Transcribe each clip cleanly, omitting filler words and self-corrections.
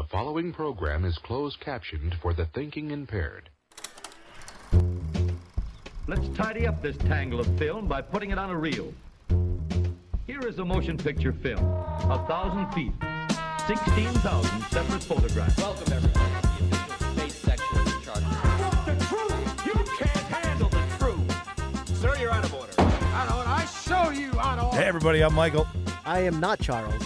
following program is closed captioned for the thinking impaired. Let's tidy up this tangle of film by putting it on a reel. Here is a motion picture film, 1,000 feet, 16,000 separate photographs. Welcome, everybody, to the official space section of the chart. The truth! You can't handle the truth! Sir, you're out of order. Out of order. I show you out of order. Hey, everybody, I'm Michael. I am not Charles.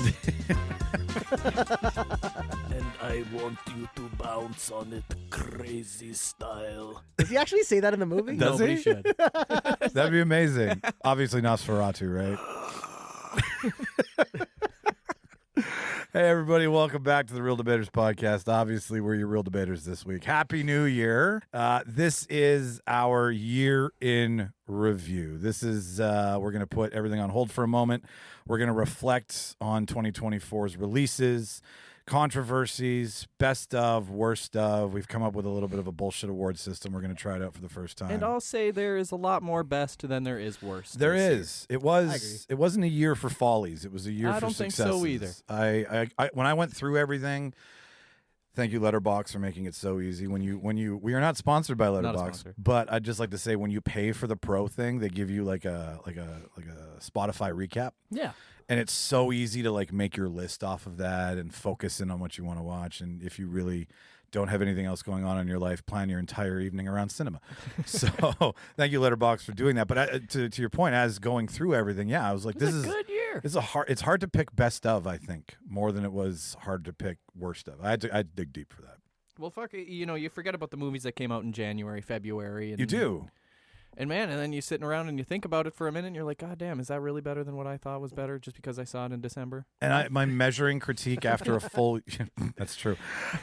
And I want you to bounce on it crazy style. Does he actually say that in the movie? Does Nobody he? should. That'd be amazing. Obviously, Nosferatu, right? Hey, everybody, welcome back to the Real Debaters podcast. Obviously, we're your Real Debaters this week. Happy New Year. This is our year in review. This is, we're going to put everything on hold for a moment. We're going to reflect on 2024's releases, controversies, best of, worst of. We've come up with a little bit of a bullshit award system. We're going to try it out for the first time. And I'll say there is a lot more best than there is worst. There is. It wasn't a year for follies. It was a year for successes. I don't think so either. I when I went through everything, thank you Letterboxd for making it so easy. When you we are not sponsored by Letterboxd, but I'd just like to say when you pay for the pro thing, they give you like a Spotify recap. Yeah. And it's so easy to like make your list off of that and focus in on what you want to watch. And if you really don't have anything else going on in your life, plan your entire evening around cinema. So thank you, Letterboxd, for doing that. But to your point, as going through everything, yeah, I was like, this is a good year. It's hard to pick best of, I think, more than it was hard to pick worst of. I had to dig deep for that. Well, fuck, you forget about the movies that came out in January, February. And, you do. And man, and then you're sitting around and you think about it for a minute and you're like, God damn, is that really better than what I thought was better just because I saw it in December? And my measuring critique after a full that's true.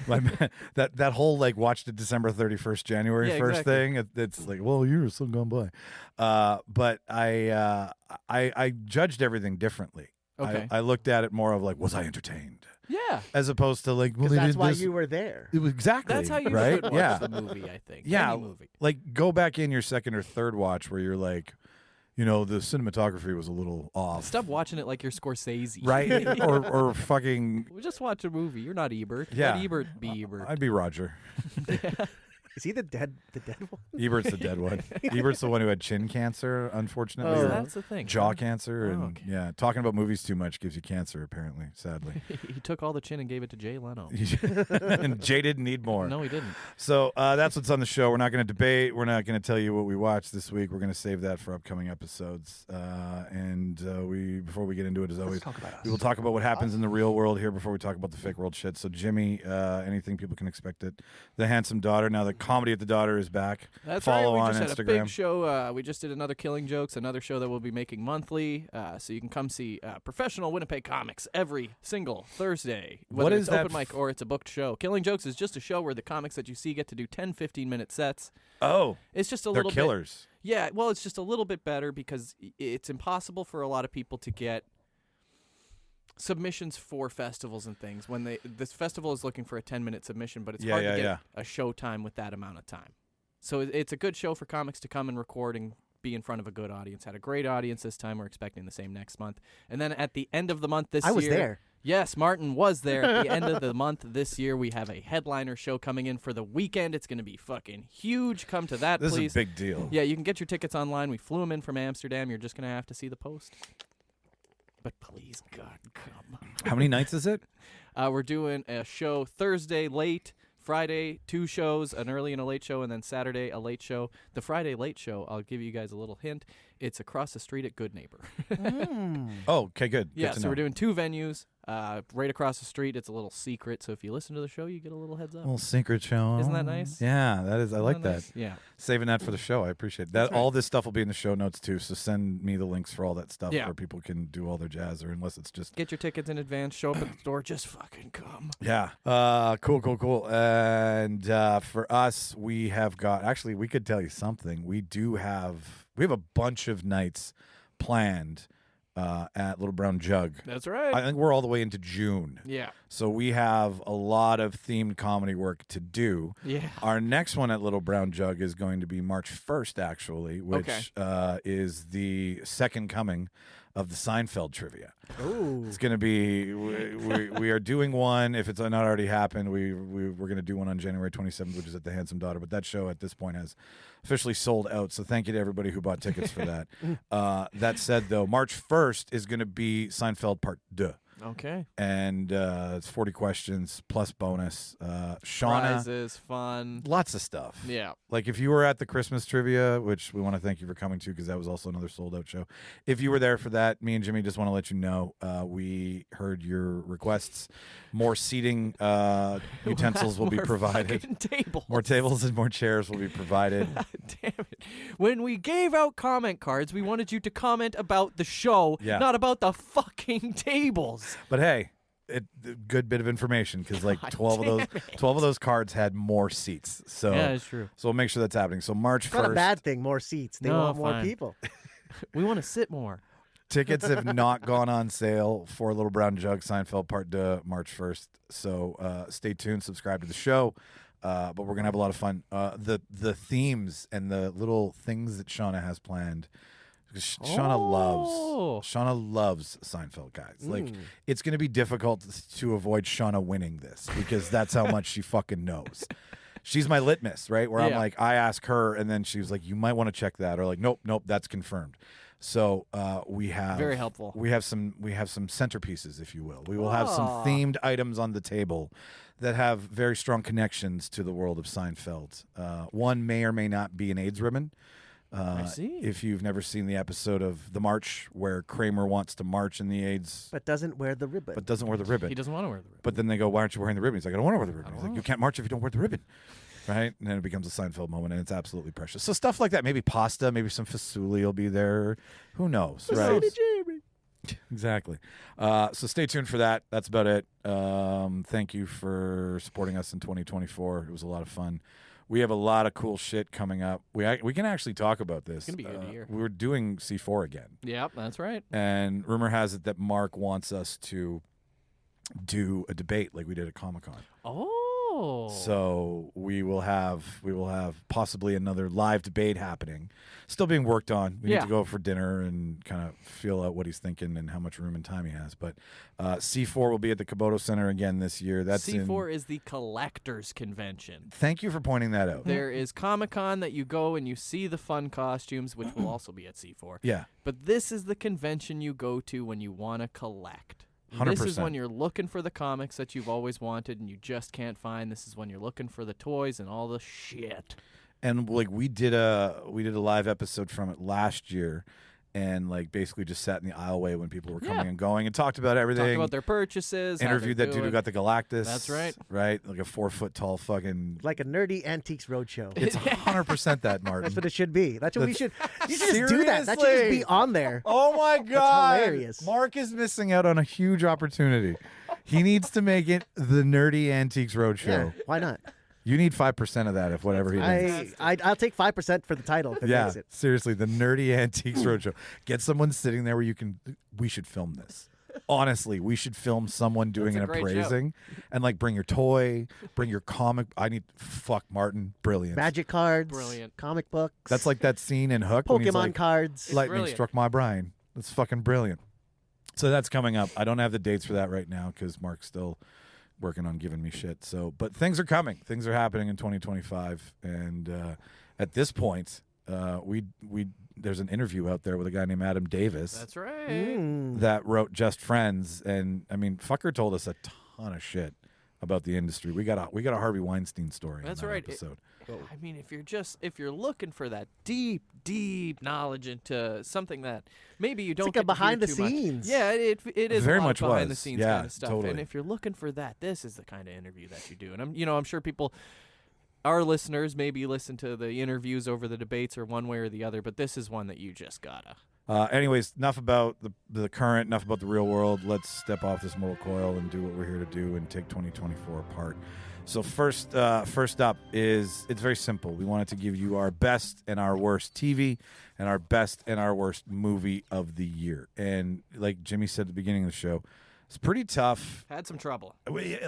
That whole like watched it December 31st, January 1st thing. It's like, well, you're still gone by. But I judged everything differently. Okay. I looked at it more of like, was I entertained? Yeah. As opposed to like, well, that's why you were there. It was exactly. That's how you right? should watch the movie, I think. Yeah. Any movie. Like go back in your second or third watch where you're like, the cinematography was a little off. Stop watching it like you're Scorsese. Right? or fucking. We just watch a movie. You're not Ebert. Yeah. Let Ebert be Ebert. I'd be Roger. Is he the dead one? Ebert's the dead one. Ebert's the one who had chin cancer, unfortunately. Oh, or that's the thing. Jaw cancer. And okay. yeah, talking about movies too much gives you cancer, apparently, sadly. He took all the chin and gave it to Jay Leno. And Jay didn't need more. No, he didn't. So that's what's on the show. We're not going to debate. We're not going to tell you what we watched this week. We're going to save that for upcoming episodes. Before we get into it, as always, we will talk about what happens in the real world here before we talk about the fake world shit. So Jimmy, anything people can expect at The Handsome Daughter. Now the Comedy at the Daughter is back. That's Follow right. on We just Instagram. had a big show. We just did another Killing Jokes, another show that we'll be making monthly. So you can come see professional Winnipeg comics every single Thursday. Whether it's open mic or it's a booked show. Killing Jokes is just a show where the comics that you see get to do 10, 15-minute sets. Oh. It's just a They're little killers. bit. Yeah, well, it's just a little bit better because it's impossible for a lot of people to get submissions for festivals and things. When this festival is looking for a 10-minute submission, but it's hard to get a show time with that amount of time. So it's a good show for comics to come and record and be in front of a good audience. Had a great audience this time. We're expecting the same next month. And then at the end of the month this year... I was there. Yes, Martin was there. At the end of the month this year, we have a headliner show coming in for the weekend. It's going to be fucking huge. Come to that, please. This is a big deal. Yeah, you can get your tickets online. We flew them in from Amsterdam. You're just going to have to see the post. But please, God, come. How many nights is it? We're doing a show Thursday late, Friday 2 shows, an early and a late show, and then Saturday a late show. The Friday late show, I'll give you guys a little hint. It's across the street at Good Neighbor. Oh, okay, good. Yeah, Good to so know. we're doing 2 venues. Right across the street. It's a little secret, so if you listen to the show, you get a little heads up. Little secret show. Isn't that nice? Yeah, that is. I like that. Nice? Yeah. Saving that for the show. I appreciate that. All this stuff will be in the show notes too. So send me the links for all that stuff where people can do all their jazz, or unless it's just get your tickets in advance. Show up at the door. Just fucking come. Yeah. Cool. And for us, we have got. Actually, we could tell you something. We have a bunch of nights planned. At Little Brown Jug. That's right. I think we're all the way into June. Yeah. So we have a lot of themed comedy work to do. Yeah. Our next one at Little Brown Jug is going to be March 1st, actually, which is the second coming of the Seinfeld trivia. Ooh. It's going to be we are doing one. If it's not already happened, we're going to do one on January 27th, which is at the Handsome Daughter. But that show at this point has officially sold out. So thank you to everybody who bought tickets for that. That said, though, March 1st is going to be Seinfeld Part 2. Okay. And it's 40 questions plus bonus. Shauna, Prizes, fun. lots of stuff. Yeah. Like if you were at the Christmas trivia, which we want to thank you for coming to because that was also another sold out show. If you were there for that, me and Jimmy just want to let you know we heard your requests. More seating utensils will be More provided. fucking tables. More tables and more chairs will be provided. Damn it. When we gave out comment cards, we wanted you to comment about the show, Yeah. not about the fucking tables. But hey, good bit of information because like God 12 of those cards had more seats. So Yeah, it's true. So we'll make sure that's happening. So March 1st. It's not a bad thing. More seats. They No, want more fine. people. We want to sit more. Tickets have not gone on sale for Little Brown Jug Seinfeld Part 2 March 1st. So stay tuned, subscribe to the show. But we're going to have a lot of fun. The themes and the little things that Shauna has planned. Because Shauna loves Seinfeld, guys. Like, it's going to be difficult to avoid Shauna winning this because that's how much she fucking knows. She's my litmus, right? Where I'm Yeah. like, I ask her, and then she was like, you might want to check that. Or like, nope, that's confirmed. So we have Very helpful. We have some centerpieces, if you will. We will have some themed items on the table that have very strong connections to the world of Seinfeld. One may or may not be an AIDS ribbon. I see. If you've never seen the episode of The March where Kramer wants to march in the AIDS, But doesn't wear the ribbon. but doesn't wear the ribbon. He doesn't want to wear the ribbon. But then they go, why aren't you wearing the ribbon? He's like, I don't want to wear the ribbon. He's like, you can't march if you don't wear the ribbon. Right? And then it becomes a Seinfeld moment, and it's absolutely precious. So stuff like that. Maybe pasta, maybe some fasulli will be there. Who knows, right? Exactly. So stay tuned for that. That's about it. Thank you for supporting us in 2024. It was a lot of fun. We have a lot of cool shit coming up. We can actually talk about this. It's gonna be a good year. We're doing C4 again. Yep, that's right. And rumor has it that Mark wants us to do a debate like we did at Comic-Con. Oh. So we will have possibly another live debate happening. Still being worked on. We need to go for dinner and kind of feel out what he's thinking and how much room and time he has. But C4 will be at the Kubota Center again this year. That's C4 is the collector's convention. Thank you for pointing that out. There is Comic-Con that you go and you see the fun costumes, which will also be at C4. Yeah. But this is the convention you go to when you want to collect. 100%. This is when you're looking for the comics that you've always wanted and you just can't find. This is when you're looking for the toys and all the shit. And like we did a live episode from it last year, and like basically just sat in the aisleway when people were coming and going and talked about everything. Talked about their purchases. Interviewed that dude who doing. got the Galactus. That's right. Right, like a 4-foot tall fucking. Like a nerdy antiques roadshow. It's 100% that, Martin. That's what it should be. That's what we should. You should just do Seriously? that. That should just be on there. Oh my God! hilarious. Mark is missing out on a huge opportunity. He needs to make it the Nerdy Antiques Roadshow. Yeah, why not? You need 5% of that if whatever he does. I'll take 5% for the title if it Yeah, makes it. seriously, the Nerdy Antiques Roadshow. Get someone sitting there where you can. We should film this. Honestly, we should film someone doing That's an a great show. appraising, and like bring your toy, bring your comic. Fuck Martin, brilliant. Magic cards, Brilliant. comic books. That's like that scene in Hook. when he's Pokemon like, cards. Lightning brilliant. struck my brain. That's fucking brilliant. So that's coming up. I don't have the dates for that right now because Mark's still working on giving me shit. So, but things are coming. Things are happening in 2025, and at this point, there's an interview out there with a guy named Adam Davis. That's right. That wrote Just Friends, and I mean, fucker told us a ton of shit about the industry. We got a Harvey Weinstein story. That's in that right. Episode. I mean, if you're looking for that deep knowledge into something that maybe you don't like a get to hear behind the too much. scenes. Yeah, it is Very a lot much of behind was. the scenes Yeah, kind of stuff. totally. And if you're looking for that, this is the kind of interview that you do. And I'm sure people, our listeners, maybe listen to the interviews over the debates or one way or the other, but this is one that you just gotta. Anyways, enough about the current, enough about the real world. Let's step off this mortal coil and do what we're here to do and take 2024 apart. So first up is, it's very simple. We wanted to give you our best and our worst TV and our best and our worst movie of the year. And like Jimmy said at the beginning of the show, it's pretty tough. Had some trouble.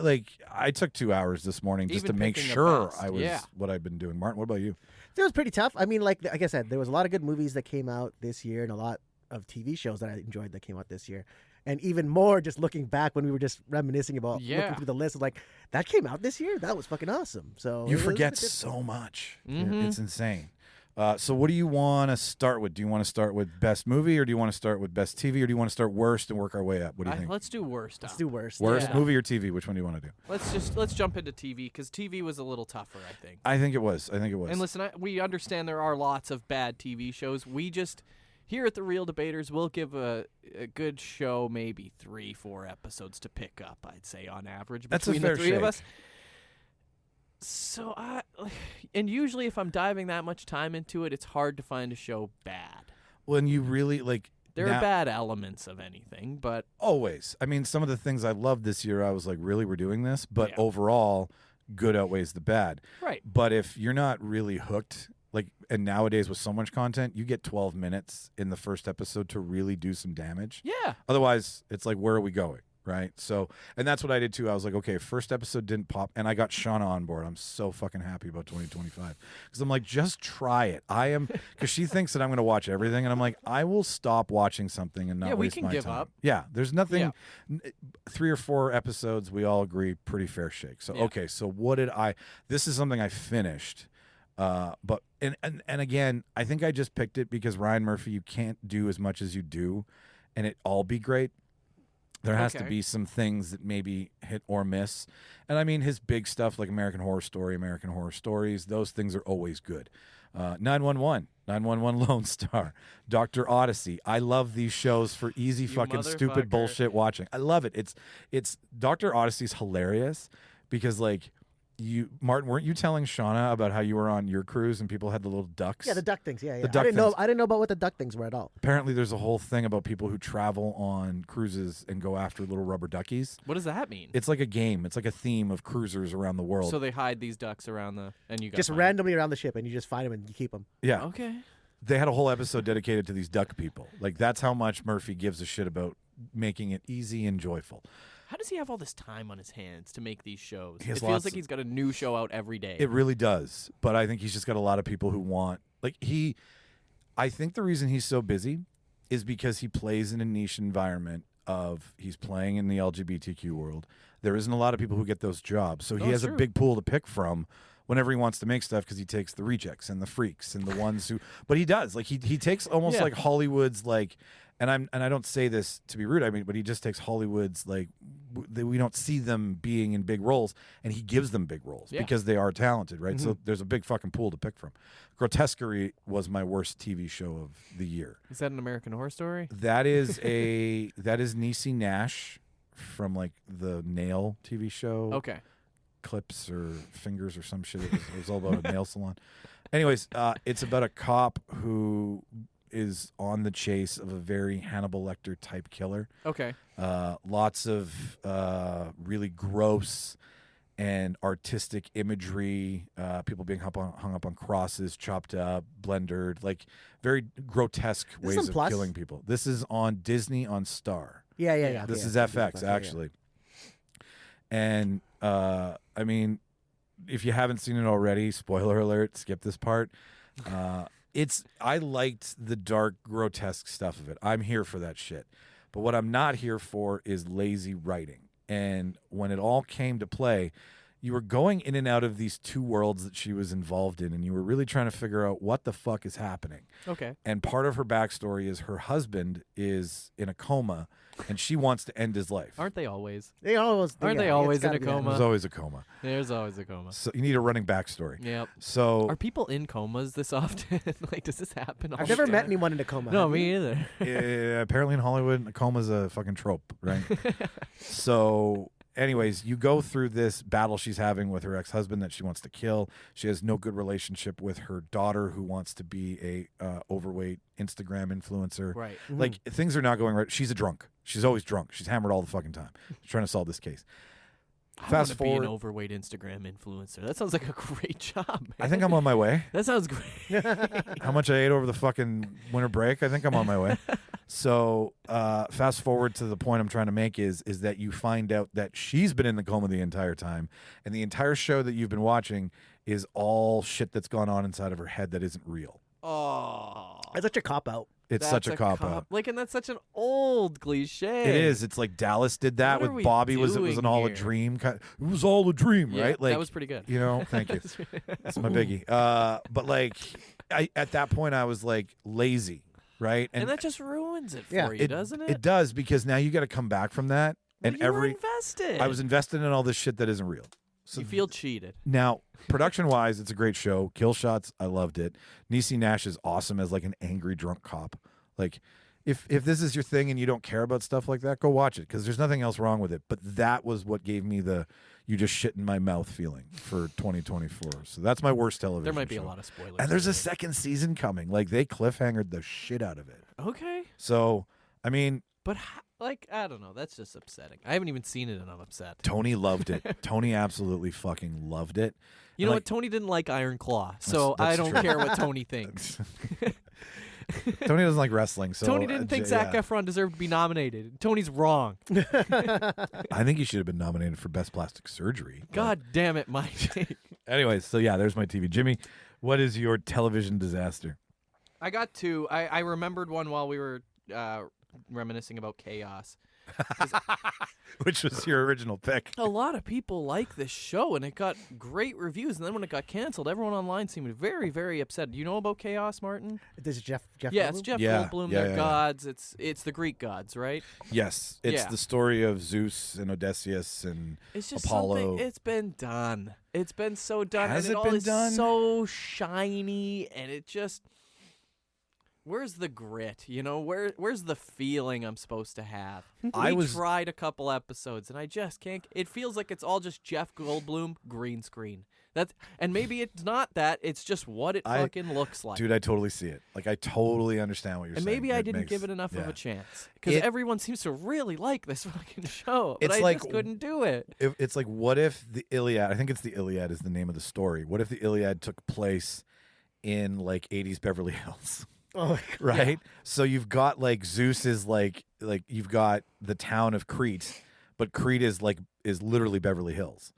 Like, I took 2 hours this morning just Even to make picking the sure best. I was Yeah. what I've been doing. Martin, what about you? It was pretty tough. I mean, like I said, there was a lot of good movies that came out this year and a lot of TV shows that I enjoyed that came out this year. And even more just looking back when we were just reminiscing about looking through the list, like, that came out this year? That was fucking awesome. So you forget so much. Mm-hmm. It's insane. So what do you want to start with? Do you want to start with best movie, or do you want to start with best TV, or do you want to start worst and work our way up? What do you think? Let's do worst. Let's do worst. Worst movie or TV? Which one do you want to do? Let's jump into TV, because TV was a little tougher, I think. I think it was. And listen, we understand there are lots of bad TV shows. We just, here at the Real Debaters, we'll give a good show maybe 3-4 episodes to pick up, I'd say, on average, That's a between fair the three of shake. us. So and usually if I'm diving that much time into it, it's hard to find a show bad. When you really like, there are bad elements of anything, but always. I mean, some of the things I loved this year, I was like, really, we're doing this? But overall, good outweighs the bad. Right. But if you're not really hooked, like, and nowadays with so much content, you get 12 minutes in the first episode to really do some damage. Yeah. Otherwise, it's like, where are we going? Right. So, and that's what I did too. I was like, okay, first episode didn't pop, and I got Shauna on board. I'm so fucking happy about 2025 because I'm like, just try it. I am, because she thinks that I'm going to watch everything, and I'm like, I will stop watching something and not waste my time. we can give up. Yeah, there's nothing. 3 or 4 episodes, we all agree, pretty fair shake. So okay, so what did I? This is something I finished. But and again, I think I just picked it because Ryan Murphy, you can't do as much as you do, and it all be great. There has to be some things that maybe hit or miss. And I mean, his big stuff like American Horror Story, American Horror Stories, those things are always good. 911, 911 Lone Star, Dr. Odyssey. I love these shows for easy fucking stupid bullshit watching. I love it. It's Dr. Odyssey's hilarious because, like, Martin, weren't you telling Shauna about how you were on your cruise and people had the little ducks? Yeah, the duck things. Yeah, yeah. The duck I didn't know about what the duck things were at all. Apparently, there's a whole thing about people who travel on cruises and go after little rubber duckies. What does that mean? It's like a game. It's like a theme of cruisers around the world. So they hide these ducks around and you just randomly around the ship, and you just find them and you keep them. Yeah. Okay. They had a whole episode dedicated to these duck people. Like, that's how much Murphy gives a shit about making it easy and joyful. How does he have all this time on his hands to make these shows? It feels like he's got a new show out every day. It really does. But I think he's just got a lot of people who want, like, I think the reason he's so busy is because he plays in a niche environment of, he's playing in the LGBTQ world. There isn't a lot of people who get those jobs. So he has a big pool to pick from whenever he wants to make stuff, because he takes the rejects and the freaks and the ones who, but he does, like, he takes almost like Hollywood's, like, and I don't say this to be rude, I mean, but he just takes Hollywood's, like, we don't see them being in big roles, and he gives them big roles because they are talented, right? So there's a big fucking pool to pick from. Grotesquerie was my worst TV show of the year. Is that an American Horror Story? That is Niecy Nash from, like, the Nail TV show. Okay. Clips or Fingers or some shit. It was all about a nail salon. Anyways, it's about a cop who is on the chase of a very Hannibal Lecter type killer. Okay. Lots of really gross and artistic imagery, people being hung up on crosses, chopped up, blendered, like very grotesque ways of killing people. This is on Disney on Star. Yeah. This is FX, actually. And, I mean, if you haven't seen it already, spoiler alert, skip this part. I liked the dark, grotesque stuff of it. I'm here for that shit. But what I'm not here for is lazy writing. And when it all came to play, you were going in and out of these two worlds that she was involved in, and you were really trying to figure out what the fuck is happening. Okay. And part of her backstory is her husband is in a coma, and she wants to end his life. Aren't they always? Aren't they always in a coma? There's always a coma. There's always a coma. So you need a running backstory. Yep. So are people in comas this often? Like, does this happen? I've never met anyone in a coma. No, me either. Apparently in Hollywood, a coma's a fucking trope, right? So anyways, you go through this battle she's having with her ex-husband that she wants to kill. She has no good relationship with her daughter, who wants to be a overweight Instagram influencer. Right. Like, things are not going right. She's a drunk. She's always drunk. She's hammered all the fucking time. She's trying to solve this case. Fast forward. Be an overweight Instagram influencer. That sounds like a great job, man. I think I'm on my way. That sounds great. How much I ate over the fucking winter break? I think I'm on my way. So fast forward to the point I'm trying to make is that you find out that she's been in the coma the entire time, and the entire show that you've been watching is all shit that's gone on inside of her head that isn't real. Oh. That's such a cop-out. It's such a cop-out. Like, and that's such an old cliche. It is. It's like Dallas did that What are with we Bobby. It was all doing a dream. It was all a dream, Yeah, right? Like, that was pretty good. You know, thank you. That's my biggie. But like, at that point, I was like lazy, right? And that just ruins it for Yeah. you, doesn't it? It does, because now you got to come back from that. Well, And you were invested. I was invested in all this shit that isn't real. So you feel cheated. now, production-wise, it's a great show. Kill shots, I loved it. Niecy Nash is awesome as like an angry drunk cop. Like, if this is your thing and you don't care about stuff like that, go watch it, because there's nothing else wrong with it. But that was what gave me the "you just shit in my mouth" feeling for 2024. So that's my worst television. There might be show. a lot of spoilers. And there's a today. second season coming. Like, they cliffhangered the shit out of it. Okay. So, I mean, But, like, I don't know. That's just upsetting. I haven't even seen it, and I'm upset. Tony loved it. Tony absolutely fucking loved it. You know And, what? Tony didn't like Iron Claw, so I that's don't true. care what Tony thinks. Tony doesn't like wrestling, so Tony didn't think Zac yeah. Efron deserved to be nominated. Tony's wrong. I think he should have been nominated for best plastic surgery. God damn it, Mike. Anyways, so yeah, there's my TV. Jimmy, what is your television disaster? I got two. I remembered one while we were reminiscing about Chaos. Which was your original pick? A lot of people like this show, and it got great reviews. And then when it got canceled, everyone online seemed very, very upset. Do you know about Chaos, Martin? This is Jeff. Yeah, it's Goldblum? Jeff Yeah, Goldblum. yeah, They're yeah. gods. It's the Greek gods, right? Yes, it's Yeah. the story of Zeus and Odysseus and It's just Apollo. something. It's been done. It's been so done. Has and it all been is done? so shiny, and it just. Where's the grit? You know, where's the feeling I'm supposed to have? We tried a couple episodes, and I just can't. It feels like it's all just Jeff Goldblum green screen. And maybe it's not that. It's just what it fucking looks like. Dude, I totally see it. Like, I totally understand what you're and saying. maybe I It didn't makes- give it enough of yeah. a chance because everyone seems to really like this fucking show, but It's I like- just couldn't do it. It's like, what if the Iliad? I think it's the Iliad is the name of the story. What if the Iliad took place in like 80s Beverly Hills? Oh, Right? So you've got like Zeus is like you've got the town of Crete, but Crete is literally Beverly Hills.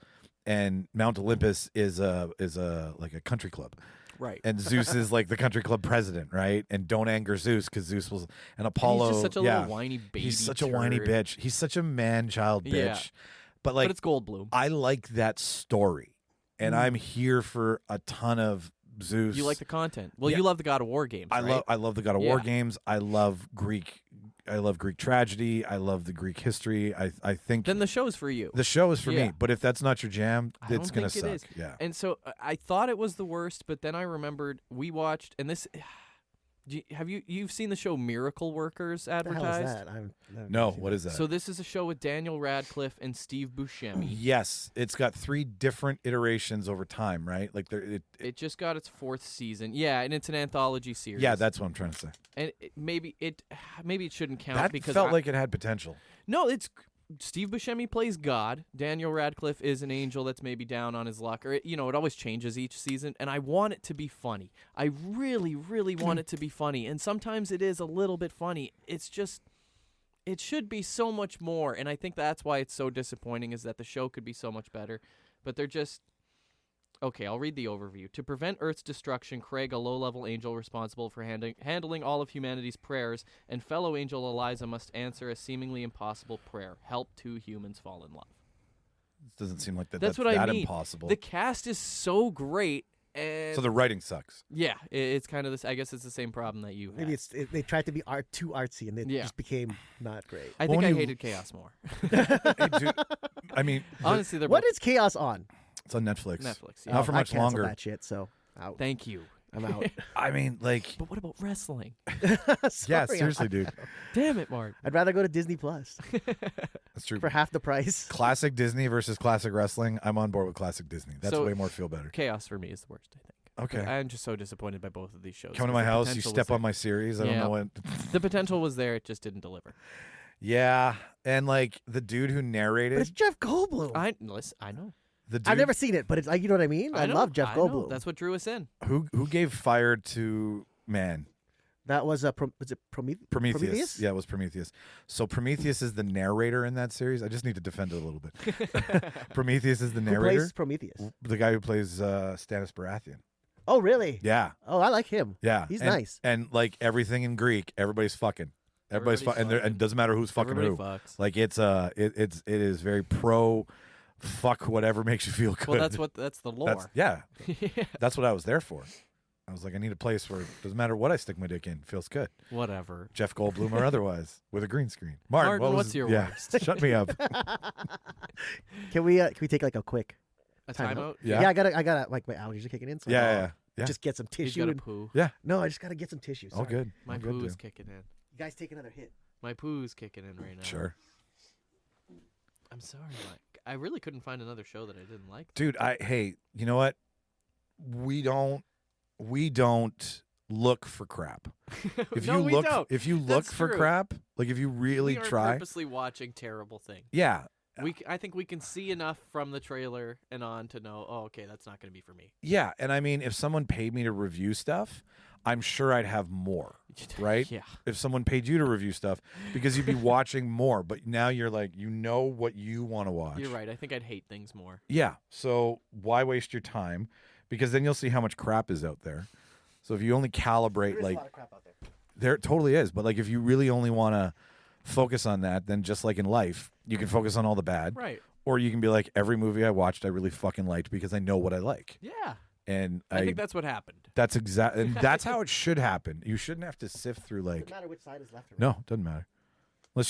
And Mount Olympus is a like a country club. Right. And Zeus is like the country club president, right? And don't anger Zeus, because Zeus was and Apollo. He's just such a little whiny baby. He's such a whiny turd. bitch. He's such a man-child bitch. Yeah. But like, But it's Goldblum. I like that story, and I'm here for a ton of Zeus. You like the content. Well, Yeah. you love the God of War games, right? I love the God of War Yeah. games. I love Greek tragedy. I love the Greek history. I think Then the show's for you. the show is for Yeah. me. But if that's not your jam, I it's don't gonna think suck. it is. Yeah. And so I thought it was the worst, but then I remembered we watched, and this. You've seen the show Miracle Workers What the hell is advertised? that? I've No, seen what that. is that? So this is a show with Daniel Radcliffe and Steve Buscemi. Yes, it's got 3 different iterations over time, right? Like It just got its 4th season. Yeah, and it's an anthology series. yeah, that's what I'm trying to say. and maybe it shouldn't count That because felt like it had potential. no, it's Steve Buscemi plays God. Daniel Radcliffe is an angel that's maybe down on his luck, or it always changes each season. And I want it to be funny. I really, really want it to be funny. And sometimes it is a little bit funny. It's just, it should be so much more. And I think that's why it's so disappointing, is that the show could be so much better. But they're just. Okay, I'll read the overview. To prevent Earth's destruction, Craig, a low-level angel responsible for handling all of humanity's prayers, and fellow angel Eliza must answer a seemingly impossible prayer: help 2 humans fall in love. It doesn't seem like That's what I mean. impossible. The cast is so great, and So the writing sucks. yeah, it's kind of this. I guess it's the same problem that you had. Maybe they tried to be too artsy, and it Yeah. just became not great. I think when I you- hated Chaos more. Hey, dude, I mean, Honestly, they're What both is Chaos on? it's on Netflix. Netflix. Not for I much canceled longer. that shit, so out. Thank you. I'm out. I mean, like, But what about wrestling? yeah, Sorry, seriously, dude. Damn it, Mark. I'd rather go to Disney Plus That's true. for half the price. Classic Disney versus classic wrestling. I'm on board with classic Disney. That's So- way more feel better. Chaos for me is the worst, I think. Okay. I'm just so disappointed by both of these shows. Come to 'cause my the house. You potential step was on my series. I don't Yeah. know what. The potential was there, it just didn't deliver. Yeah, and like the dude who But it's narrated Jeff Goldblum. I know. the dude I've never seen it, but it's like, you know what I mean. I know, love Jeff I know. Goldblum. That's what drew us in. who gave fire to man. That was was it Prometheus. Yeah, it was Prometheus. So Prometheus is the narrator in that series. I just need to defend it a little bit. Prometheus is the Who narrator. plays Prometheus? The guy who plays Stannis Baratheon. Oh, really? Yeah. Oh, I like him. Yeah. He's And- nice. And like everything in Greek, everybody's fucking. Everybody's fucking, and it doesn't matter who's fucking Everybody who. fucks. Like it is very pro. Fuck whatever makes you feel good. Well, that's the lore. Yeah. That's what I was there for. I was like, I need a place where it doesn't matter what I stick my dick in, it feels good. Whatever. Jeff Goldblum or otherwise, with a green screen. Martin, what was, what's your yeah, worst? Shut me up. Can we take like a quick A time timeout? Yeah. Yeah, I gotta like my allergies are kicking in. So I Yeah, gotta yeah. Just get some He's tissue. got a and- poo. No, I just gotta get some tissue. Oh, Sorry. good. My Oh, good, poo's dude. kicking in. You guys take another hit. My poo's kicking in right now. Sure. I'm sorry, Mike. I really couldn't find another show that I didn't like. Dude, hey, you know what? We don't look for crap. If No, you we look don't. if you look That's for true. crap, like if you really We aren't try. purposely watching terrible things. Yeah. I think we can see enough from the trailer and on to know, oh, okay, that's not going to be for me. Yeah, and I mean if someone paid me to review stuff, I'm sure I'd have more, right? Yeah. If someone paid you to review stuff, because you'd be watching more, but now you're like, you know what you want to watch. You're right. I think I'd hate things more. Yeah. So why waste your time? Because then you'll see how much crap is out there. So if you only calibrate, There's like, a lot of crap out there. there totally is. But like, if you really only want to focus on that, then just like in life, you can focus on all the bad, Right. or you can be like, every movie I watched, I really fucking liked because I know what I like, Yeah. and I think that's what happened. that's exactly, and that's how it should happen. You shouldn't have to sift through like, Doesn't matter which side is left or right. no, doesn't matter.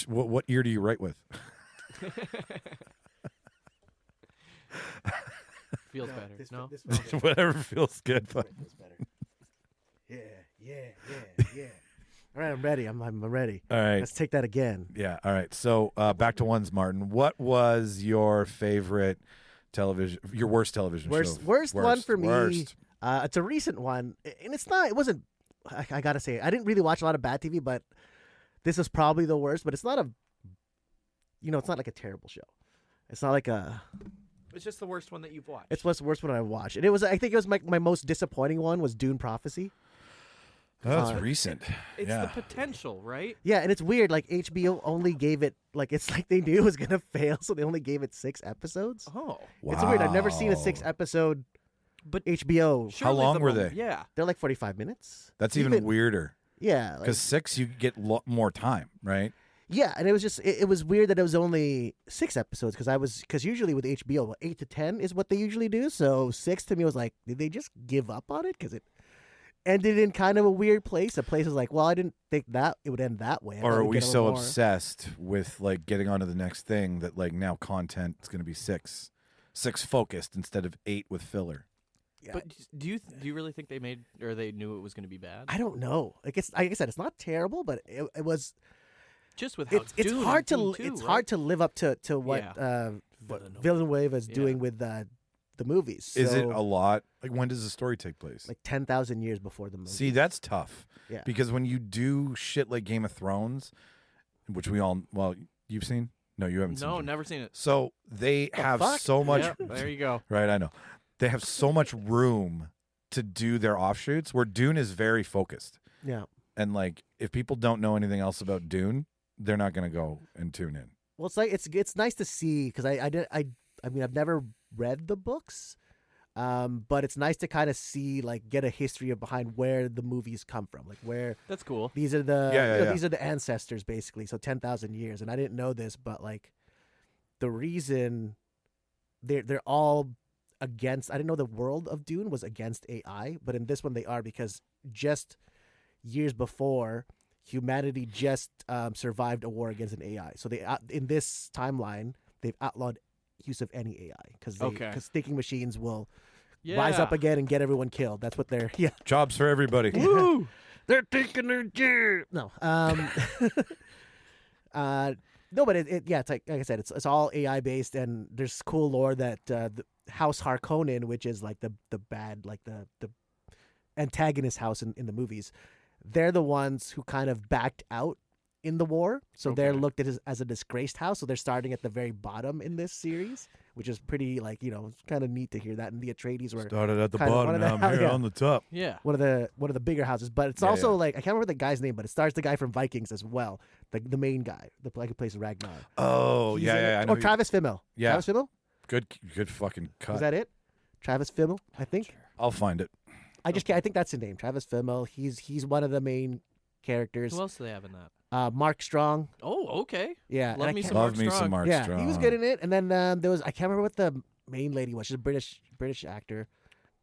What ear do you write with? Feels No, better. this- No? this feels better. Whatever feels good. This But feels better. Yeah. All right, I'm ready. I'm ready. all right. Let's take that again. Yeah. All right. So back to ones, Martin. What was your favorite television? Your worst television show? Worst one for me. Worst. It's a recent one, and it's not. It wasn't. I gotta say, I didn't really watch a lot of bad TV, but this is probably the worst. But it's not a. It's not like a terrible show. It's not like a. It's just the worst one that you've watched. It's what's the worst one I watched, and it was. I think it was my most disappointing one was Dune Prophecy. That's recent. It's yeah. the potential, right? Yeah, and it's weird. Like HBO only gave it it's like they knew it was gonna fail, so they only gave it 6 episodes. Oh. It's weird. I've never seen a 6 episode, But HBO. surely long the were mom- they? Yeah. They're like 45 minutes. That's even weirder. Yeah, Because 6, you get more time, right? yeah, and it was just it was weird that it was only 6 episodes because usually with HBO 8 to 10 is what they usually do. So 6 to me was like, did they just give up on it? Because it ended in kind of a weird place. A place was like, well, I didn't think that it would end that way. I Or thought are we'd we get a so little more. obsessed with like getting on to the next thing that like now content is going to be 6 focused instead of 8 with filler? Yeah. But do you really think they made or they knew it was going to be bad? I don't know. Like I said, it's not terrible, but it was. Just with how It's Dune hard to and Dune it's too, hard right? to live up to what Villeneuve is doing with the movies. Is it So, a lot? Like when does the story take place? like 10,000 years before the movie? See, that's tough. Yeah. Because when you do shit like Game of Thrones, which you've seen? No, you haven't seen. No, Jim. never seen it. So they have fuck? so much. Yep, there you go. Right, I know. They have so much room to do their offshoots where Dune is very focused. Yeah. And like, if people don't know anything else about Dune, they're not going to go and tune in. Well, it's like it's nice to see because I mean I've never read the books, but it's nice to kind of see like get a history of behind where the movies come from, like where That's cool. these are the Yeah. these are the ancestors basically. So 10,000 years, and I didn't know this, but like the reason they're all against. I didn't know the world of Dune was against AI, but in this one they are because just years before, humanity just survived a war against an AI. So they in this timeline they've outlawed use of any AI because thinking machines will rise up again and get everyone killed. That's what they're Jobs for everybody. Woo! they're taking their job. No, no, but it's like I said, it's all AI based, and there's cool lore that the House Harkonnen, which is like the bad, like the antagonist house in the movies, they're the ones who kind of backed out in the war, so they're looked at as a disgraced house. So they're starting at the very bottom in this series, which is pretty it's kind of neat to hear that. And the Atreides were Started at the kind of one bottom, of now the- I'm here yeah. on the top. Yeah. one of the bigger houses, but it's also like I can't remember the guy's name, but it stars the guy from Vikings as well, the main guy, the guy who plays Ragnar. Oh, He's in yeah. it. I know Oh, Travis Fimmel. Yeah. Travis Fimmel. Good fucking cut. Is that it? Travis Fimmel, I think. I'll find it. I think that's his name, Travis Fimmel. He's one of the main characters. Who else do they have in that? Mark Strong. Oh, okay. Yeah, Love and me I some can't- Mark Love me Strong. some Mark yeah, Strong. he was good in it. And then there was, I can't remember what the main lady was. She's a British actor.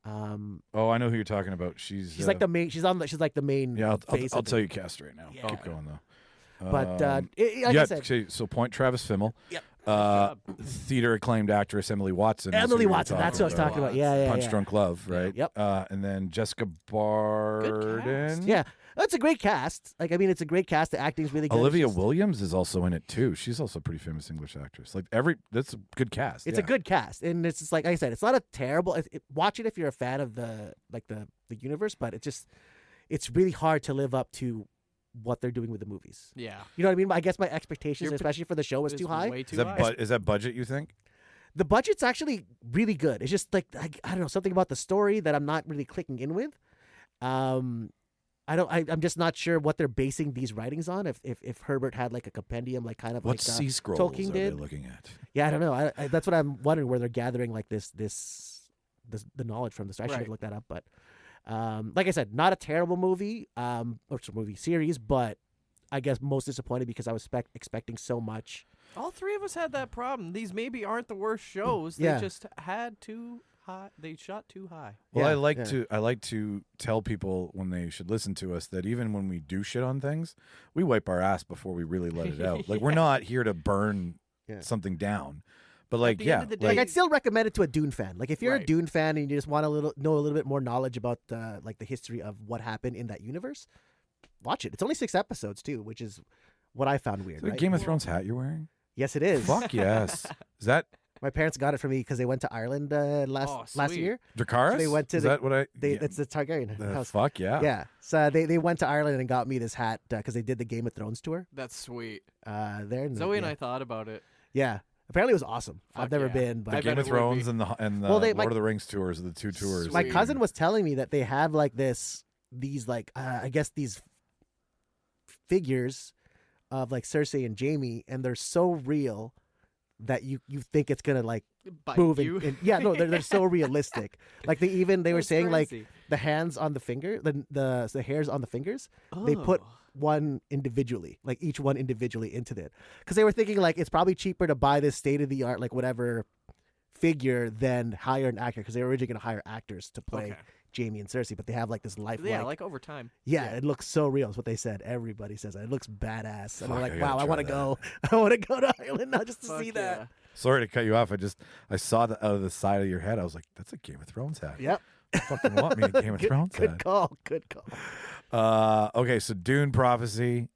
Oh, I know who you're talking about. She's like the main. She's like the main. Yeah, face I'll of tell it. you cast right now. Yeah. Keep going though. But like yeah, I said, so point Travis Fimmel. Yep. Theater acclaimed actress Emily Watson. is Emily who you're Watson. That's what I was talking about. Yeah, yeah, Punch yeah. Drunk Love, right? Yep. And then Jessica Barden. Yeah, that's a great cast. Like, I mean, it's a great cast. The acting's really good. Olivia It's just- Williams is also in it too. She's also a pretty famous English actress. Like that's a good cast. It's yeah. a good cast, and it's just like I said, it's not a terrible. Watch it if you're a fan of the universe, but it's really hard to live up to what they're doing with the movies. Yeah. You know what I mean? I guess my expectations, Your- especially for the show, was It's too high. Way too Is that high. is that budget? You think? The budget's actually really good. It's just like I don't know, something about the story that I'm not really clicking in with. I'm just not sure what they're basing these writings on. If Herbert had like a compendium, like kind of What like sea scrolls Tolkien are they did. looking at? Yeah, I don't know. I that's what I'm wondering, where they're gathering like the knowledge from this. I should have Right. looked that up, but like I said, not a terrible movie, or movie series, but I guess most disappointed because I was expecting so much. All three of us had that problem. These maybe aren't the worst shows. Yeah. They just had too high. They shot too high. Well, Yeah, I like to tell people when they should listen to us that even when we do shit on things, we wipe our ass before we really let it out. Like we're not here to burn Yeah. something down. But like, the yeah, end of the day- Like I'd still recommend it to a Dune fan. Like if you're a Right. Dune fan and you just want know a little bit more knowledge about the history of what happened in that universe, watch it. It's only 6 episodes too, which is what I found weird. is that a Right? Game of Thrones hat you're wearing? Yes, it is. Fuck yes. Is that My parents got it for me because they went to Ireland last sweet. year. Dracarys? They went to is the- that what I? They yeah. It's the Targaryen house. Fuck yeah. Yeah. So they went to Ireland and got me this hat because they did the Game of Thrones tour That's sweet. there. And Zoe yeah. and I thought about it. Yeah. Apparently it was awesome. I've Fuck never yeah. been, The but Game bet of it would Thrones be. and the Well, Lord of the Rings tours are the 2 tours. my Sweet. cousin was telling me that they have like these like I guess these figures of like Cersei and Jaime, and they're so real that you think it's gonna like Bite move you. and yeah, no, they're so realistic. Like they were That's saying like crazy. the hands on the finger, the hairs on the fingers, they put Oh. one individually, like each one individually into it, because they were thinking like it's probably cheaper to buy this state of the art like whatever figure than hire an actor, because they were originally going to hire actors to play Okay. Jaime and Cersei, but they have like this lifelike. Yeah, like over time. Yeah, it looks so real. Is what they said. Everybody says it. It looks badass. And I'm Fuck, like, I gotta wow, I try want to that. go. I want to go to Ireland now just to Fuck see that. Sorry to cut you off. I saw that out of the side of your head. I was like, that's a Game of Thrones hat. Yep. I fucking want me a Game of Thrones Good hat. call. Good call. Okay, so Dune Prophecy,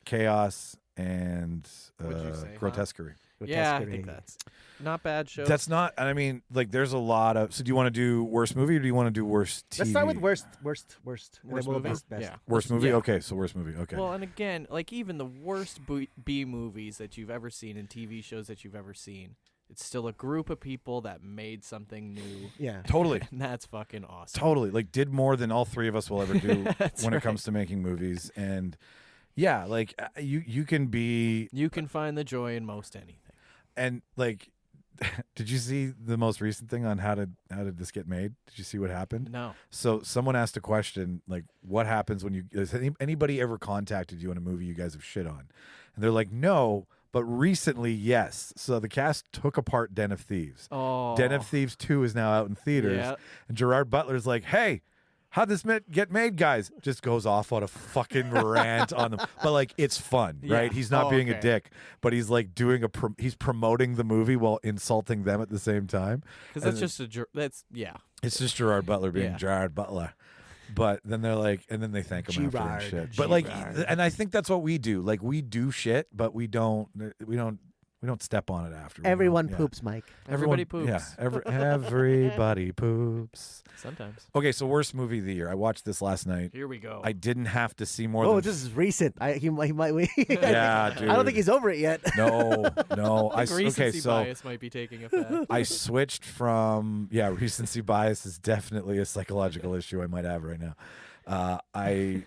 Chaos, and What'd you say, huh? Grotesquerie. Yeah, I Grotesquerie. think that's not bad show. That's not. I mean, like, there's a lot of. So, do you want to do worst movie or do you want to do worst TV? Let's start with worst. And Worst then we'll go movie? best. Yeah. Worst movie. Yeah. Okay, so worst movie. Okay. Well, and again, like even the worst B movies that you've ever seen and TV shows that you've ever seen, it's still a group of people that made something new. Yeah. Totally. And that's fucking awesome. Totally. Like, did more than all three of us will ever do That's when it right. comes to making movies. And yeah, like you can be You can find the joy in most anything. and like. Did you see the most recent thing on how did this get made? Did you see what happened? No. So someone asked a question like, "What happens when you has anybody ever contacted you on a movie you guys have shit on?" And they're like, "No, but recently, yes." So the cast took apart Den of Thieves. Oh. Den of Thieves 2 is now out in theaters, Yeah. and Gerard Butler's like, "Hey, how'd this get made, guys?" Just goes off on a fucking rant on them, but like it's fun, Yeah. right? He's not Oh, being a okay. dick, but he's like doing he's promoting the movie while insulting them at the same time. Because And that's just that's yeah. It's just Gerard Butler being Yeah. Gerard Butler. But then they're like, and then they thank him after and Gerard, shit. But like, Gerard. and I think that's what we do. Like, we do shit, but we don't step on it after. Everyone Yeah. poops, Mike. Everybody Everyone- poops. Yeah, everybody poops. Sometimes. Okay, so worst movie of the year. I watched this last night. Here we go. I didn't have to see more Oh, than this is recent. He might win. Yeah, dude. I don't think he's over it yet. No. I think recency Okay, so bias might be taking effect. I switched from recency bias is definitely a psychological issue I might have right now. I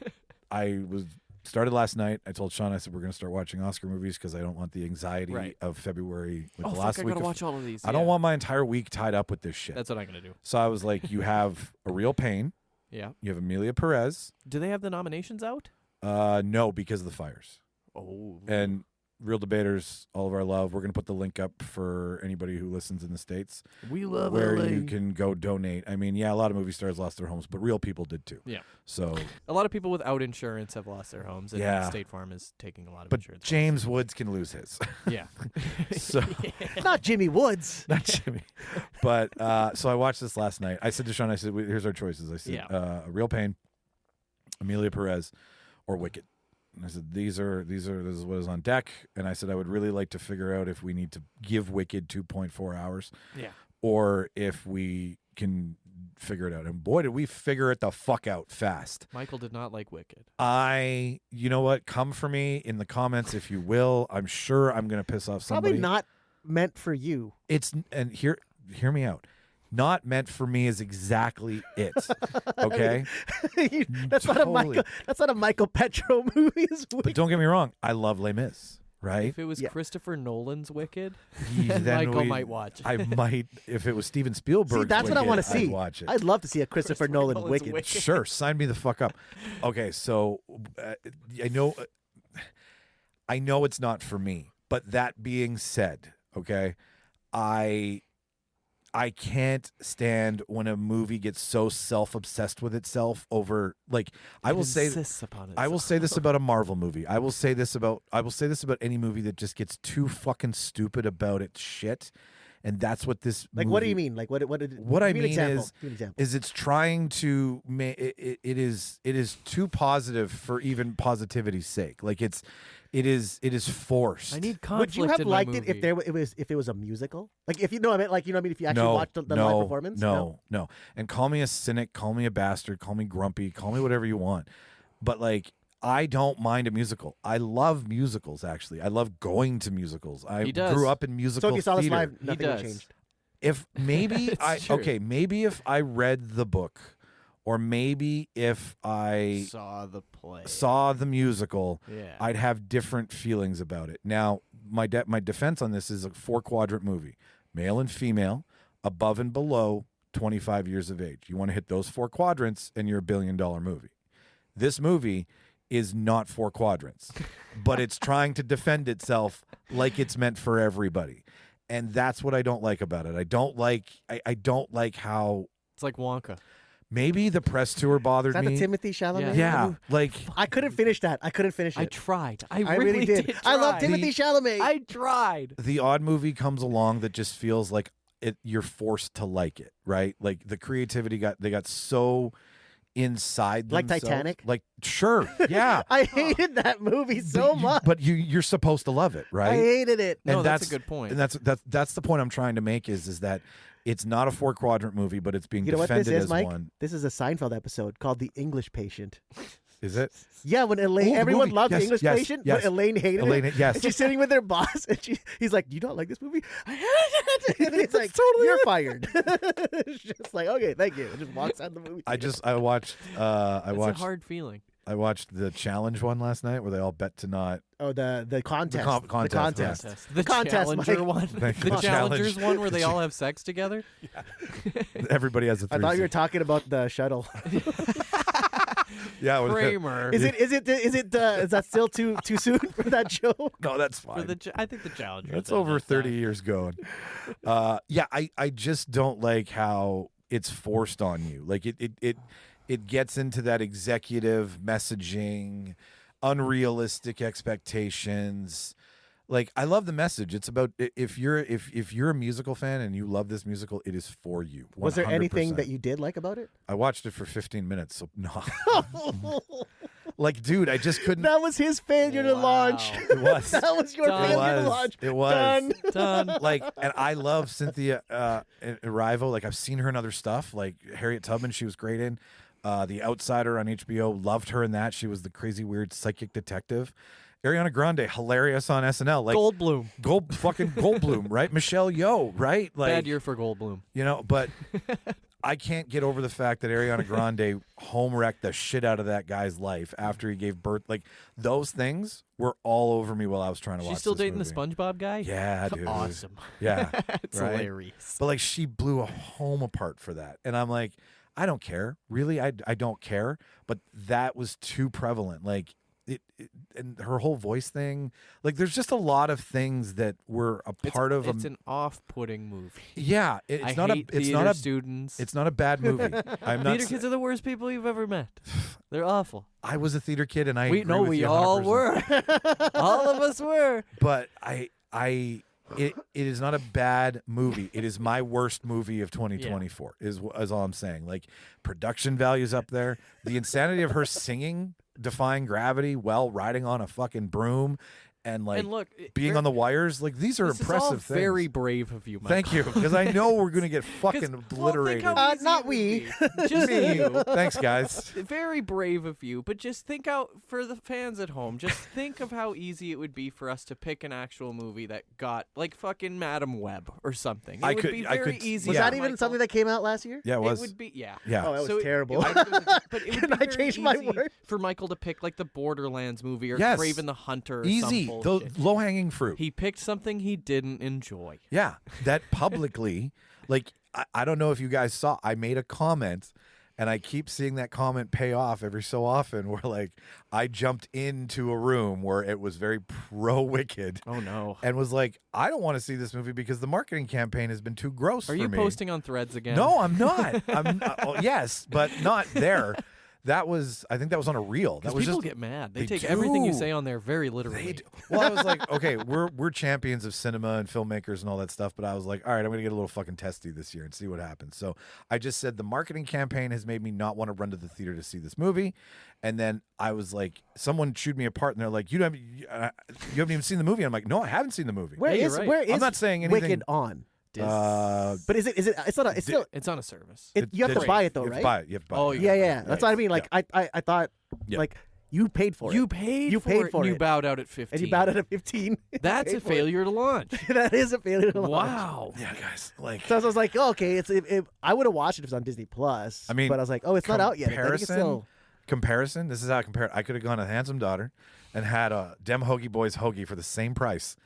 was started last night. I told Sean, I said we're going to start watching Oscar movies because I don't want the anxiety Right. of February. Like Oh, the last fuck, I week gotta of- watch all of these. I don't want my entire week tied up with this shit. That's what I'm gonna do. So I was like, you have a real pain, Yeah. You have Amelia Perez. Do they have the nominations out? No, because of the fires. Oh. And Real Debaters, all of our love. We're going to put the link up for anybody who listens in the States. We love where LA. you can go donate. I mean, yeah, a lot of movie stars lost their homes, but real people did too. Yeah. So a lot of people without insurance have lost their homes, and Yeah. State Farm is taking a lot of but insurance. James Woods can lose his. Yeah. So Not Jimmy Woods. not Jimmy. But so I watched this last night. I said to Sean, I said, here's our choices. I said, Real Pain, Amelia Perez, or Wicked. And I said, this is what is on deck. And I said, I would really like to figure out if we need to give Wicked 2.4 hours. Yeah. Or if we can figure it out. And boy, did we figure it the fuck out fast. Michael did not like Wicked. You know what? Come for me in the comments if you will. I'm sure I'm going to piss off somebody. Probably not meant for you. And hear me out. Not meant for me is exactly it. Okay? That's not a Micheal Petrow movie. But don't get me wrong. I love Les Mis, right? If it was Christopher Nolan's Wicked, then Michael might watch it. I might, if it was Steven Spielberg. See, that's what I want to see. I'd watch it. I'd love to see a Christopher Nolan Nolan's Wicked. Sure, sign me the fuck up. Okay, so I know it's not for me, but that being said, okay, I can't stand when a movie gets so self-obsessed with itself over I will say this about a Marvel movie. I will say this about any movie that just gets too fucking stupid about its shit. And that's what this movie, what do you mean? What I mean is it's trying to it is too positive for even positivity's sake. It is forced. I need conflict. Would you have in liked my it movie. if it was a musical? If you know what I mean, if you actually watched the live performance? No. And call me a cynic, call me a bastard, call me grumpy, call me whatever you want. But I don't mind a musical. I love musicals, actually. I love going to musicals. I grew up in musical So if you saw this theater. live, nothing would change. If maybe maybe if I read the book, or maybe if I saw the play, saw the musical, I'd have different feelings about it. Now, my defense on this is a 4-quadrant movie: male and female, above and below 25 years of age. You want to hit those 4 quadrants, and you're $1 billion movie. This movie is not 4 quadrants, but it's trying to defend itself like it's meant for everybody. And that's what I don't like about it. I don't like how it's like Wonka. Maybe the press tour bothered me. Is that me. the Timothy Chalamet? Yeah. I couldn't finish that. I couldn't finish it. I tried. I really did. try. I love Timothy Chalamet. I tried. The odd movie comes along that just feels like you're forced to like it, right? Like the creativity got so inside like themselves. Titanic. Sure, yeah. I hated that movie so much. But you're supposed to love it, right? I hated it. No, that's a good point. And that's the point I'm trying to make is that it's not a 4-quadrant movie, but it's being defended what this is, as Mike? one. This is a Seinfeld episode called The English Patient. Is it? Yeah, when Elaine, everyone loved The English Patient, but Elaine hated it. Yes. And she's sitting with her boss, and he's like, "You don't like this movie?" I hated it. And he's like, totally "You're fired." It's just like, okay, thank you. And just walks out of the movie. I watched. It's a hard feeling. I watched the challenge one last night where they all bet to not. Oh, the contest. The contest. The Challenger Mike. one. The Challengers one where they all have sex together. Everybody has a threesome. I thought you were talking about the shuttle. Yeah, Kramer. Is that still too soon for that joke? No, that's fine. I think the Challenger. That's over 30 years going. I just don't like how it's forced on you. Like it gets into that executive messaging, unrealistic expectations. Like, I love the message. It's about if you're a musical fan and you love this musical, it is for you. 100%. Was there anything that you did like about it? I watched it for 15 minutes, so no. Like, dude, I just couldn't. That was his failure to launch. It was. That was your failure to launch. It was. Done. Like, and I love Cynthia Erivo. Like, I've seen her in other stuff. Like Harriet Tubman, she was great in. The Outsider on HBO, loved her in that. She was the crazy, weird psychic detective. Ariana Grande, hilarious on SNL. Like Goldblum. Goldblum, right? Michelle Yeoh, right? Like, Bad year for Goldblum. But I can't get over the fact that Ariana Grande home wrecked the shit out of that guy's life after he gave birth. Like, those things were all over me while I was trying to watch She's still this dating movie. the SpongeBob guy? Yeah, dude. Awesome. Yeah. It's right? hilarious. But, like, she blew a home apart for that. And I'm like, I don't care. Really, I don't care. But that was too prevalent. Like it and her whole voice thing. Like there's just a lot of things that were a part of. It's an off-putting movie. Yeah, It's not a students. It's not a bad movie. I'm not. Theater kids are the worst people you've ever met. They're awful. I was a theater kid, and I agree with we you all 100%. were. All of us were. But it is not a bad movie. It is my worst movie of 2024. Is all I'm saying. Like production values up there. The insanity of her singing, defying gravity while riding on a fucking broom, and like being on the wires. Like these are impressive things. Very brave of you, Michael. Thank you, because I know we're gonna get fucking obliterated. Not we. Just you. Thanks, guys. Very brave of you, but just think out for the fans at home. Just think of how easy it would be for us to pick an actual movie that got like fucking Madam Web or something. It would be very easy. Was that even something that came out last year? Yeah, it was. It would be, yeah. Oh, that was terrible. But it would be I very changed my easy word? for Michael to pick like the Borderlands movie or Yes. Kraven the Hunter or Easy. some The bullshit. low-hanging fruit. He picked something he didn't enjoy. Yeah, that publicly, like, I don't know if you guys saw, I made a comment, and I keep seeing that comment pay off every so often, where, like, I jumped into a room where it was very pro-Wicked. Oh, no. And was like, I don't want to see this movie because the marketing campaign has been too gross for me. Are you posting on Threads again? No, I'm not. Yes, but not there. I think that was on a reel. That was people just get mad. They they take everything you do. say on there very literally. They do. Well, I was like, okay, we're champions of cinema and filmmakers and all that stuff, but I was like, all right, I'm going to get a little fucking testy this year and see what happens. So I just said the marketing campaign has made me not want to run to the theater to see this movie. And then I was like, someone chewed me apart, and they're like, you haven't even seen the movie. I'm like, no, I haven't seen the movie. Where is I'm not saying anything. Wicked on? But is it? It's not. It's still. It's on a service. You have to buy it though, right? You have to buy it. Oh, Yeah. That's what I mean. Like I thought, Yeah. like you paid for it. You paid You for paid it. for and You it. bowed out at 15. And you bowed out at 15. That's a failure to launch. That is a failure to launch. Wow. Yeah, guys. Like, So I was like, oh, okay, I would have watched it if it was on Disney Plus. I mean, but I was like, oh, it's not out yet. I think it's still. Comparison. This is how I compare it. I could have gone to Handsome Daughter and had a Dem Hoagie Boys hoagie for the same price.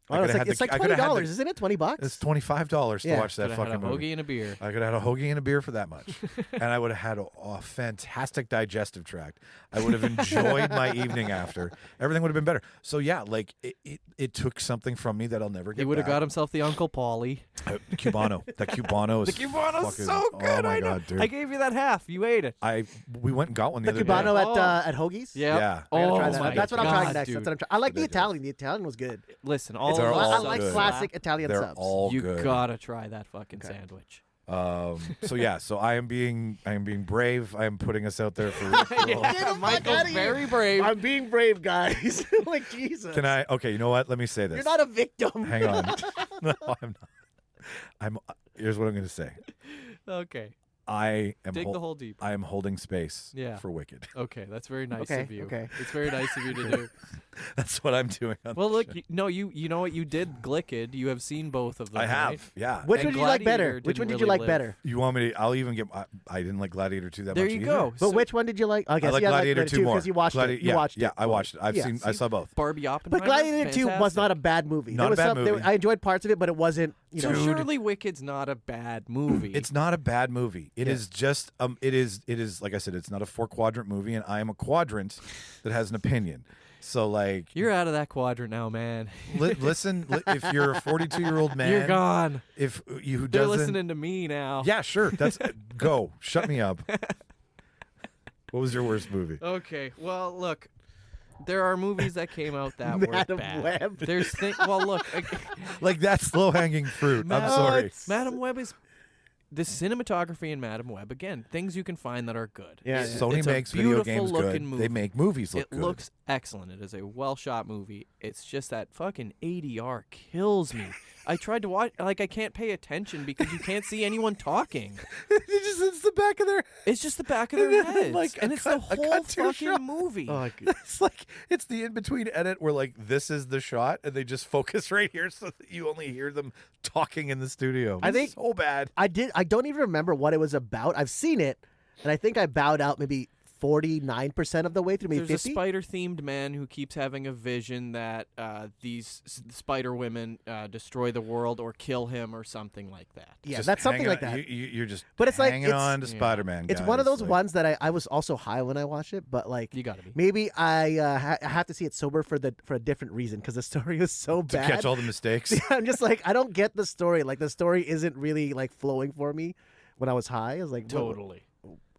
Oh, it's like $20, isn't it? $20? It's $25 to watch that Could've fucking had a movie. hoagie and a beer. I could have had a hoagie and a beer for that much, and I would have had a fantastic digestive tract. I would have enjoyed my evening after. Everything would have been better. So yeah, like it took something from me that I'll never get. He would have back. got himself the Uncle Paulie. Cubano. That Cubano is The Cubano's fucking, so good. Oh my I know. god, dude! I gave you that half. You ate it. We went and got one the The other day. Cubano at Hoagie's? Yeah. I gotta try Oh that. my That's what I'm trying God, next. dude. That's what I'm trying. I like the Italian. The Italian was good. Listen, all They're of all I those like good. classic Italian They're subs. all You good. gotta try that fucking sandwich. So yeah, so I am being brave. I am putting us out there for. Michael's very brave. I'm being brave, guys. Like Jesus. Can I? Okay, you know what? Let me say this. You're not a victim. Hang on. No, I'm not. Here's what I'm going to say. Okay. I am Dig the hole deeper. I am holding space for Wicked. Okay, that's very nice Okay, of you. okay. It's very nice of you to do. That's what I'm doing. On Well, the look, show. you know what you did, Glicked. You have seen both of them. I have. right? Yeah. Which And one did you like better? Gladiator Which one didn't did you really like live. better? You want me to? I'll even get. I didn't like Gladiator 2 that There much. you either. go. But So which one did you like? I guess I like yeah, Gladiator 2 more because you watched it. You watched it. Yeah, I watched it. I've Yeah, seen. I see? saw both. Barbie Oppenheimer. But Gladiator 2 was fantastic. not a bad movie. Not There a was bad some- movie. I enjoyed parts of it, but it wasn't. So surely Wicked's not a bad movie. It's not a bad movie. It is just it is like I said, it's not a 4-quadrant movie, and I am a quadrant that has an opinion. So like You're out of that quadrant now, man. listen, if you're a 42-year-old man, You're gone. If you They're doesn't, listening to me now. yeah, sure, that's go. Shut me up. What was your worst movie? Okay. Well, look. There are movies that came out that were Madam bad. Web. There's well, look. Like that's low-hanging fruit. I'm sorry. Madam Web is the cinematography in Madam Web. Again, things you can find that are good. Yeah, It's- Sony it's a makes video beautiful games looking good. Movie. They make movies look It good. looks excellent. It is a well-shot movie. It's just that fucking ADR kills me. I tried to watch, like, I can't pay attention because you can't see anyone talking. It's the back of their. It's just the back of their heads, Like, and a it's the cut- a whole cut to fucking shot. movie. It's like it's the in-between edit where like this is the shot and they just focus right here so that you only hear them talking in the studio. I think- It's so bad. I don't even remember what it was about. I've seen it, and I think I bowed out maybe 49% of the way through, maybe There's 50. a spider-themed man who keeps having a vision that these spider women destroy the world or kill him or something like that. Yeah, Just that's something hanging like on- that. You're just But it's like- hanging it's- on to Spider-Man. It's guys. one of those Like, ones that I was also high when I watched it, but like You gotta be. maybe I have to see it sober for a different reason because the story is so to bad. catch all the mistakes. I'm just like, I don't get the story. Like the story isn't really like flowing for me when I was high. I was like, whoa. Totally.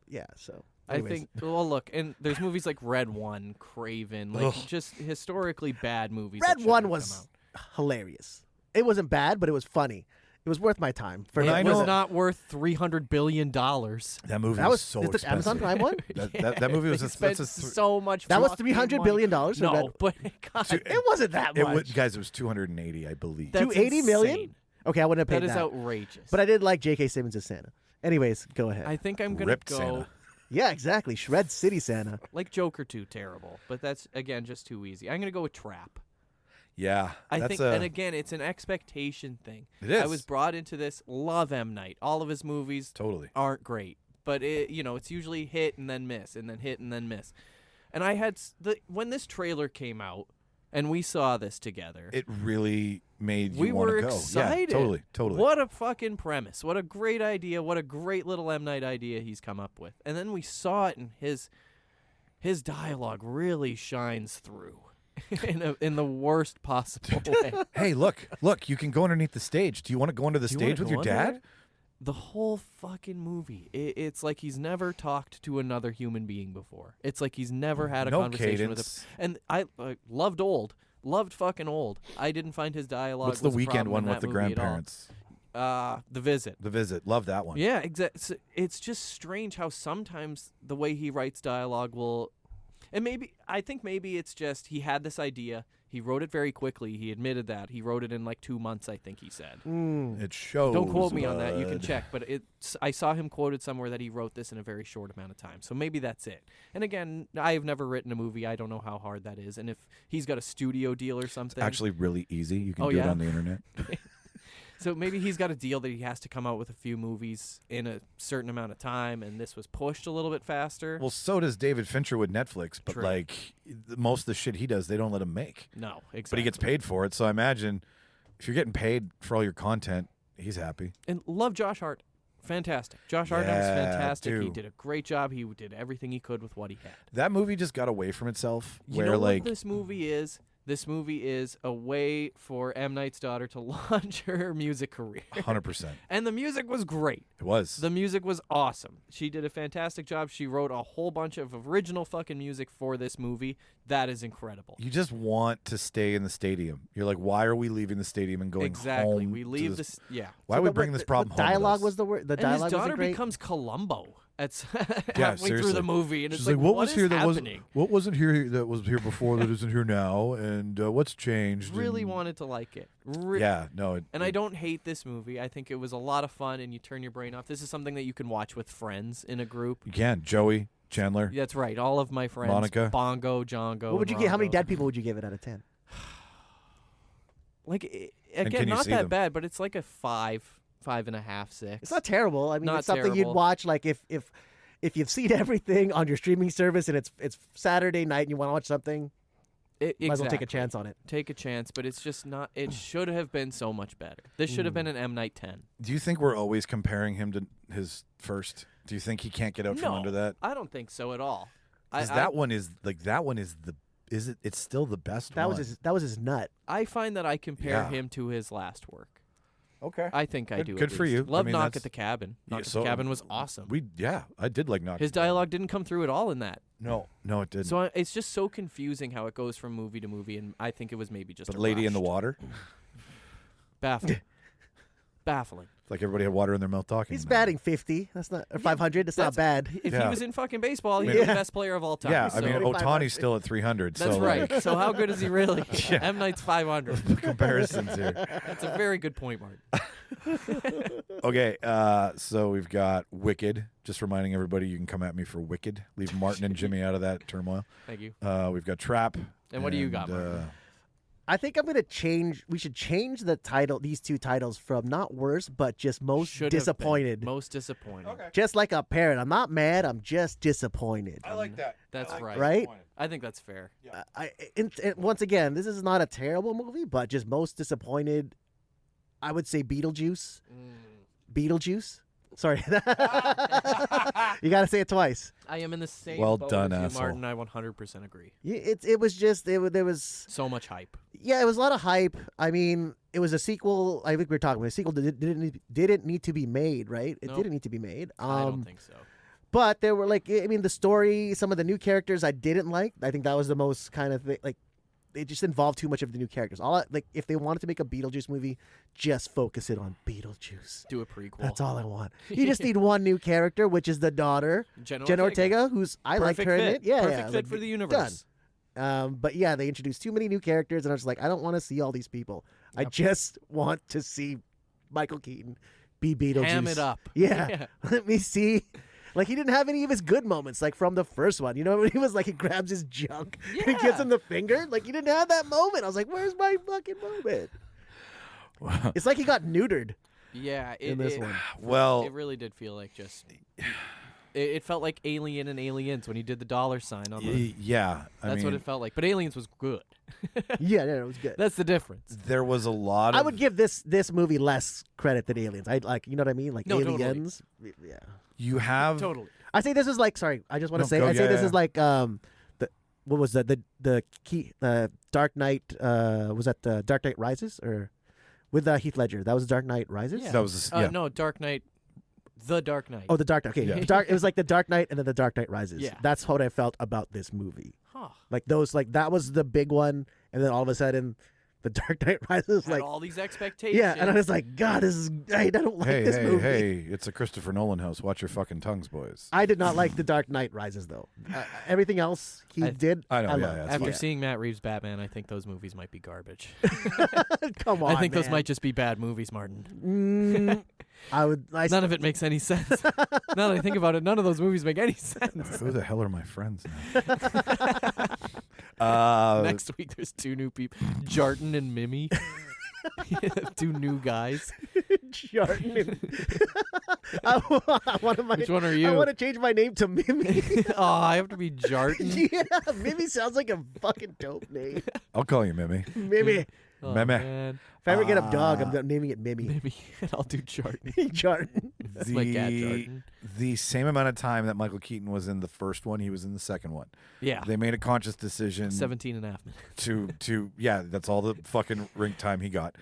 Yeah. So I anyways. think. Well, look, and there's movies like Red One, Craven, like just historically bad movies. that Red shouldn't One have was come out. hilarious. It wasn't bad, but it was funny. It was worth my time. For It I was know- not worth $300 billion. That movie that was so is the expensive. Amazon Prime one. That movie was They a, spent that's a so much. That was fucking $300 money. billion for No, Red- but God, It wasn't that it much. was, guys, it was 280, I believe. that's 280 million? insane. Okay, I wouldn't have That paid is that. outrageous. But I did like J.K. Simmons as Santa. Anyways, go ahead. I think I'm gonna Ripped go Santa. Yeah, exactly. Shred City Santa. like Joker 2, terrible, but that's again just too easy. I'm gonna go with Trap. Yeah, I that's think, and again, it's an expectation thing. It is. I was brought into this. Love M. Night. All of his movies totally. aren't great, but it's usually hit and then miss, and then hit and then miss. And I had when this trailer came out, and we saw this together. It really made you We want were to go. excited. Yeah, totally. What a fucking premise. What a great idea. What a great little M. Night idea he's come up with. And then we saw it, and his dialogue really shines through in the worst possible way. Hey, look, you can go underneath the stage. Do you want to go under the Do you wanna stage with go your under dad? there? The whole fucking movie, it's like he's never talked to another human being before. It's like he's never had a No conversation cadence. with him. And I loved fucking Old. I didn't find his dialogue. What's the was a weekend problem one in with that the movie at all. grandparents? The Visit. The Visit. Love that one. Yeah, exactly. It's just strange how sometimes the way he writes dialogue will, and I think maybe it's just he had this idea. He wrote it very quickly. He admitted that. He wrote it in like 2 months, I think he said. It shows. Don't quote me on that. You can bud. check. But I saw him quoted somewhere that he wrote this in a very short amount of time. So maybe that's it. And again, I have never written a movie. I don't know how hard that is. And if he's got a studio deal or something. Actually, really easy. You can Oh, do it yeah? on the internet. So maybe he's got a deal that he has to come out with a few movies in a certain amount of time, and this was pushed a little bit faster. Well, so does David Fincher with Netflix, but True. like most of the shit he does, they don't let him make. No, exactly. But he gets paid for it. So I imagine if you're getting paid for all your content, he's happy. And love Josh Hart. Fantastic. Josh Hartnett's Yeah, fantastic. He dude. did a great job. He did everything he could with what he had. That movie just got away from itself. You where know like what this movie is? This movie is a way for M. Night's daughter to launch her music career. 100%. And the music was great. It was. The music was awesome. She did a fantastic job. She wrote a whole bunch of original fucking music for this movie. That is incredible. You just want to stay in the stadium. You're like, why are we leaving the stadium and going Exactly. home? We to leave this? this. Yeah. Why are we bringing this problem home? with Dialogue us? was the word. The And dialogue his daughter wasn't great. becomes Columbo. At Yeah, halfway through seriously. the movie, and She's it's like, what was is here that happening? what wasn't here that was here before that isn't here now, and what's changed? Really and- wanted to like it. Yeah, no. And I don't hate this movie. I think it was a lot of fun, and you turn your brain off. This is something that you can watch with friends in a group. You can. Joey, Chandler. That's right. All of my friends. Monica. Bongo, Jongo. What would you give? How many Rongo. dead people would you give it out of 10? Like, can again, you not see that them? bad, but it's like a 5.5, 6. It's not terrible. I mean, Not it's something you'd terrible. watch like if you've seen everything on your streaming service and it's Saturday night and you want to watch something, might as well take a chance on it. Take a chance, but it's just not. It should have been so much better. This should have been an M. Night 10. Do you think we're always comparing him to his first? Do you think he can't get out from under that? I don't think so at all. 'Cause that one is the. Is it? It's still the best That one. was his nut. I find that I compare Yeah. him to his last work. Okay. I think I Good- do. good at for least. you. I Love mean, Knock that's- at the Cabin. Yeah, Knock at so- the Cabin was awesome. I did like Knock. His dialogue didn't come through at all in that. No, it didn't. So it's just so confusing how it goes from movie to movie, and I think it was maybe just but a Lady in the rushed. Water. Baffling. Baffling. It's like everybody had water in their mouth talking. He's about batting 50. That's not or 500. That's not bad. If Yeah. he was in fucking baseball, he'd be Yeah. the best player of all it. time. Yeah, I so mean, 500. Otani's still at 300. that's so right. like, So how good is he really? M. Night's 500. comparisons here. That's a very good point, Martin. Okay, so we've got Wicked. Just reminding everybody, you can come at me for Wicked. Leave Martin and Jimmy out of that turmoil. Thank you. We've got Trap. And what do you got, Martin? I think I'm gonna change. We should change the title. These two titles from not worst, but just most Should have disappointed. been most disappointing. Okay. Just like a parrot. I'm not mad. I'm just disappointed. I like that. That's right. Right? I think that's fair. And once again, this is not a terrible movie, but just most disappointed. I would say Beetlejuice. Beetlejuice. Sorry. You got to say it twice. I am in the same Well boat done, as you, asshole. Martin. I 100% agree. Yeah, it was just there was So much hype. yeah, it was a lot of hype. I mean, it was a sequel. I think we were talking about a sequel didn't need to be made, right? It Nope. didn't need to be made. I don't think so. But there were the story, some of the new characters I didn't like. I think that was the most kind of thing, it just involved too much of the new characters. If they wanted to make a Beetlejuice movie, just focus it on Beetlejuice. Do a prequel. That's all I want. You just need one new character, which is the daughter, Jenna Ortega, who's I like her in it. Yeah, Perfect fit for the universe. Done. But yeah, they introduced too many new characters, and I was like, I don't want to see all these people. I just want to see Michael Keaton be Beetlejuice. Ham it up. Yeah. Let me see. He didn't have any of his good moments, from the first one. You know, when he was he grabs his junk and he gives him the finger. He didn't have that moment. I was like, where's my fucking moment? It's like he got neutered. Yeah. In this one. Well, it really did feel like just... It felt like Alien and Aliens when he did the dollar sign on the... yeah. That's what it felt like. But Aliens was good. Yeah, it was good. That's the difference. There was a lot of... I would give this movie less credit than Aliens. You know what I mean? No, Aliens. totally. Yeah. You have... Totally. I say this is sorry, I just want to say, this is what was the Dark Knight, was that the Dark Knight Rises or with Heath Ledger? That was Dark Knight Rises? Yeah. That was no, Dark Knight. The Dark Knight. Oh, the Dark Knight. Okay. Yeah. It was like the Dark Knight and then the Dark Knight Rises. Yeah. That's what I felt about this movie. Huh. That was the big one, and then all of a sudden the Dark Knight Rises Had all these expectations. yeah, and I was like, God, I don't like this movie. Hey, it's a Christopher Nolan house. Watch your fucking tongues, boys. I did not like the Dark Knight Rises though. Everything else he did. I know, loved. yeah, After seeing Matt Reeves' Batman, I think those movies might be garbage. Come on, I think those man. might just be bad movies, Martin. None of it makes any sense. Now that I think about it, none of those movies make any sense. Who the hell are my friends now? Next week, there's two new people, Jarton and Mimi. Two new guys. Jarton. Which one are you? I want to change my name to Mimi. Oh, I have to be Jarton. Yeah, Mimi sounds like a fucking dope name. I'll call you Mimi. Mimi. Oh, Meme. man. If I ever get a dog, I'm naming it Mimi. Mimi. And I'll do Jarton. Jarton. That's my cat, Jarton. The same amount of time that Michael Keaton was in the first one, he was in the second one. Yeah. They made a conscious decision 17 and a half minutes. to yeah, that's all the fucking rink time he got.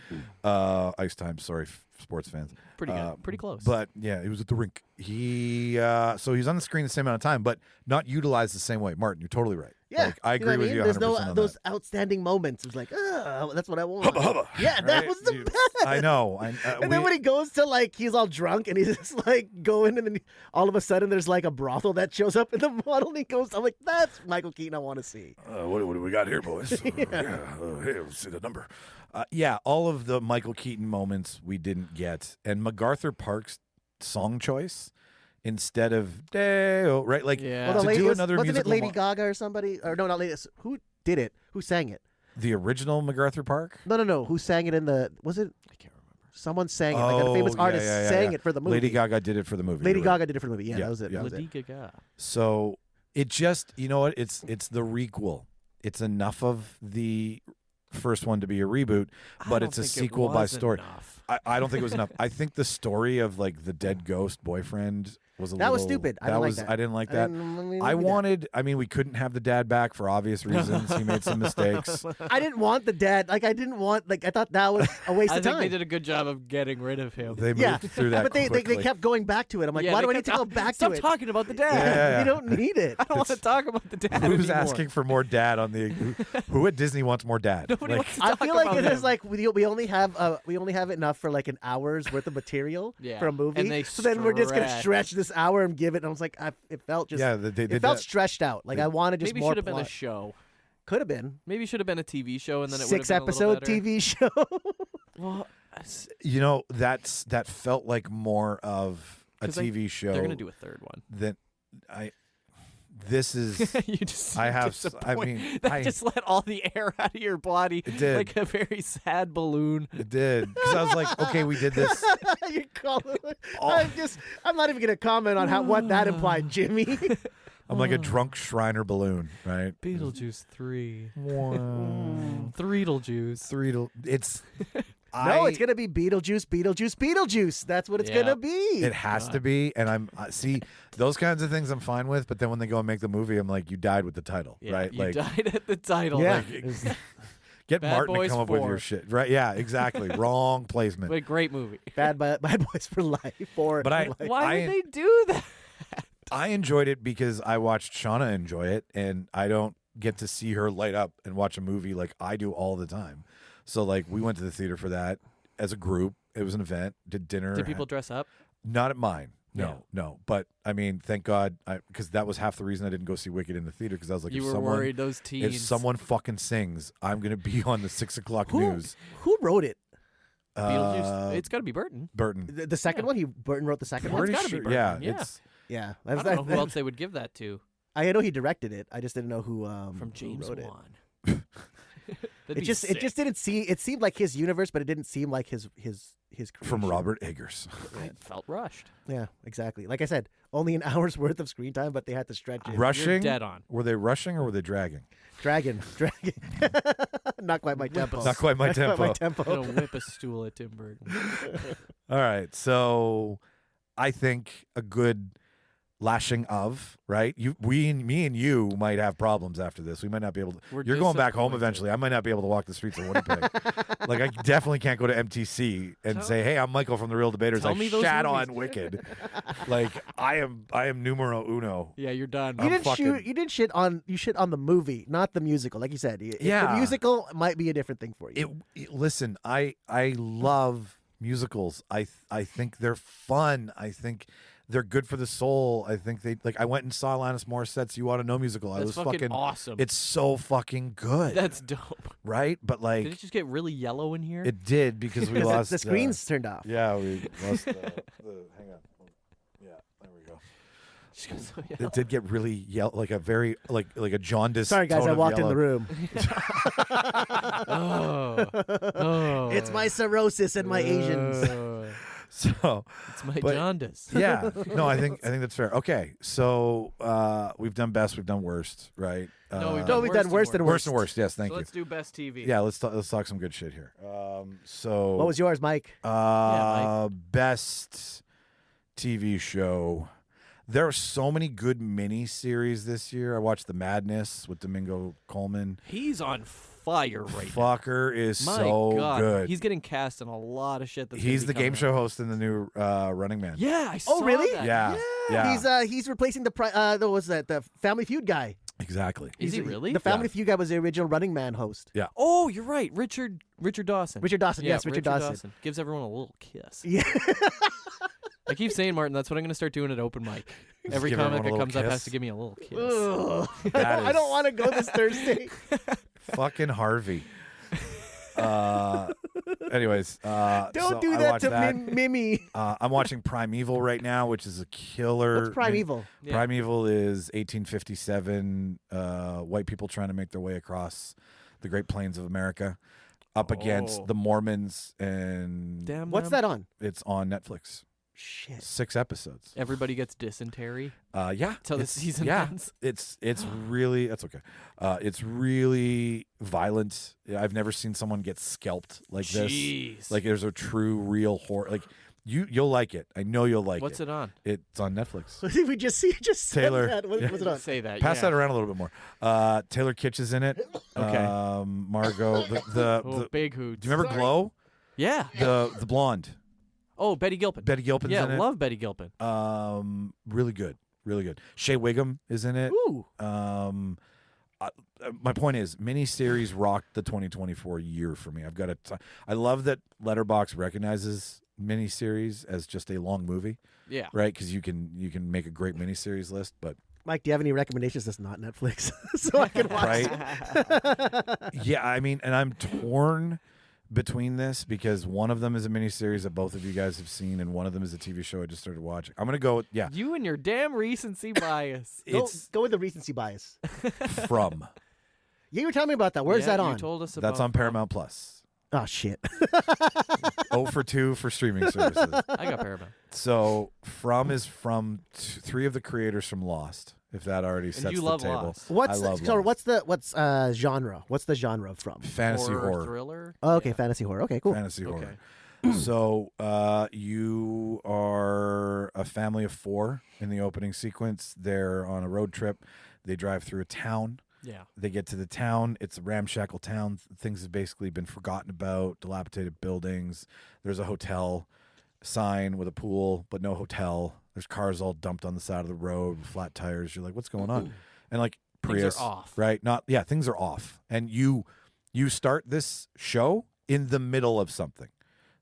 Ice time, sorry, sports fans. Pretty good. Pretty close. But yeah, it was at the rink. So he's on the screen the same amount of time, but not utilized the same way. Martin, you're totally right. Yeah, I agree with you 100% There's on those that. outstanding moments. It's like, that's what I want. Hubba, hubba. Yeah, that Right? was the best. I know. And then when he goes to he's all drunk and he's just going, and then all of a sudden there's a brothel that shows up in the model. And he goes, I'm like, that's Michael Keaton I want to see. What do we got here, boys? Hey, let's see the number. Yeah, all of the Michael Keaton moments we didn't get, and MacArthur Park's song choice instead of Dale, right? Yeah. To do another wasn't musical. it Lady Gaga or somebody? Or no, not Lady. Who did it? Who sang it? The original MacArthur Park. No. Who sang it in the? Was it? I can't remember. Someone sang it. A famous artist sang it for the movie. Lady Gaga did it for the movie. Lady you're right. Gaga did it for the movie. Yeah, that was it. Yeah. That was it. Lady Gaga. So it just, you know what? It's the requel. It's enough of the first one to be a reboot, but it's a sequel by story. I don't think it was enough. I think the story of the dead ghost boyfriend was a That little... was stupid. I didn't like that. I didn't like that. I mean, we couldn't have the dad back for obvious reasons. He made some mistakes. I didn't want the dad. I didn't want. I thought that was a waste I of think time. they did a good job of getting rid of him. They moved through that but they quickly. kept going back to it. I'm like, why do I need to go back to it? Stop talking about the dad. Yeah. You don't need it. I don't want to talk about the dad Who's anymore. asking for more dad on the... Who at Disney wants more dad? Nobody wants to I talk feel like about it is him. we only have enough for an hour's worth of material Yeah. for a movie. And they so then we're just gonna stretch. stretch this hour and give it. And I was like, it felt just it felt stretched out. I wanted just Maybe more should have been a plot. show. Could have been Maybe should have been a TV show, and then it would have 6 been a little episode better. TV show. Well, that felt like more of a 'Cause TV show. they're gonna do a third one. this is. You just I have. I disappoint- mean, that just let all the air out of your body. It did. Like a very sad balloon. It did because I was like, okay, we did this. You call it. I'm not even gonna comment on what that implied, Jimmy. I'm like a drunk Shriner balloon, right? Beetlejuice 3. Wow. Threedlejuice. It's. No, it's gonna be Beetlejuice. That's what it's gonna be. It has to be, and I'm see those kinds of things I'm fine with. But then when they go and make the movie, I'm like, you died with the title, Yeah, right? You Like, died at the title. Yeah. get Bad Martin to Boys come up with 4. your shit, right? Yeah, exactly. Wrong placement. But great movie. Bad Boys for Life. But Why would they do that? I enjoyed it because I watched Shauna enjoy it, and I don't get to see her light up and watch a movie like I do all the time. So, like, we went to the theater for that as a group. It was an event. Did dinner. Did people dress up? Not at mine. Yeah. No. But I mean, thank God, because that was half the reason I didn't go see Wicked in the theater. Because I was like, You if were someone, worried those teens. if someone fucking sings, I'm gonna be on the 6 o'clock news. Who wrote it? Beetlejuice. It's got to be Burton. Burton. The second one. Burton wrote the second one. Pretty gotta be sure. Burton. Yeah, Yeah. it's Yeah, I don't know who else they would give that to. I know he directed it. I just didn't know who From who James wrote it. Wan. It just didn't see. It seemed like his universe, but it didn't seem like his creation. from Robert Eggers. I felt rushed. Yeah, exactly. Like I said, only an hour's worth of screen time, but they had to stretch it. Rushing? You're dead on. Were they rushing or were they dragging? Dragon. Not quite my tempo. Not quite my tempo. my I'm tempo. gonna whip a stool at Tim Burton. All right, so I think a good lashing of, right? Me and you might have problems after this. We might not be able to. We're You're going back home disappointed. eventually. I might not be able to walk the streets of Winnipeg. Like, I definitely can't go to MTC and say, "Hey, I'm Michael from the Real Debaters. Tell I me those shat movies." on Wicked." Like, I am numero uno. Yeah, you're done. You I'm didn't shit on the movie, not the musical. Like you said, Yeah. the musical might be a different thing for you. Listen, I love musicals. I think they're fun. I think they're good for the soul. I think I went and saw Alanis Morissette's "You Ought to Know" musical. I That's was fucking awesome. It's so fucking good. That's dope. right? But like, Did it just get really yellow in here? it did because we Because lost the screen's turned off. Yeah, we lost the. Hang on. Yeah, there we go. Just got so yellow. It did get really yellow, like a very like a jaundice. Sorry, guys, tone I of walked in yellow. the room. Oh. It's my cirrhosis and my Asians. So It's my But- jaundice. yeah, no, I think that's fair. Okay, so we've done best, we've done worst, right? No, we've No, we've done worse than worst and worst. Yes, thank So you. let's do best TV. Yeah, let's talk some good shit here. So What was yours, Mike? best TV show? There are so many good mini series this year. I watched The Madness with Domingo Coleman. He's on fire right Fucker is now. My so God. good. He's getting cast in a lot of shit. He's the game show host in the new Running Man. Yeah, I saw really? that. Yeah. He's replacing what was that? The Family Feud guy. Exactly. Is he really? The Family Feud guy was the original Running Man host. Oh, you're right. Richard Dawson. Richard Dawson. Yeah, Yes, Richard Dawson. Gives everyone a little kiss. Yeah. I keep saying, Martin, that's what I'm going to start doing at open mic. Every give comic everyone a that little comes up kiss? has to give me a little kiss. Ugh. That I don't is- want to go this Thursday. Fucking Harvey. Anyways, Don't so do I that watched to that. Mimi. I'm watching Primeval right now, which is a killer. What's Primeval? Yeah. Primeval is 1857 white people trying to make their way across the Great Plains of America, up against the Mormons, and Damn What's them. that on? it's on Netflix. Shit. 6 episodes. Everybody gets dysentery. Yeah, Till the it's- season yeah, ends. It's really that's okay. It's really violent. I've never seen someone get scalped like this. Jeez. Like there's a true, real horror. Like you'll like it. I know you'll like What's it on? It's on Netflix. We just said Taylor. that. What was it on? Say that. Pass yeah. that around a little bit more. Taylor Kitsch is in it. Okay. Margot. Oh, big hoots. Do you remember Glow? Yeah. The blonde. Oh, Betty Gilpin. Betty Gilpin's yeah, in it. love Betty Gilpin. Really good. Really good. Shea Wiggum is in it. Ooh. My point is, miniseries rocked the 2024 year for me. I love that Letterboxd recognizes miniseries as just a long movie, Yeah. right? Because you can make a great miniseries list, but Mike, do you have any recommendations that's not Netflix so I can watch? right? Yeah, I mean, and I'm torn between this because one of them is a miniseries that both of you guys have seen, and one of them is a TV show I just started watching. I'm gonna go with You and your damn recency bias. Go with the recency bias. From. Yeah, you were telling me about that. Where's that on? You told us about That's on Paramount Plus. Oh shit. 0 for 2 for streaming services. I got Paramount. So From is from 3 of the creators from Lost. If that already sets you the love table. Lost. What's I love what's Lost. genre? What's the genre from? Fantasy horror. Thriller. Oh, okay, fantasy horror. Okay, cool. Fantasy horror. Okay. So you are a family of 4 in the opening sequence. They're on a road trip. They drive through a town. Yeah. They get to the town. It's a ramshackle town. Things have basically been forgotten about, dilapidated buildings. There's a hotel sign with a pool, but no hotel. There's cars all dumped on the side of the road with flat tires. You're like, what's going on? And like Prius, things are off. Right? Things are off. And you start this show in the middle of something.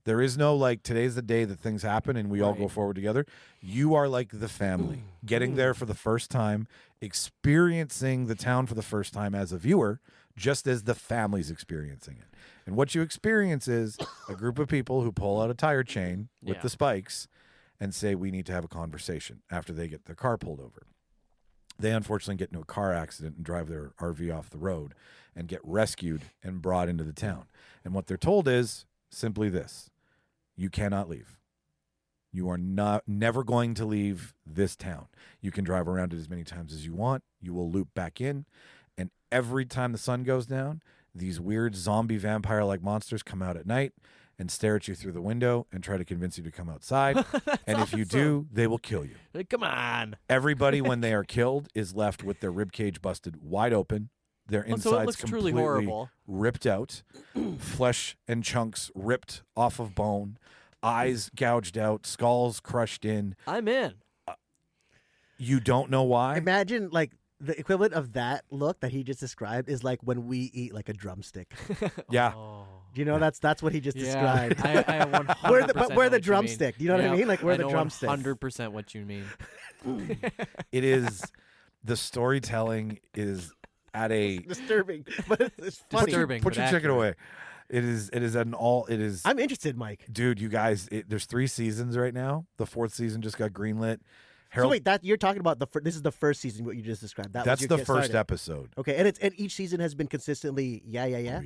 There is no like today's the day that things happen and we all go forward together. You are like the family getting there for the first time, experiencing the town for the first time as a viewer, just as the family's experiencing it. And what you experience is a group of people who pull out a tire chain with the spikes and say, we need to have a conversation after they get their car pulled over. They unfortunately get into a car accident and drive their RV off the road and get rescued and brought into the town. And what they're told is simply this: you cannot leave. You are never going to leave this town. You can drive around it as many times as you want. You will loop back in. And every time the sun goes down, these weird zombie vampire-like monsters come out at night and stare at you through the window and try to convince you to come outside. And if you do, they will kill you. Like, come on. Everybody, when they are killed, is left with their ribcage busted wide open, their insides so it looks completely truly horrible. ripped out, flesh and chunks ripped off of bone, eyes gouged out, skulls crushed in. I'm in. You don't know why? Imagine like the equivalent of that look that he just described is like when we eat like a drumstick. Yeah. Do you know that's what he just described? I 100% Where the know what you drumstick? mean. You know what I mean? Like where the drumstick? 100% what you mean. It is, the storytelling is at a disturbing, but it's funny. Disturbing. Put but your chicken accurate. away. It is an all. It is. I'm interested, Mike. Dude, you guys. There's 3 seasons right now. The 4th season just got greenlit. So wait, that you're talking about this is the first season what you just described. That's was the your first started. episode. Okay, and each season has been consistently Oh, yeah.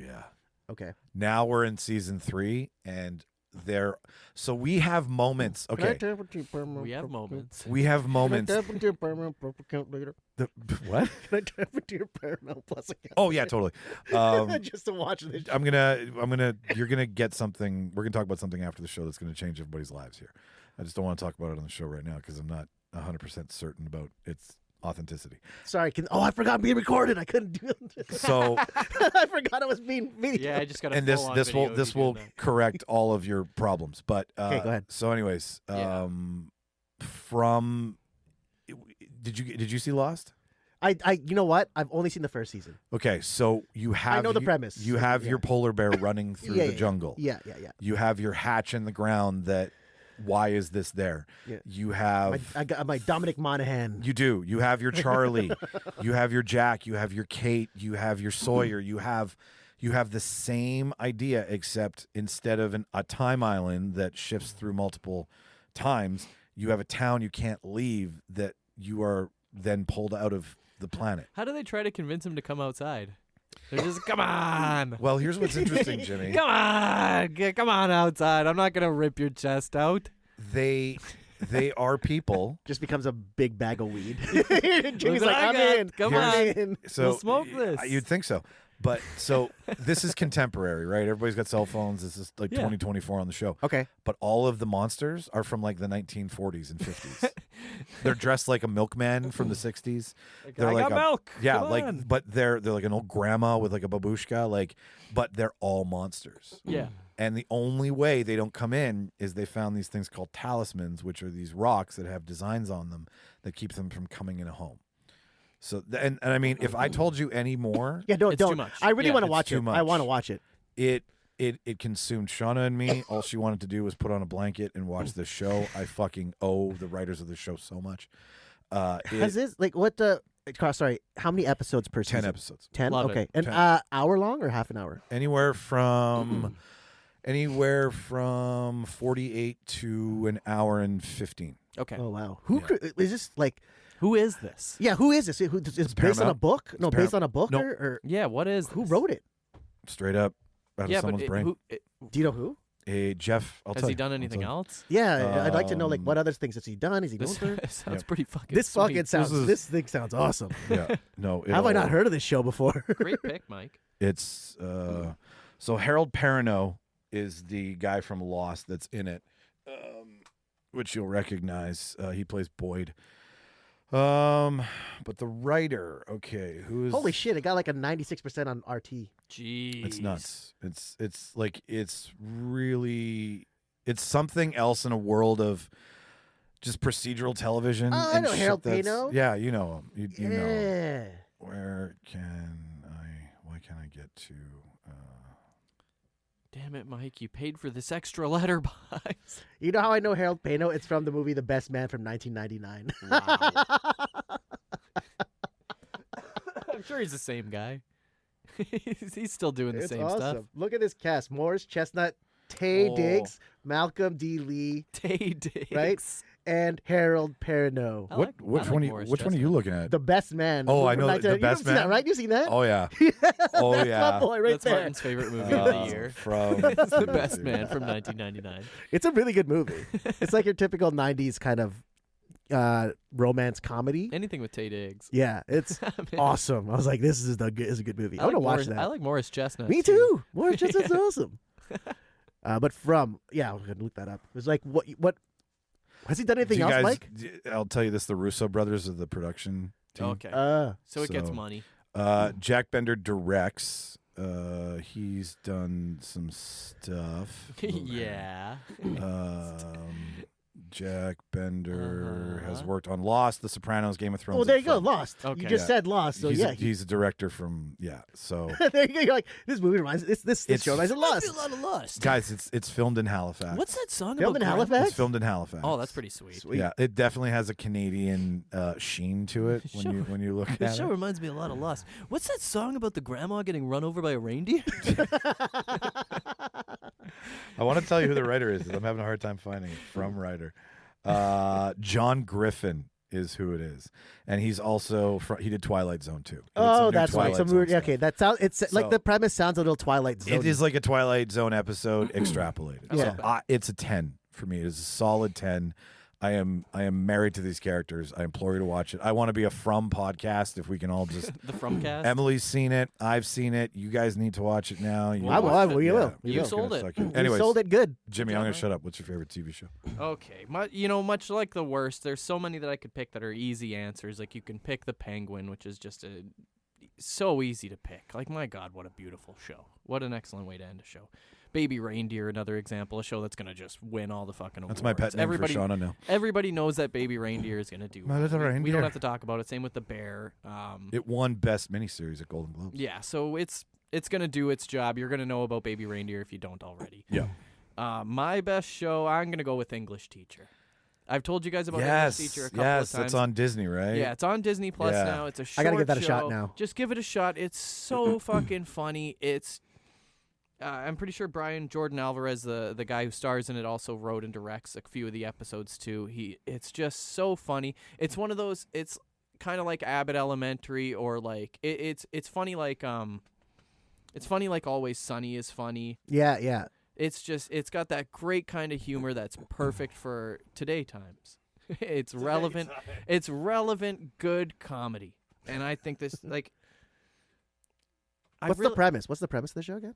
Okay. Now we're in season 3, and so we have moments. Okay, We have moments. we have moments. Can I tap into your Paramount Plus account later? What? Can I tap into your Paramount Plus account? Oh yeah, totally. Just to watch this. I'm gonna. You're gonna get something. We're gonna talk about something after the show that's gonna change everybody's lives here. I just don't want to talk about it on the show right now because I'm not 100% certain about its authenticity. Sorry. I forgot I'm being recorded. I couldn't do it. So I forgot it was being video. Yeah, I just got a and this will correct all of your problems. But Okay, go ahead. So, anyways, from did you see Lost? I you know what? I've only seen the first season. Okay, so you have I know the premise. You have your polar bear running through the jungle. Yeah. You have your hatch in the ground that. Why is this there? Yeah. You have I got my Dominic Monaghan. You do. You have your Charlie. You have your Jack. You have your Kate. You have your Sawyer. You have the same idea, except instead of a time island that shifts through multiple times, you have a town you can't leave that you are then pulled out of the planet. How do they try to convince him to come outside? They're just, come on. Well, here's what's interesting, Jimmy. Come on outside. I'm not going to rip your chest out. They are people. Just becomes a big bag of weed. Jimmy's Look like, what I I'm got. in. Come I'm on. in. So We'll smoke this. You'd think so. But so this is contemporary, right? Everybody's got cell phones. This is like 2024 on the show. Okay. But all of the monsters are from like the 1940s and 50s. They're dressed like a milkman from the 60s. They're I like got milk. Yeah, Come like on. but they're like an old grandma with like a babushka, but they're all monsters. Yeah. And the only way they don't come in is they found these things called talismans, which are these rocks that have designs on them that keep them from coming in a home. So and I mean, if I told you any more, don't. Too much. I really want to it's watch too it. much. I want to watch it. It consumed Shauna and me. All she wanted to do was put on a blanket and watch this show. I fucking owe the writers of the show so much. Has this what the? Sorry, how many episodes per season? 10 episodes. 10. Love Okay, it. and 10. hour long or half an hour? Anywhere from Anywhere from 48 to an hour and 15. Okay. Oh wow. Who is this like? Who is this? Yeah, who is this? It's based on a Paramount. book? No, It's based on a book Nope. or Yeah, what is who this? wrote it? Straight up out of someone's brain. Do you know who? Hey, Jeff, I'll Has tell he you. done I'll anything tell you. else? Yeah, I'd like to know like what other things has he done? Is he known This for? sounds pretty fucking This sweet. fucking sounds. This thing sounds awesome. Yeah, no. How have I not it'll- heard of this show before? Great pick, Mike. It's so Harold Perrineau is the guy from Lost that's in it, which you'll recognize. He plays Boyd. But the writer, okay, who's Holy shit! It got like a 96% on RT. Jeez. It's nuts. It's like it's really something else in a world of just procedural television. Oh, I and know shit Harold that's- Perrineau. Yeah, you know him. You know. Yeah. Where can I? Why can't I get to? Damn it, Mike! You paid for this extra letterbox. You know how I know Harold Perrineau? It's from the movie The Best Man from 1999. Wow. I'm sure he's the same guy. he's still doing the It's same awesome. stuff. Look at this cast: Morris Chestnut, Taye Oh. Diggs, Malcolm D. Lee, Taye Diggs. right? And Harold Perrineau. I Which like one? Morris Which one are you Chestnut. looking at? The Best Man. Oh, I From know The 1999. Best You've seen that, Man? right? You've seen that? Oh yeah. That's Oh my yeah. boy right That's there. Martin's favorite movie of the year. From It's The Best Man from 1999. It's a really good movie. It's like your typical 90s kind of romance comedy. Anything with Taye Diggs. Yeah, it's Man. awesome. I was like, this is a good movie. I want to watch that. I like Morris Chestnut. Me too. Morris Chestnut's awesome. But from I'm gonna look that up. It was like what has he done Do anything you else, guys, Mike? I'll tell you this: the Russo brothers of the production team. Okay. So it gets So- money. Jack Bender directs. He's done some stuff. Yeah. Jack Bender has worked on Lost, The Sopranos, Game of Thrones. Oh, there you and go, Friends. Lost. Okay. You just said Lost, so he's yeah. he's a director from So there you go. You're like, this movie reminds this It's- show reminds me of I Lost. feel a lot of lust. guys, it's filmed in Halifax. What's that song Filmed in about? Halifax? It's filmed in Halifax. Oh, that's pretty sweet. Sweet. Yeah, it definitely has a Canadian sheen to it when you look This at show it. reminds me a lot of Lost. What's that song about the grandma getting run over by a reindeer? I want to tell you who the writer is. 'Cause I'm having a hard time finding it from writer. John Griffin is who it is, and he's also he did Twilight Zone too. He did some Oh, new that's right. Twilight Some Zone weird. stuff. Okay, that sounds. It's like So- the premise sounds a little Twilight Zone. It is like a Twilight Zone episode extrapolated. Yeah. So it's a 10 for me. It is a solid 10. I am married to these characters. I implore you to watch it. I want to be a From podcast if we can all just. The Fromcast. Emily's seen it. I've seen it. You guys need to watch it now. You I will. I will. You will. Yeah, You it's gonna sold it. suck in. You Anyways, sold it good. Jimmy, Good I'm job, gonna man. shut up. What's your favorite TV show? Okay, much like The Worst, there's so many that I could pick that are easy answers. Like you can pick The Penguin, which is just so easy to pick. Like my God, what a beautiful show! What an excellent way to end a show. Baby Reindeer, another example, a show that's gonna just win all the fucking awards. That's my pet name Everybody, for Shauna now. everybody knows that Baby Reindeer is gonna do. My well. little We reindeer. don't have to talk about it. Same with The Bear. It won Best Miniseries at Golden Globes. Yeah, so it's gonna do its job. You're gonna know about Baby Reindeer if you don't already. Yeah. My best show, I'm gonna go with English Teacher. I've told you guys about Yes. English Teacher a couple of Yes. times. That's on Disney, right? Yeah, it's on Disney Plus Yeah. now. It's a short I gotta give that a shot show. now. Just give it a shot. It's so fucking funny. It's I'm pretty sure Brian Jordan Alvarez, the guy who stars in it, also wrote and directs a few of the episodes too. It's just so funny. It's one of those. It's kind of like Abbott Elementary, or like it's funny like it's funny like Always Sunny is funny. Yeah, yeah. It's got that great kind of humor that's perfect for today times. It's relevant. It's relevant, good comedy, and I think this like. What's the premise? What's the premise of the show again?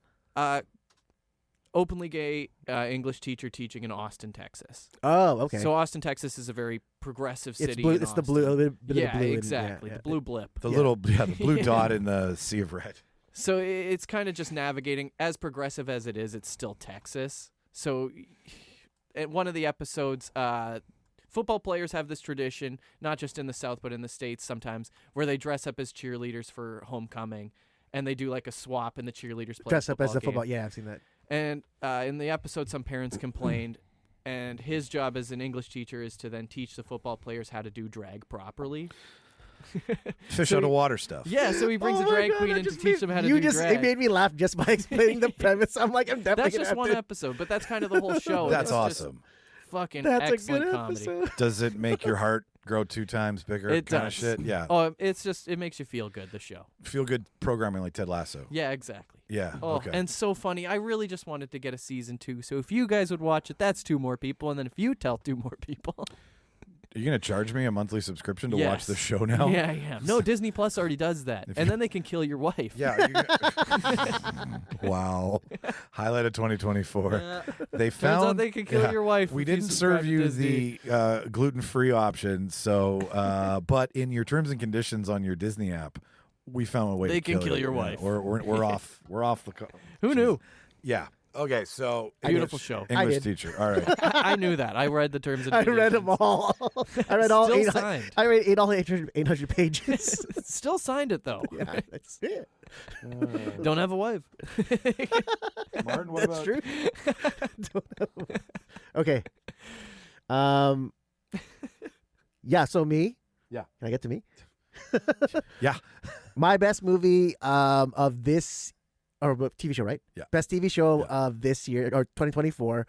Openly gay English teacher teaching in Austin, Texas. Oh, okay. So Austin, Texas is a very progressive city. it's blue. in It's the blue. A Austin. little bit Yeah, of the blue. in- exactly. yeah, The blue blip. The the blue dot in the sea of red. So it's kind of just navigating. As progressive as it is, it's still Texas. So at one of the episodes, football players have this tradition, not just in the South, but in the States sometimes, where they dress up as cheerleaders for homecoming, and they do like a swap, and the cheerleaders play Dress a up as a game. football. Yeah, I've seen that. And in the episode, some parents complained, and his job as an English teacher is to then teach the football players how to do drag properly. Fish So out of he- water stuff. Yeah, so he brings Oh a my drag God, queen that in to just teach made- them how to you do just drag. It made me laugh just by explaining the premise. I'm like, I'm definitely That's gonna just have one to. episode, but that's kind of the whole show. That's It's just awesome. Fucking That's a excellent good comedy. episode. Does it make your heart grow 2 times bigger? It kind does. of shit. Yeah. Oh, it makes you feel good. The show. Feel good programming like Ted Lasso. Yeah, exactly. Yeah. Oh, okay. and so funny. I really just wanted to get a season 2. So if you guys would watch it, that's 2 more people, and then if you tell 2 more people. Are you gonna charge me a monthly subscription to watch Yes. the show now? Yeah, I am. No, Disney Plus already does that, and then they can kill your wife. Yeah. Wow. Highlight of 2024. They Turns found out they can kill your wife. We if you didn't subscribe serve to you Disney. the gluten-free option, so but in your terms and conditions on your Disney app, we found a way They to can kill kill you. your Yeah, wife. We're off. We're off the. Who knew? Yeah. Okay. So Beautiful English- show. I English did. teacher. All right. I knew that. I read the terms and I conditions. read them all. I read all Still 800, signed. I read all 800 pages. Still signed it though. Yeah, that's it. Don't have a wife. Martin, what That's about true. Don't know. Okay. Yeah. So me. Yeah. Can I get to me? Yeah. My best movie of this, or TV show, right? Yeah. Best TV show Yeah. of this year or 2024.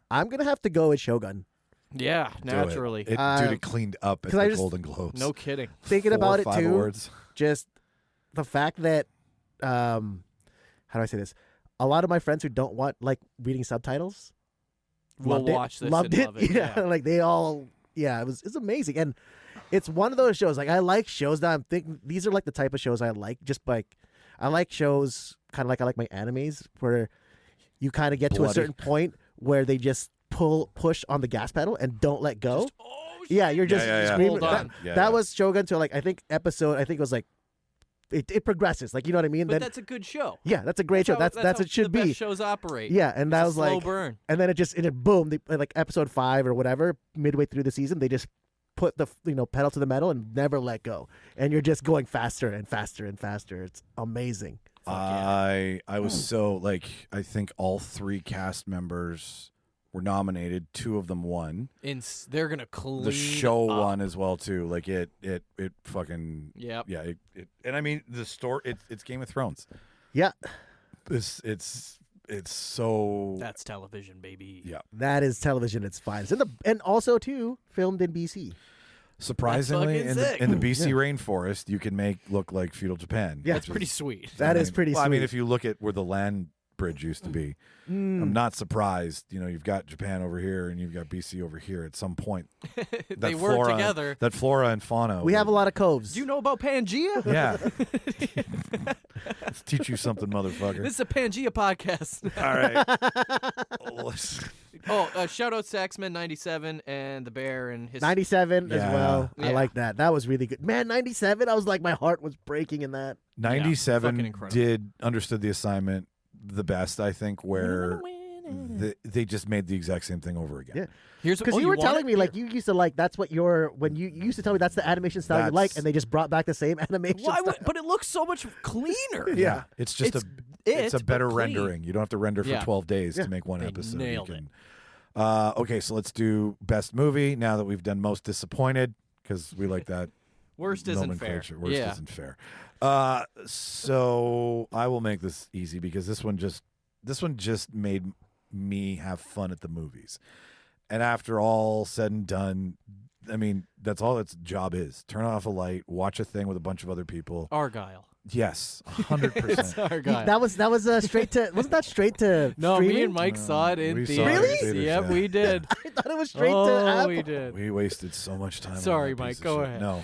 I'm gonna have to go with Shogun. Yeah, Do it. naturally. Dude, it cleaned up at 'cause the I just- Golden Globes. No kidding. Thinking 4 about or it 5 too. awards. Just the fact that how do I say this? A lot of my friends who don't want like reading subtitles We'll loved it. watch this Loved and it. love it. Yeah, like they all. Yeah, it's amazing, and it's one of those shows. Like I like shows that I'm thinking these are like the type of shows I like. Just like I like shows kind of like I like my animes where you kind of get to a Bloody. certain point where they just push on the gas pedal and don't let go. Yeah, you're just yeah. screaming. Hold on. That was Shogun to like I think it was like it progresses. Like you know what I mean? But Then that's a good show. yeah, that's a great show. That's how what it should the be. best shows operate. Yeah, and that It's a was slow like burn. and then it boom, like episode 5 or whatever, midway through the season, they just put the pedal to the metal and never let go, and you're just going faster and faster and faster. It's amazing. I was so like I think all 3 cast members were nominated. 2 of them won. They're gonna clean The show up. won as well too. Like it fucking Yep. yeah. And I mean the story. It's Game of Thrones. Yeah, It's so That's television, baby. yeah. that is television. It's fine. And also too filmed in BC. Surprisingly, fucking in sick. the BC rainforest, you can make look like feudal Japan. Yeah. which That's pretty is- sweet. That is pretty well, I mean, sweet. if you look at where the land bridge used to be, I'm not surprised. You know, you've got Japan over here and you've got BC over here. At some point, They that work flora- together. That flora and fauna. We have a lot of coves. Do you know about Pangea? Yeah. Let's teach you something, motherfucker. This is a Pangea podcast. All right. Let's- Shout out Saxman97 and the Bear and his 97 as Yeah. well. I Yeah. like that. That was really good. Man, 97. I was like, my heart was breaking in that. 97 fucking incredible. understood the assignment the best, I think, where they just made the exact same thing over again. Yeah. Here's Because you were telling me like you used to like that's what when you used to tell me that's the animation style you like, That's- and they just brought back the same animation Why style. would, but it looks so much cleaner. Yeah. It's just it's a but better clean. rendering. You don't have to render for Yeah. 12 days Yeah. to make one They episode. nailed You can, okay, so let's do best movie now that we've done most disappointed because we like that. Worst isn't fair. nomenclature. Worst yeah. isn't fair. So I will make this easy because this one just made me have fun at the movies. And after all said and done, I mean, that's all its job is. Turn off a light, watch a thing with a bunch of other people. Argyle. Yes, 100%. Argyle. That was straight to wasn't that straight to no, streaming? me and Mike saw it in we saw theaters. it in Really? theaters, Yep, yeah. we did. I thought it was straight to oh, Apple. we did. We wasted so much time. on Sorry, that Mike, piece of go shit. ahead. No,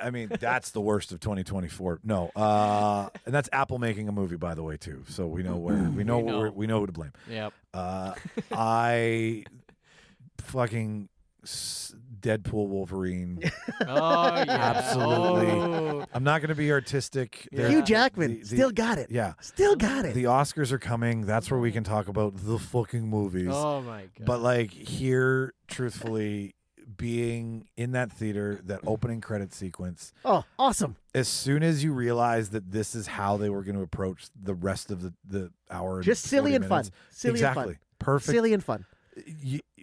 I mean, that's the worst of 2024. No, and that's Apple making a movie, by the way, too. So we know where we know we know who to blame. Yep. I fucking Deadpool Wolverine. Oh yeah. Absolutely. Oh. I'm not going to be artistic. Yeah. Hugh Jackman still got it. Yeah. Still got it. The Oscars are coming. That's where we can talk about the fucking movies. Oh my god. But like here, truthfully, being in that theater, that opening credit sequence, Oh, awesome. as soon as you realize that this is how they were going to approach the rest of the hour, and Just silly 40 and fun. minutes, Silly exactly, and fun. perfect. Silly and fun.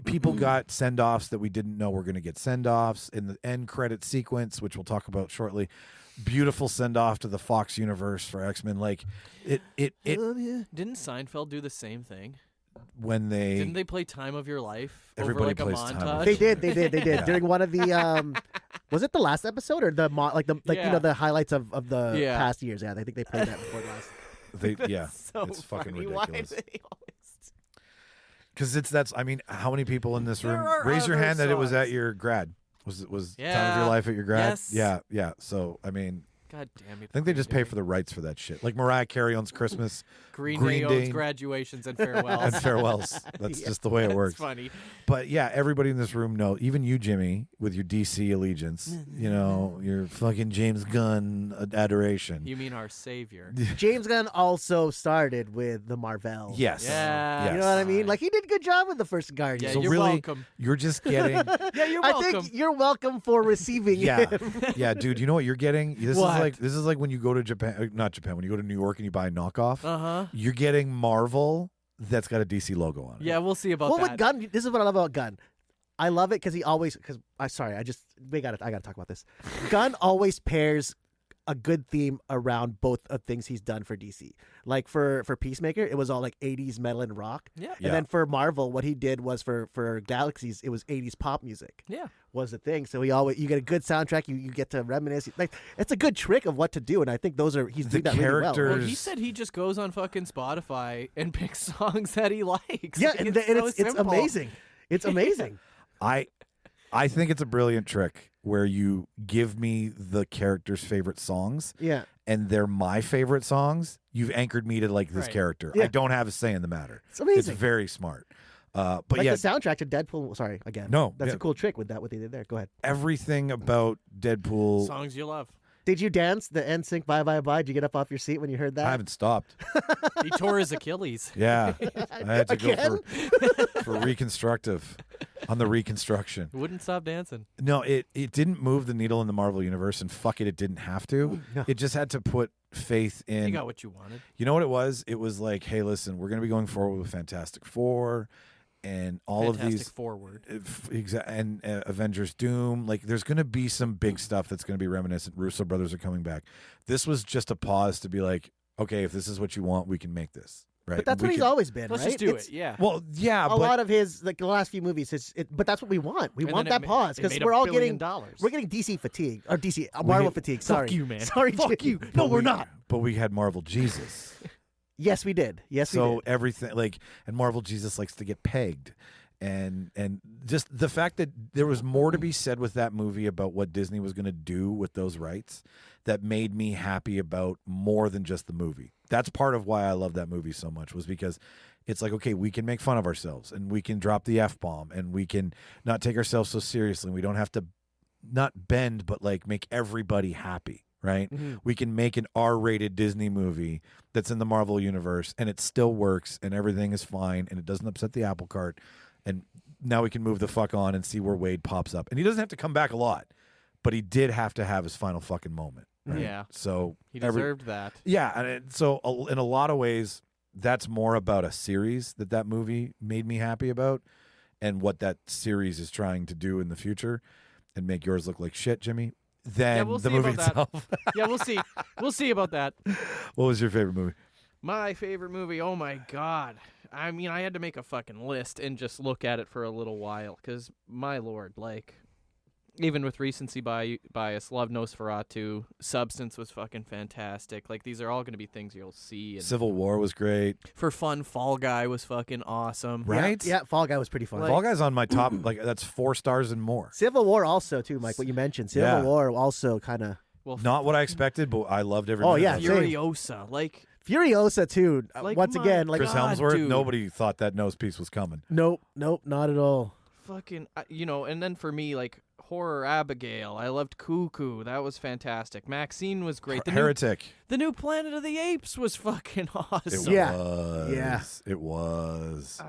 people got send-offs that we didn't know were going to get send-offs in the end credit sequence, which we'll talk about shortly. Beautiful send-off to the Fox universe for X-Men. Like it Didn't Seinfeld do the same thing? When didn't they play Time of Your Life Everybody over like plays a Time of montage? They did. Yeah. During one of the was it the last episode or the the highlights of the past years? Yeah, I think they played that before last. So it's fucking funny. ridiculous. Why do they always... Because I mean, how many people in this room There raise are your other hand that it was songs. at your grad? Was Time of Yeah. Your Life at your grad? Yes. Yeah. So I mean, God damn it. I think they just pay for the rights for that shit. Like Mariah Carey owns Christmas, Green Green Day Day owns graduations and farewells. and farewells. That's just the way it works. It's funny. But yeah, everybody in this room knows, even you, Jimmy, with your DC allegiance, you know, your fucking James Gunn adoration. You mean our savior? James Gunn also started with the Marvel. Yes. Yeah. You know what I mean? Like he did a good job with the first Guardian. Yeah, So you're really, welcome. you're just getting. Yeah, you're I welcome. think you're welcome for receiving Yeah, him. yeah, dude. You know what you're getting? What? This is like when you go to Japan, not Japan. When you go to New York and you buy a knockoff, Uh-huh. you're getting Marvel that's got a DC logo on it. Yeah, we'll see about Well, that. with Gunn, this is what I love about Gunn. I love it because he always. I gotta talk about this. Gunn always pairs a good theme around both of things he's done for DC. Like for Peacemaker, it was all like 80s metal and rock. Yeah. And then for Marvel, what he did was for Galaxies, it was 80s pop music. Yeah. Was the thing. So you get a good soundtrack, you get to reminisce. Like it's a good trick of what to do, and I think he's doing that really well. Well, he said he just goes on fucking Spotify and picks songs that he likes. Yeah, Like, and it's it's simple. amazing. It's amazing. I think it's a brilliant trick where you give me the character's favorite songs. Yeah. And they're my favorite songs. You've anchored me to like this Right. character. Yeah. I don't have a say in the matter. It's amazing. It's very smart. But Like yeah, the soundtrack to Deadpool. Sorry, again. No, that's yeah. a cool trick with that. What they did there. Go ahead. everything about Deadpool. Songs you love. Did you dance the NSYNC Bye Bye Bye? Did you get up off your seat when you heard that? I haven't stopped. He tore his Achilles. Yeah, I had to Again? go for reconstructive on the reconstruction. Wouldn't stop dancing. No, it didn't move the needle in the Marvel universe, and fuck it didn't have to. No. It just had to put faith in. You got what you wanted. You know what it was? It was like, hey, listen, we're going to be going forward with Fantastic Four and all of Fantastic these forward. and Avengers Doom. Like, there's going to be some big stuff that's going to be reminiscent. Russo brothers are coming back. This was just a pause to be like, okay, if this is what you want, we can make this. Right? But that's We what he's can- always been, Let's right? just do It's- it. Yeah. Well, yeah, A but lot of his, like the last few movies, but that's what we want. We And want then that it pause it because made we're all $1 billion. we're getting DC fatigue or DC Marvel fatigue. Sorry, you, man. Sorry, Fuck Jimmy. you. No, but we're we- not. But we had Marvel Jesus. Yes, we did. Yes, we So did. everything and Marvel Jesus likes to get pegged. And just the fact that there was more to be said with that movie about what Disney was going to do with those rights that made me happy about more than just the movie. That's part of why I love that movie so much, was because it's like, okay, we can make fun of ourselves and we can drop the F-bomb and we can not take ourselves so seriously. We don't have to not bend, but like make everybody happy, right? Mm-hmm. We can make an R-rated Disney movie that's in the Marvel universe and it still works and everything is fine and it doesn't upset the apple cart. And now we can move the fuck on and see where Wade pops up. And he doesn't have to come back a lot, but he did have to have his final fucking moment. Right? Yeah. So He deserved that. yeah, so in a lot of ways, that's more about a series that movie made me happy about, and what that series is trying to do in the future, and make yours look like shit, Jimmy. Than we'll the see movie about that. itself. Yeah, we'll see. We'll see about that. What was your favorite movie? My favorite movie, oh my God. I mean, I had to make a fucking list and just look at it for a little while because, my lord, like, even with recency bias, love Nosferatu, Substance was fucking fantastic. Like, these are all going to be things you'll see. And Civil War was great, for fun, Fall Guy was fucking awesome. right? Yeah, Fall Guy was pretty fun. Fall Guy's on my top. Like, that's 4 stars and more. Civil War also too, Mike. What you mentioned, Civil Yeah. War also kind of Well, Not what I expected, but I loved every Oh, minute yeah, of it. same. Furiosa, like, Furiosa too. Like, Once my again, like Chris God, Helmsworth. dude. Nobody thought that nose piece was coming. nope, not at all. fucking, and then for me, like, Horror Abigail, I loved Cuckoo, that was fantastic. Maxine was great. Heretic. The new Planet of the Apes was fucking It awesome. Yeah. was. Yeah. It was.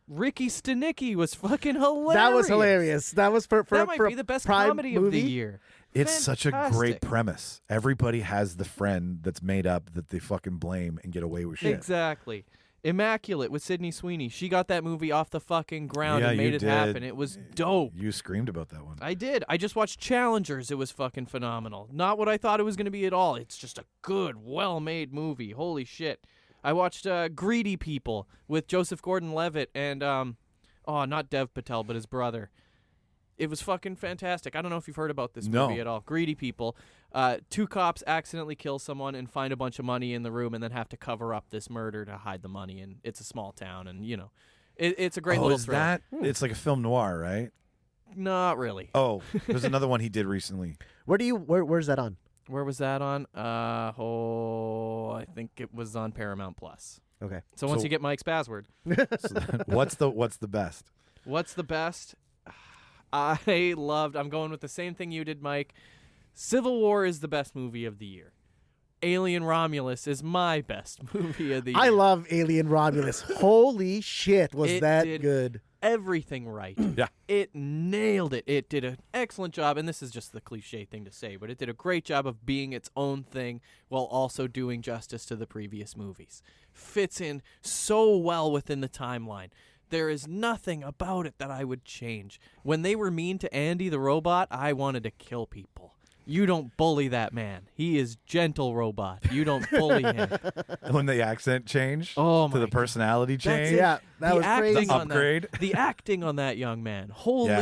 Ricky Stenicki was fucking hilarious. That was hilarious. That was for That might for be the best Prime comedy of movie. the year. It's such a great Fantastic. premise. Everybody has the friend that's made up that they fucking blame and get away with shit. Exactly. Immaculate with Sydney Sweeney. She got that movie off the fucking ground and made it happen. It was dope. You screamed about that one. I did. I just watched Challengers. It was fucking phenomenal. Not what I thought it was going to be at all. It's just a good, well-made movie. Holy shit. I watched Greedy People with Joseph Gordon-Levitt and, not Dev Patel, but his brother. It was fucking fantastic. I don't know if you've heard about this movie at all. Greedy People. 2 cops accidentally kill someone and find a bunch of money in the room and then have to cover up this murder to hide the money. And it's a small town, and, it's a great little thrill. It's like a film noir, right? Not really. Oh, there's another one he did recently. Where's that on? Where was that on? I think it was on Paramount Plus. Okay. So once you get Mike's password. What's the best? What's the best? I'm going with the same thing you did, Mike. Civil War is the best movie of the year. Alien Romulus is my best movie of the year. I love Alien Romulus. Holy shit, was that good. Everything right. Yeah. It nailed it. It did an excellent job, and this is just the cliche thing to say, but it did a great job of being its own thing while also doing justice to the previous movies. Fits in so well within the timeline. There is nothing about it that I would change. When they were mean to Andy the robot, I wanted to kill people. You don't bully that man. He is gentle robot. You don't bully him. When the accent changed to the personality change. Yeah, that was crazy. The upgrade. The acting on that young man. Holy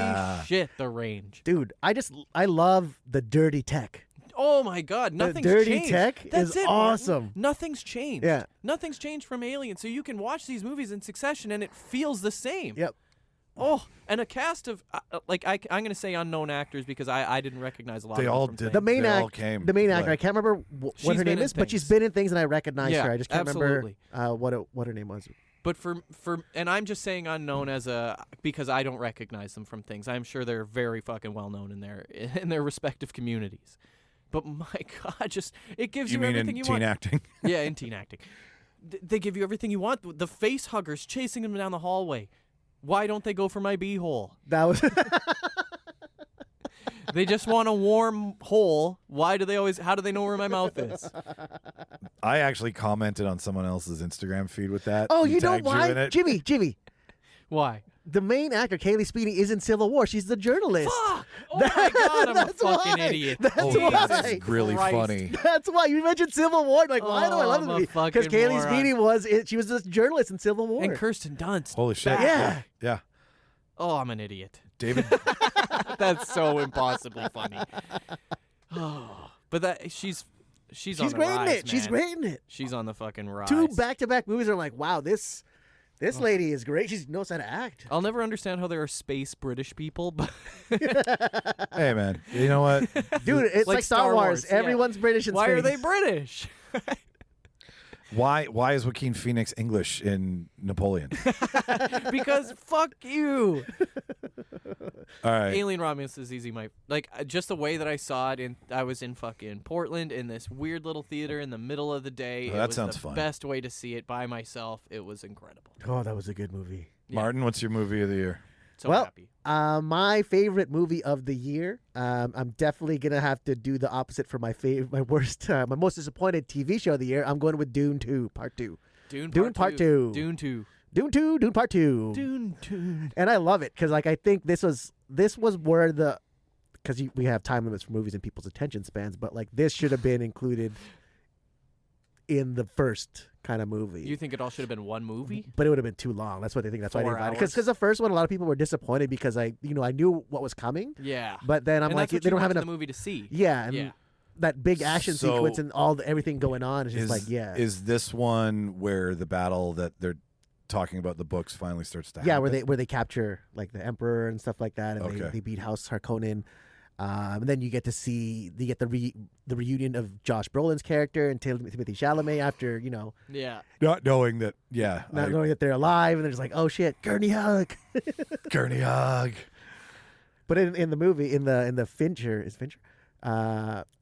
shit, the range. Dude, I love the dirty tech. Oh my God, nothing's the dirty changed. tech That's is it, awesome. Martin. Nothing's changed. Yeah. Nothing's changed from Alien, so you can watch these movies in succession and it feels the same. Yep. Oh, and a cast of I'm going to say unknown actors because I didn't recognize a lot They of them all from did. things. The main actor, I can't remember what her name is, but she's been in things and I recognize her. I just can't remember what her name was. But and I'm just saying unknown because I don't recognize them from things. I'm sure they're very fucking well known in their respective communities. But my God, it gives you everything you want. You mean in teen acting? Yeah, in teen acting. They give you everything you want. The face huggers chasing him down the hallway. Why don't they go for my beehole? That was. They just want a warm hole. How do they know where my mouth is? I actually commented on someone else's Instagram feed with that. Oh, you know why? Jimmy. Why? The main actor, Kaylee Speedy, is in Civil War. She's the journalist. Fuck! Oh my God, I'm a fucking idiot. That's why. That's really funny. That's why. You mentioned Civil War. Like, why do I love the movie? Because Kaylee Speedy she was a journalist in Civil War. And Kirsten Dunst. Holy shit. Yeah. Oh, I'm an idiot. David. That's so impossibly funny. Oh, but she's on the great rise, in it. man. She's great in it. She's on the fucking rise. 2 back-to-back movies are like, wow, this lady is great. She knows how to act. I'll never understand how there are space British people, but Hey, man. You know what? Dude, it's like Star Wars. Everyone's British in Why space. are they British? Why is Joaquin Phoenix English in Napoleon? Because fuck you. All right. Alien Romulus is easy. Just the way that I saw it, I was in fucking Portland in this weird little theater in the middle of the day. Oh, that was sounds the fun. Best way to see it by myself. It was incredible. Oh, that was a good movie. Yeah. Martin, what's your movie of the year? So happy. My favorite movie of the year. I'm definitely gonna have to do the opposite for my my most disappointed TV show of the year. I'm going with Dune 2 Part 2. Dune Part 2. Dune 2. Dune Part 2. Dune. And I love it because I think this was where because we have time limits for movies and people's attention spans, but this should have been included in the first kind of movie. You think it all should have been one movie? But it would have been too long. That's what they think. That's why I 4 didn't hours. Because the first one, a lot of people were disappointed because I knew what was coming. Yeah. But then I'm and like, that's what they don't have the enough movie to see. Yeah, and that big action So sequence and everything going on is just Is this one where the battle that they're talking about the books finally starts to happen? Yeah, where they capture the Emperor and stuff like that, and they beat House Harkonnen. And then you get the reunion of Josh Brolin's character and Timothée Chalamet after not knowing that knowing that they're alive, and they're just like, oh shit, Gurney Hug. Gurney Hug. But in the movie in the Fincher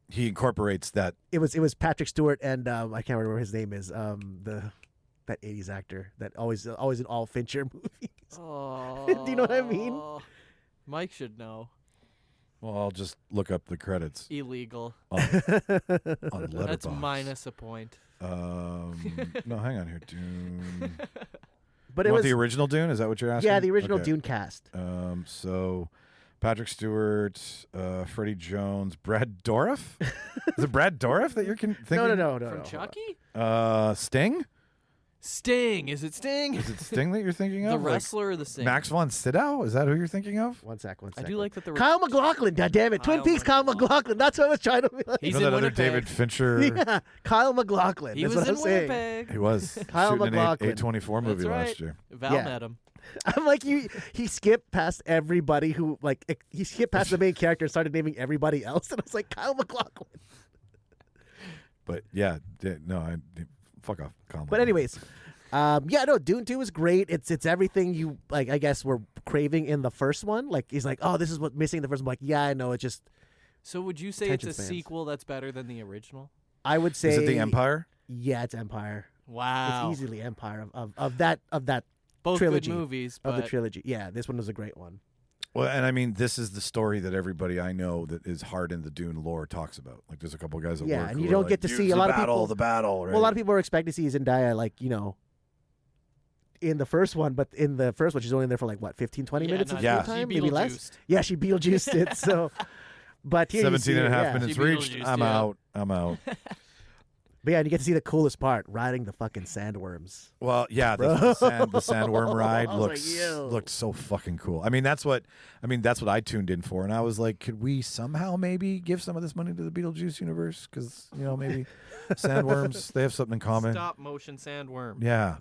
he incorporates that. It was Patrick Stewart and I can't remember what his name is, that 80s actor that always in all Fincher movies. Oh. Do you know what I mean? Mike should know. Well, I'll just look up the credits. Illegal. On Letterboxd. That's minus a point. No, hang on here. Dune. But You it want was the original Dune? Is that what you're asking? yeah, the original Okay. Dune cast. So Patrick Stewart, Freddie Jones, Brad Dourif. Is it Brad Dourif that you're thinking? No. From Chucky? Sting. Sting. Is it Sting? Is it Sting that you're thinking The of? wrestler or the Sting? Max von Sydow? Is that who you're thinking of? One sec. I do like that the Kyle MacLachlan. God damn it, Twin Kyle Peaks. Kyle MacLachlan. That's what I was trying to be like. He's You know in that other Winnipeg. David Fincher? Yeah, Kyle MacLachlan. He That's was what in I'm saying. Winnipeg. He was Kyle shooting an MacLachlan. 824 movie That's right. last year. Val Yeah. met him. I'm like he skipped past everybody who he skipped past the main character and started naming everybody else, and I was like Kyle MacLachlan. But yeah, fuck off. Colin. But anyways, Dune 2 is great. It's everything you like. I guess we're craving in the first one. Like he's like, oh, this is what's missing in the first one. I'm like, yeah, I know. It just So would you say it's a Attention spans. sequel that's better than the original? I would say is it the Empire? Yeah, it's Empire. Wow. It's easily Empire of that Both trilogy, good movies, of the but trilogy. Yeah, this one was a great one. Well, and I mean, this is the story that everybody I know that is hard in the Dune lore talks about. Like, there's a couple guys at Yeah, work and who you are don't like, get to see "Dune's a lot of battle, people- the battle. Right? Well, a lot of people were expecting to see Zendaya, like, in the first one, but in the first one, she's only in there for 15, 20 minutes of screen Yeah. time, She maybe less. Beetlejuiced. Yeah, she Beetlejuiced it. So, but here 17 and a half minutes She reached. Beetlejuiced, I'm yeah. out. I'm out. But yeah, and you get to see the coolest part, riding the fucking sandworms. Well, yeah, the sandworm ride I was like, yo. looked so fucking cool. I mean, that's what I tuned in for, and I was like, could we somehow maybe give some of this money to the Beetlejuice universe? Because maybe sandworms, they have something in common. Stop motion sandworm. Yeah,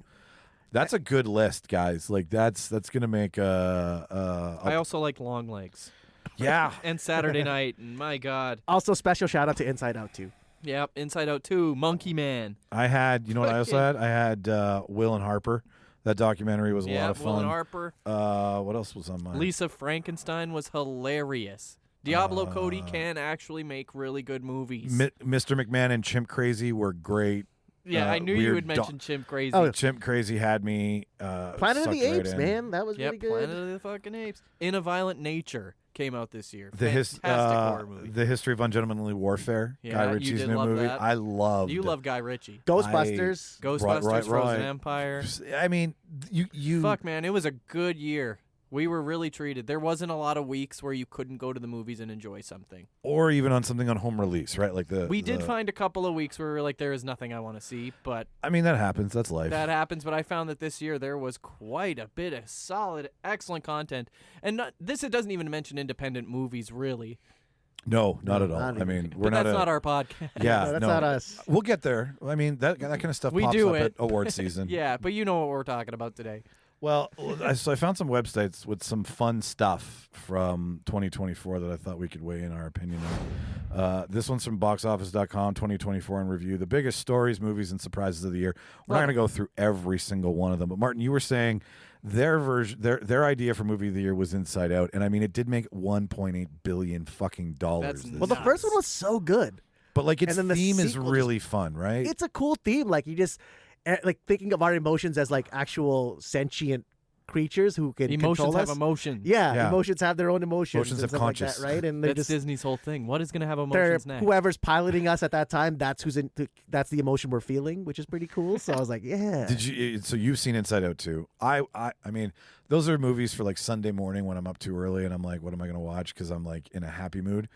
that's a good list, guys. Like that's gonna make I also like Long Legs. yeah. And Saturday Night, and my God. Also, special shout out to Inside Out too. Yep, Inside Out 2, Monkey Man. I had, you know what I also had? I had Will and Harper. That documentary was a lot of fun. Will and Harper. What else was on mine? Lisa Frankenstein was hilarious. Diablo Cody can actually make really good movies. Mr. McMahon and Chimp Crazy were great. I knew you weird would mention Chimp Crazy. Oh, Chimp Crazy had me. Planet of sucked the right Apes, in. man, that was Yep, really good. Planet of the fucking Apes. In a Violent Nature came out this year. The Fantastic horror movie. The History of Ungentlemanly Warfare. Yeah, Guy you Ritchie's did new love movie. that. I loved. You love Guy Ritchie. Ghostbusters. Ghostbusters, right. Frozen Empire. I mean, you. Fuck, man, it was a good year. We were really treated. There wasn't a lot of weeks where you couldn't go to the movies and enjoy something. Or even on something on home release, right? Like We did find a couple of weeks where we were like, there is nothing I want to see, but I mean, that happens. That's life. that happens. But I found that this year there was quite a bit of solid, excellent content. And it doesn't even mention independent movies, really. No, not at all. not I mean, even. we're But that's not not our podcast. Yeah, No, that's no. not us. We'll get there. I mean, that kind of stuff We pops do up it. at award season. Yeah, but you know what we're talking about today. Well, so I found some websites with some fun stuff from 2024 that I thought we could weigh in our opinion on. This one's from boxoffice.com, 2024 in review. The biggest stories, movies, and surprises of the year. We're not going to go through every single one of them. But, Martin, you were saying their version, their idea for movie of the year was Inside Out. And, I mean, it did make $1.8 billion fucking dollars. That's this Well, the year. first one was so good. But, like, its and then the theme is sequel really fun, right? It's a cool theme. Like you just thinking of our emotions as like actual sentient creatures who can Emotions control have us. emotions. Yeah, Yeah. emotions have their own emotions. Emotions and have stuff conscious. like that, right? And they're That's just Disney's whole thing. What is going to have they're emotions next? whoever's piloting us at that time. That's that's the emotion we're feeling, which is pretty cool. So I was like, yeah. Did you? So you've seen Inside Out too? I mean, those are movies for like Sunday morning when I'm up too early and I'm like, what am I going to watch? Because I'm like in a happy mood.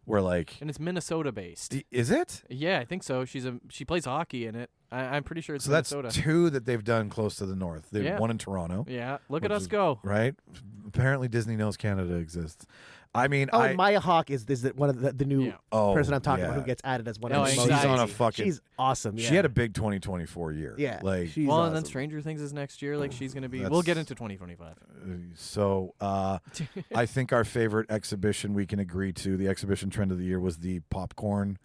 Where like, And it's Minnesota based. is it? Yeah, I think so. She plays hockey in it. I'm pretty sure it's So that's Minnesota. two that they've done close to the north. They've Yeah. one in Toronto. Yeah, look at which us is- go. Right? Apparently Disney knows Canada exists. I mean, Oh, and Maya Hawke is one of the new Yeah. person I'm talking about yeah. who gets added as one Oh, of the She's Anxiety. on a fucking. She's awesome. Yeah. She had a big 2024 year. yeah. Like she's Well, awesome. and then Stranger Things is next year. Like she's gonna be. That's- We'll get into 2025. so. I think our favorite exhibition we can agree to. The exhibition trend of the year was the popcorn.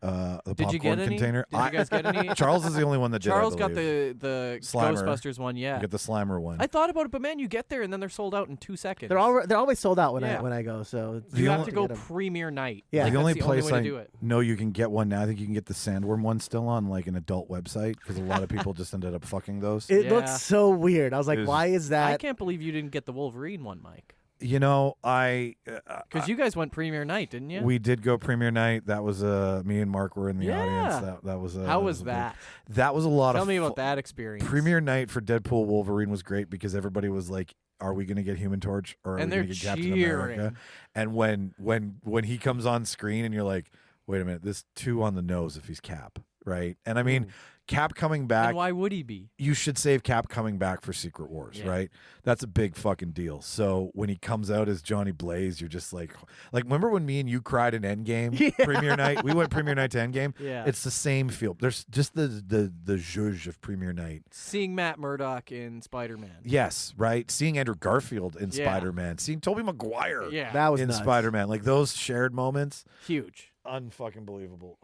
The Did popcorn you get any? container. Did you guys get any? Charles is the only one that did. Charles I got believe. the Slimer. Ghostbusters one. You Yeah. get the Slimer one. I thought about it, but man, you get there and then they're sold out in 2 seconds. they're always sold out when Yeah. I go. So it's You The have only- to go get 'em. premiere night. Yeah. Like, The only that's place way to I do it. know you can get one now, I think you can get the Sandworm one still on like an adult website because a lot of people just ended up fucking those. It Yeah. looks so weird. I was like, It was- why is I that? can't believe you didn't get the Wolverine one, Mike. You know, Because you guys went premiere night, didn't you? we did go premiere night. That was me and Mark were in the Yeah. audience. That was How was that? That was a lot of Tell me about that experience. Premiere night for Deadpool Wolverine was great because everybody was like, are we going to get Human Torch or are And we they're going to get Captain cheering. America? And when he comes on screen and you're like, wait a minute, this 2 on the nose if he's Cap, right? And I mean, Cap coming back. And why would he be? You should save Cap coming back for Secret Wars, right? That's a big fucking deal. So when he comes out as Johnny Blaze, you're just like remember when me and you cried in Endgame premiere night? We went premiere night to Endgame. Yeah. It's the same feel. There's just the zhuzh of premiere night. Seeing Matt Murdock in Spider-Man. Yes, right. Seeing Andrew Garfield in Spider-Man, seeing Tobey Maguire that was in nuts. Spider-Man, like those shared moments, huge, unfucking believable.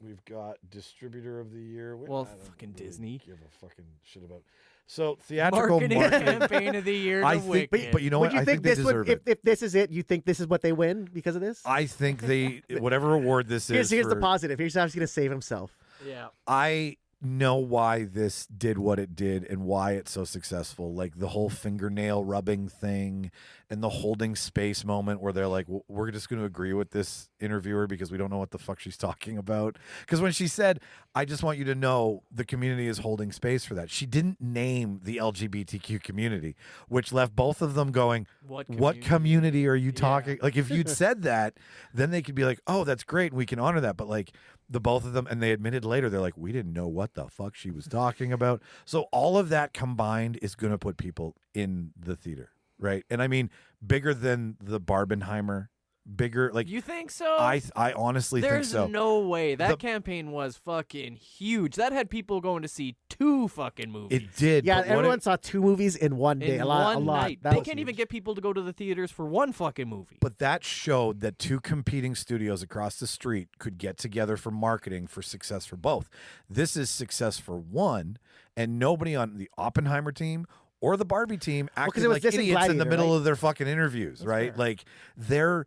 We've got distributor of the year. Well, I don't fucking really Disney. give a fucking shit about. So theatrical marketing campaign of the year. I think, but you know what? You I think they this deserve would, it. if this is it, you think this is what they win because of this? I think they whatever award this is. Here's the positive. Here's how he's going to save himself. Yeah. I know why this did what it did and why it's so successful. Like the whole fingernail rubbing thing and the holding space moment where they're like, we're just going to agree with this interviewer because we don't know what the fuck she's talking about. Because when she said, I just want you to know the community is holding space for that, she didn't name the LGBTQ community, which left both of them going, what community are you talking? Like if you'd said that, then they could be like, oh, that's great. And we can honor that. But like, the both of them, and they admitted later, they're like, we didn't know what the fuck she was talking about. So all of that combined is going to put people in the theater, right? And I mean, bigger than the Barbenheimer, bigger. Like you think so? I honestly think so. There's no way that campaign was fucking huge. That had people going to see 2 fucking movies. It did. Yeah, everyone saw 2 movies in one day. In a lot. one night. That They was can't huge. even get people to go to the theaters for 1 fucking movie. But that showed that 2 competing studios across the street could get together for marketing for success for both. This is success for one, and nobody on the Oppenheimer team or the Barbie team acted like idiots in the middle of their fucking interviews, That's right? fair. Like their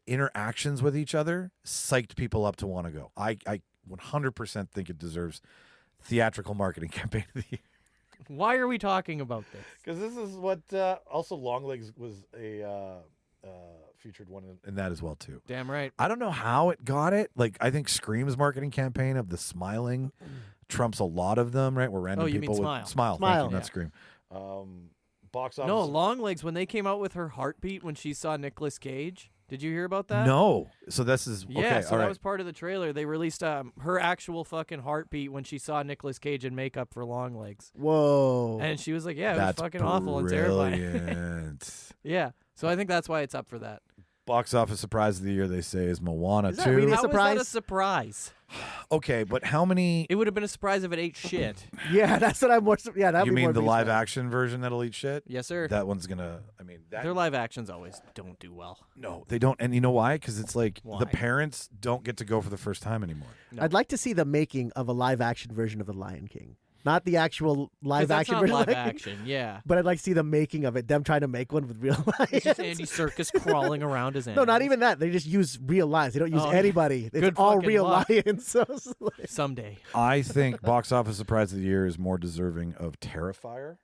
interactions with each other psyched people up to want to go. I 100% think it deserves theatrical marketing campaign of the year. Why are we talking about this? Because this is what also Longlegs was a featured one in that as well too. Damn right. I don't know how it got it. Like I think Scream's marketing campaign of the smiling trumps a lot of them, right? Where random you people mean with Smile. thank you, not Scream. Box office. No, Longlegs, when they came out with her heartbeat when she saw Nicolas Cage. Did you hear about that? No. So this is Yeah, okay. so all that right. was part of the trailer. They released her actual fucking heartbeat when she saw Nicolas Cage in makeup for Longlegs. Whoa. And she was like, yeah, it That's was fucking awful and terrifying. brilliant. Yeah. So I think that's why it's up for that. Box office surprise of the year, they say, is Moana Is that 2. really How surprise? is that a surprise? Okay, but how many? It would have been a surprise if it ate shit. Yeah, that's what I'm more. Yeah, that'd You be mean more the me live surprised. action version that'll eat shit? Yes, sir. That one's gonna. I mean, that Their live actions always don't do well. no, they don't. And you know why? Because it's like Why? the parents don't get to go for the first time anymore. No. I'd like to see the making of a live action version of The Lion King. Not the actual 'Cause live that's action not version. live of Lion King, action, yeah. But I'd like to see the making of it. Them trying to make one with real It's just lions. Andy Serkis crawling around as No, animals. not even that. They just use real lions. They don't use Oh, anybody. It's good all fucking real luck. lions. So it's like- Someday. I think box office surprise of the year is more deserving of Terrifier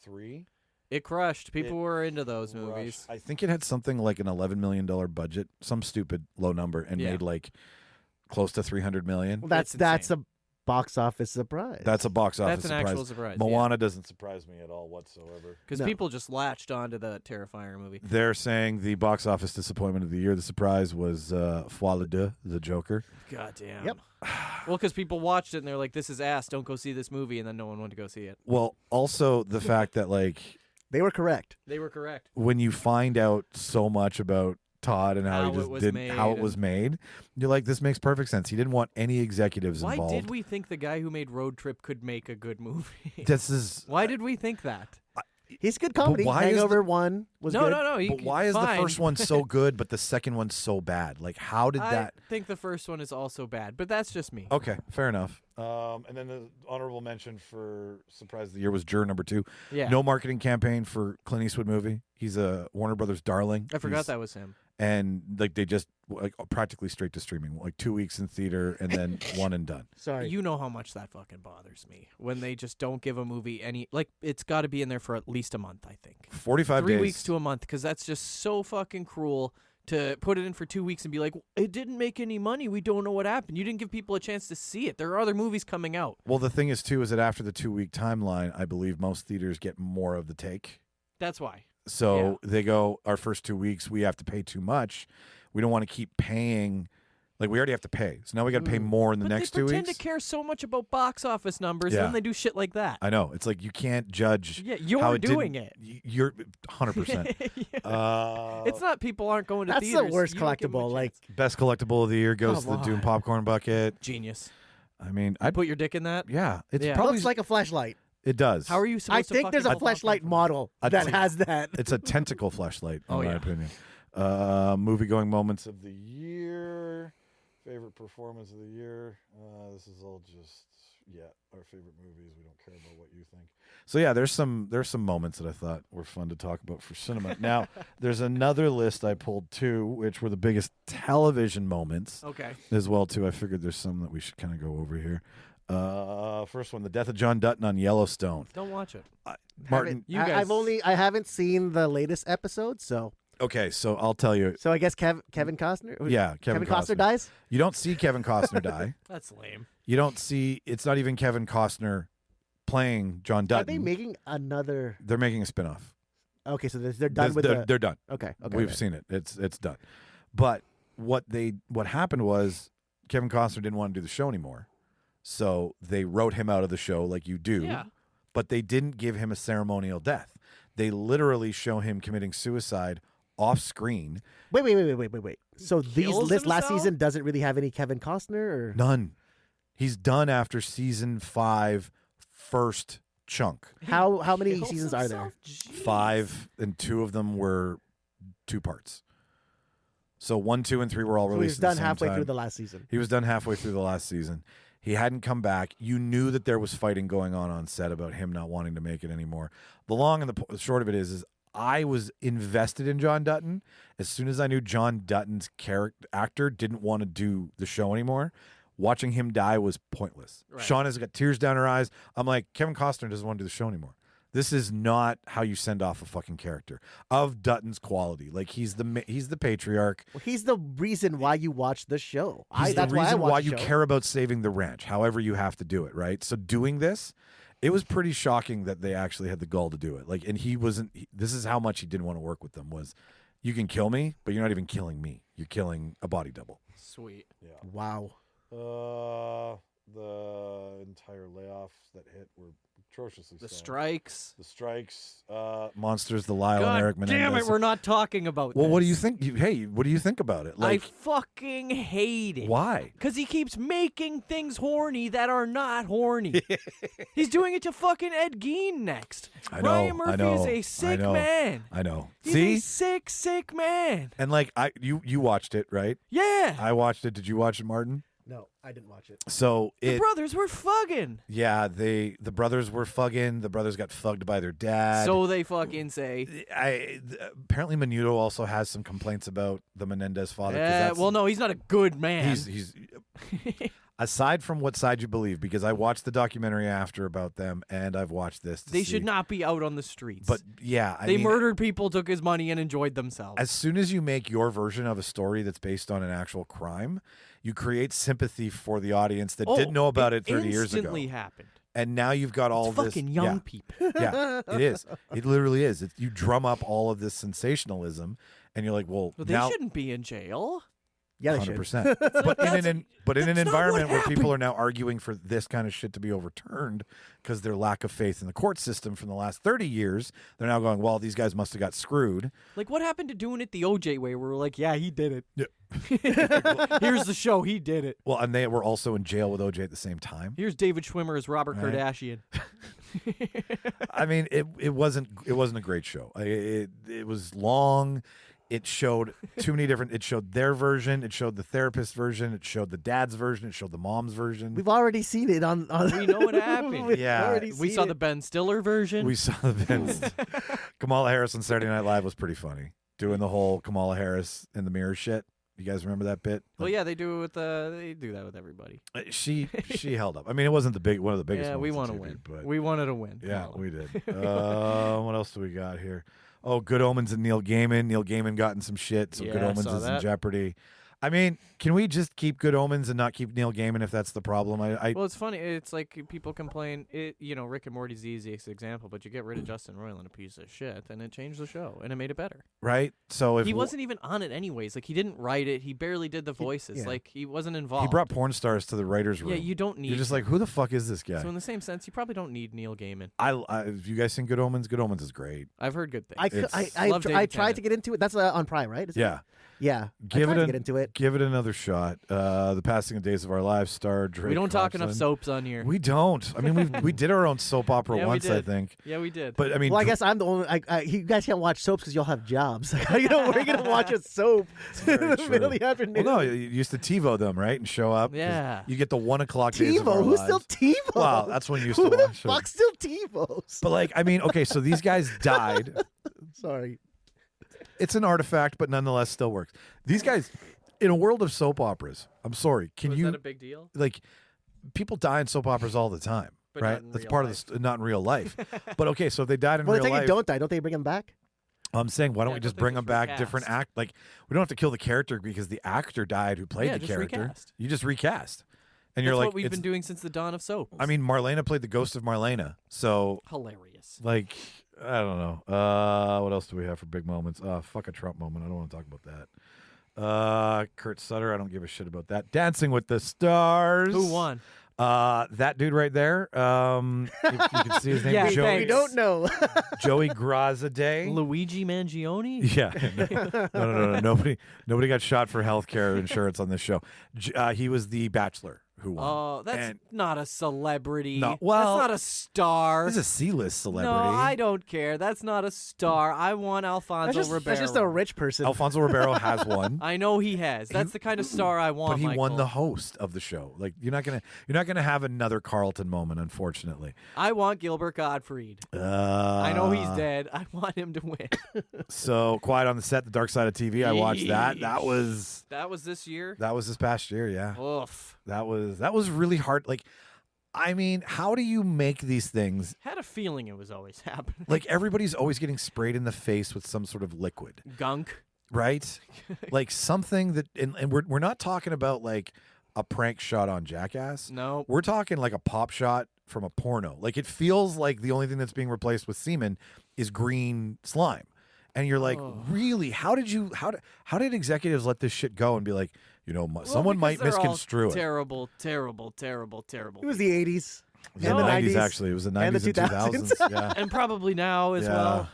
3. It crushed. People It were into those Rush. movies. I think it had something like an $11 million budget, some stupid low number, and Yeah. made like close to $300 million. well, that's That's a box office surprise. That's a box office That's an surprise. actual surprise. Moana doesn't surprise me at all whatsoever. Because No. people just latched onto the Terrifier movie. They're saying the box office disappointment of the year, the surprise was Foi le Deux, The Joker. God damn. Yep. Well, because people watched it and they're like, this is ass. Don't go see this movie. And then no one went to go see it. Well, also the fact that like They were correct. They were correct. when you find out so much about Todd and how How he it just was did made how it and- was made, you're like, this makes perfect sense. He didn't want any executives Why involved. did we think the guy who made Road Trip could make a good movie? This is Why did we think that? He's good comedy. why is Hangover 1 was No, good. no, no. but why is the first one so good, but the second one so bad? Like, how did I that? think the first one is also bad, but that's just me. Okay, fair enough. And then the honorable mention for surprise of the year was Juror number 2. Yeah. No marketing campaign for Clint Eastwood movie. He's a Warner Brothers darling. I forgot He's- that was him. and like they just like practically straight to streaming, like 2 weeks in theater and then one and done. Sorry. You know how much that fucking bothers me when they just don't give a movie any, like, it's got to be in there for at least a month, I think. 45 3 days. weeks to a month, because that's just so fucking cruel to put it in for 2 weeks and be like, it didn't make any money. We don't know what happened. You didn't give people a chance to see it. There are other movies coming out. Well, the thing is, too, is that after the 2 week timeline, I believe most theaters get more of the take. That's why. So they go, our first 2 weeks, we have to pay too much. We don't want to keep paying. Like, we already have to pay. So now we got to pay more in the next 2 weeks. They pretend to care so much about box office numbers, and then they do shit like that. I know. It's like you can't judge. Yeah, you're how doing it. You're 100%. It's not people aren't going to That's theaters. the worst You don't give them a collectible. Like, chance. Best collectible of the year goes to the Dune Popcorn Bucket. Genius. I mean, I'd put your dick in that. Yeah, it's Yeah. probably looks like a flashlight. it does. How are you supposed I to think there's a fucking pop flashlight off? model I'd that say- has that. It's a tentacle flashlight, in my opinion. Movie going moments of the year. Favorite performance of the year. This is all just our favorite movies. We don't care about what you think. So yeah, there's some moments that I thought were fun to talk about for cinema. Now, there's another list I pulled too, which were the biggest television moments. Okay. As well too. I figured there's some that we should kind of go over here. First one, the death of John Dutton on Yellowstone. Don't watch it. Martin, I haven't seen the latest episode, so. Okay, so I'll tell you. So I guess Kevin Costner. Yeah, Kevin Costner dies. You don't see Kevin Costner die. That's lame. You don't see. It's not even Kevin Costner playing John Dutton. Are they making another? They're making a spinoff. Okay, so they're done with the. They're done. Okay. We've seen it. It's done. But what happened was Kevin Costner didn't want to do the show anymore, so they wrote him out of the show like you do. Yeah. But they didn't give him a ceremonial death. They literally show him committing suicide off screen. Wait. So this last himself? season doesn't really have any Kevin Costner, or None. He's done after season 5, first chunk. how many Kills seasons are there? himself? Jeez. 5, and 2 of them were 2 parts. So 1, 2, and 3 were all So he released was done at the same halfway time. through the last season. He was done halfway through the last season. He hadn't come back. You knew that there was fighting going on set about him not wanting to make it anymore. The long and the short of it is I was invested in John Dutton. As soon as I knew John Dutton's actor didn't want to do the show anymore, watching him die was pointless. Right. Shauna has got tears down her eyes. I'm like, Kevin Costner doesn't want to do the show anymore. This is not how you send off a fucking character of Dutton's quality. Like he's the patriarch. Well, he's the reason why you watch the show. He's That's the reason why I watch you the show. care about saving the ranch. However, you have to do it, right? So doing this, it was pretty shocking that they actually had the gall to do it. Like, and he wasn't. This is how much he didn't want to work with them. Was you can kill me, but you're not even killing me. You're killing a body double. Sweet. Yeah. Wow. The entire layoffs that hit were atrociously. The strikes. The strikes. Monsters. The Lyle and God Eric Menendez. damn it, we're not talking about Well, this. what do you think? Hey, what do you think about it? I fucking hate it. Why? Because he keeps making things horny that are not horny. He's doing it to fucking Ed Gein next. I know, Ryan Murphy I know, is a I sick know, man. I know. He's See? a sick, sick man. And like you watched it, right? Yeah. I watched it. Did you watch it, Martin? No, I didn't watch it. So The brothers were fugging. yeah, the brothers were fugging. The brothers got fugged by their dad. So they fucking say. Apparently Menudo also has some complaints about the Menendez father. 'cause that's- Well, no, he's not a good man. he's aside from what side you believe, because I watched the documentary after about them, and I've watched this. They should not be out on the streets. But yeah, I they mean, murdered people, took his money, and enjoyed themselves. as soon as you make your version of a story that's based on an actual crime, you create sympathy for the audience that didn't know about it 30 years ago. Instantly happened. And now you've got all It's this fucking young people. Yeah, it is. It literally is. You drum up all of this sensationalism, and you're like, well, Well, they now shouldn't be in jail. Yeah, they should. 100%. But in an that's not environment what where people happened. are now arguing for this kind of shit to be overturned because their lack of faith in the court system from the last 30 years, they're now going, well, these guys must have got screwed. Like, what happened to doing it the OJ way, where we're like, yeah, he did it. Yeah. Here's the show. He did it. Well, and they were also in jail with OJ at the same time. Here's David Schwimmer as Robert Right. Kardashian. I mean, it wasn't a great show. It was long. It showed too many different. It showed their version. It showed the therapist version. It showed the dad's version. It showed the mom's version. We've already seen it on We know what happened. We've Yeah. already We seen saw it. the Ben Stiller version. We saw the Vince. Kamala Harris on Saturday Night Live was pretty funny. doing the whole Kamala Harris in the mirror shit. You guys remember that bit? Well, yeah, they do that with everybody. She held up. I mean, it wasn't one of the biggest. Yeah, we want to win. But We wanted to win. yeah, we did. What else do we got here? Oh, Good Omens and Neil Gaiman. Neil Gaiman got in some shit, so Yeah, Good I Omens saw is in that. jeopardy. I mean, can we just keep Good Omens and not keep Neil Gaiman if that's the problem? Well, it's funny. It's like people complain. Rick and Morty's the easiest example, but you get rid of Justin Roiland, a piece of shit, and it changed the show, and it made it better. right? So if He wasn't even on it anyways. Like, he didn't write it. He barely did the voices. yeah. Like, he wasn't involved. he brought porn stars to the writers' room. Yeah, you don't need. You're just him. like, who the fuck is this guy? So in the same sense, you probably don't need Neil Gaiman. Have you guys seen Good Omens? Good Omens is great. I've heard good things. I Love David tried Tennant. to get into it. That's on Prime, right? Is it? Yeah. Yeah. Give I it tried to get into it. Give it another shot. The Passing of Days of Our Lives star Drake. We don't talk enough Hodgson. soaps on here. We don't. I mean, we did our own soap opera Yeah, we once, I did. think. Yeah, we did. But I mean, Well, I guess I'm the only. You guys can't watch soaps because y'all have jobs. How you know we're gonna watch a soap in the true. middle of the afternoon? well, no, you used to TiVo them, right, and show up. 'cause Yeah. You get the 1 o'clock Days of Our TiVo. Who's Lives. still TiVo? Wow, that's when you used Who to the watch it. fuck still TiVos? But like, I mean, okay, so these guys died. Sorry. It's an artifact, but nonetheless still works. These guys, in a world of soap operas, I'm sorry, can Was you that a big deal? like? People die in soap operas all the time, But right? not in That's real part life. of the not in real life. But okay, so if they died in Well, real they life. don't die. Don't they bring them back? I'm saying, why don't Yeah, we don't just they bring just them back different recast? Like, we don't have to kill the character because the actor died who played Yeah, the just character. recast. You just recast, and you're That's like, what we've it's- been doing since the dawn of soap. I mean, Marlena played the ghost of Marlena, so Hilarious. like, I don't know. What else do we have for big moments? Fuck a Trump moment. I don't want to talk about that. Kurt Sutter. I don't give a shit about that. Dancing with the Stars. Who won? That dude right there. If you can see his name, Yeah, Joey, We don't know. Joey Grazade. Luigi Mangione? Yeah, no. Nobody got shot for healthcare insurance on this show. He was the Bachelor who won. Oh, that's And not a celebrity. No, well, that's not a star. He's a C-list celebrity. No, I don't care. That's not a star. I want Alfonso Ribeiro. That's just a rich person. Alfonso Ribeiro has one, I know he has. That's the kind of star I want. but he won Michael. the host of the show. Like you're not gonna have another Carlton moment, unfortunately. I want Gilbert Gottfried. I know he's dead. I want him to win. So Quiet on the Set, The Dark Side of TV. I watched that. That was this year. this past year. Yeah. Oof. That was really hard. Like, I mean, how do you make these things? Had a feeling it was always happening. Like everybody's always getting sprayed in the face with some sort of liquid, Gunk. right? Like something that, and we're not talking about like a prank shot on Jackass. No. We're talking like a pop shot from a porno. Like it feels like the only thing that's being replaced with semen is green slime. And you're like, really? How did executives let this shit go and be like, someone might misconstrue it? Terrible, terrible, terrible, terrible. It was the 80s. It was and in the the 90s, 90s, actually. It was the 90s and and the 2000s. Yeah. and probably now as well.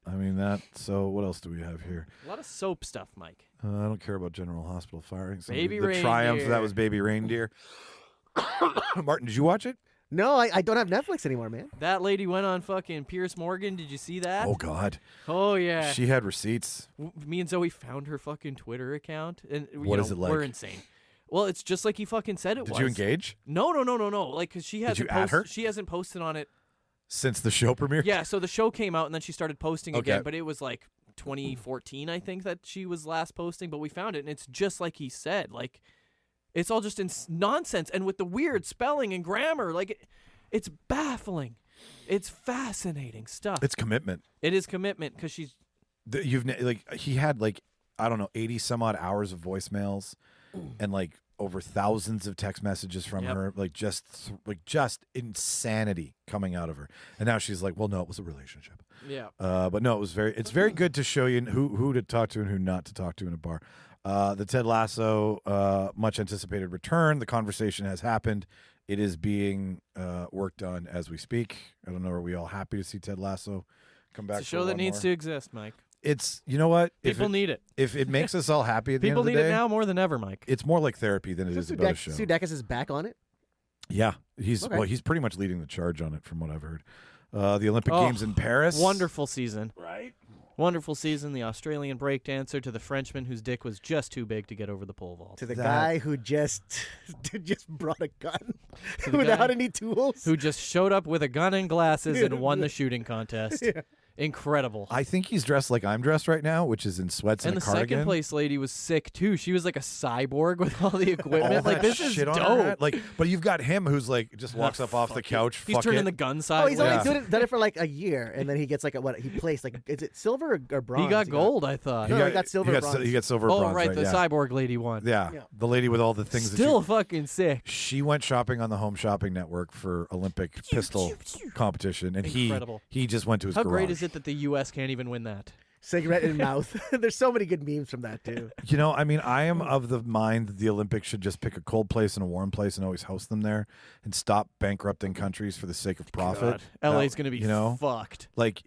I mean, that. So what else do we have here? A lot of soap stuff, Mike. I don't care about General Hospital firings. Baby the Triumph, Reindeer. that was Baby Reindeer. Martin, did you watch it? No, I don't have Netflix anymore, man. That lady went on fucking Piers Morgan. Did you see that? Oh, God. Oh, yeah. She had receipts. Me and Zoe found her fucking Twitter account. And What is it like? We're insane. Well, it's just like he fucking said it was. Did you engage? No. Like, because she hasn't you add her? She hasn't posted on it. Since the show premiere? Yeah, so the show came out and then she started posting Okay. again, but it was like 2014, I think, that she was last posting, but we found it and it's just like he said. Like, it's all just nonsense and with the weird spelling and grammar. Like, it's baffling. It's fascinating stuff. It's commitment. It is commitment because she's. He had like, I don't know, 80 some odd hours of voicemails and like over thousands of text messages from Yep. her, like just insanity coming out of her. And now she's like, well, no, it was a relationship. Yeah. But no, it's very good to show you who to talk to and who not to talk to in a bar. The Ted Lasso, much anticipated return. The conversation has happened. It is being worked on as we speak. I don't know. Are we all happy to see Ted Lasso come back? It's a show that needs to exist, Mike. It's, you know what? People need it. If it makes us all happy at the end People of the need day, it now more than ever, Mike. it's more like therapy than it is about a show. Sudeikis is back on it. Yeah, he's Okay. he's pretty much leading the charge on it, from what I've heard. The Olympic Games in Paris. Wonderful season. Right? Wonderful season. The Australian breakdancer to the Frenchman whose dick was just too big to get over the pole vault. To the That- guy who just brought a gun To the without guy any tools. Who just showed up with a gun and glasses and won the shooting contest. Yeah. Incredible. I think he's dressed like I'm dressed right now, which is in sweats and a cardigan. And the second place lady was sick too. She was like a cyborg with all the equipment. All like that this is shit on her dope. head. Like, but you've got him who's like just walks up off the couch. He's turning the gun side. Oh, he's only done it for like a year, and then he gets like he placed like, is it silver or bronze? He got gold, I thought. No, he got silver. He got silver. Oh, bronze, right, the cyborg lady won. Yeah, the lady with all the things. Still fucking sick. She went shopping on the Home Shopping Network for Olympic pistol competition, and he just went to his How garage. great is it that the U.S. can't even win that? Cigarette in mouth. There's so many good memes from that too. You know, I mean, I am of the mind that the Olympics should just pick a cold place and a warm place and always host them there, and stop bankrupting countries for the sake of profit. LA's going to be fucked. Like,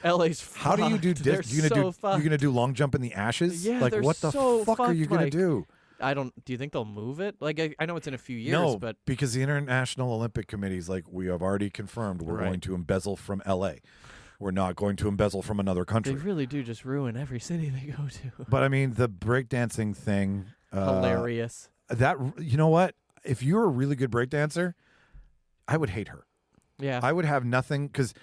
LA's fucked. how do you do this? You're gonna do long jump in the ashes? Yeah, like, what the fuck are you gonna do? Do you think they'll move it? Like, I know it's in a few years, No, but because the International Olympic Committee is like, we have already confirmed we're going to embezzle from LA. We're not going to embezzle from another country. They really do just ruin every city they go to. But I mean, the breakdancing thing, hilarious. That, you know what? If you're a really good breakdancer, I would hate her. Yeah, I would have nothing, because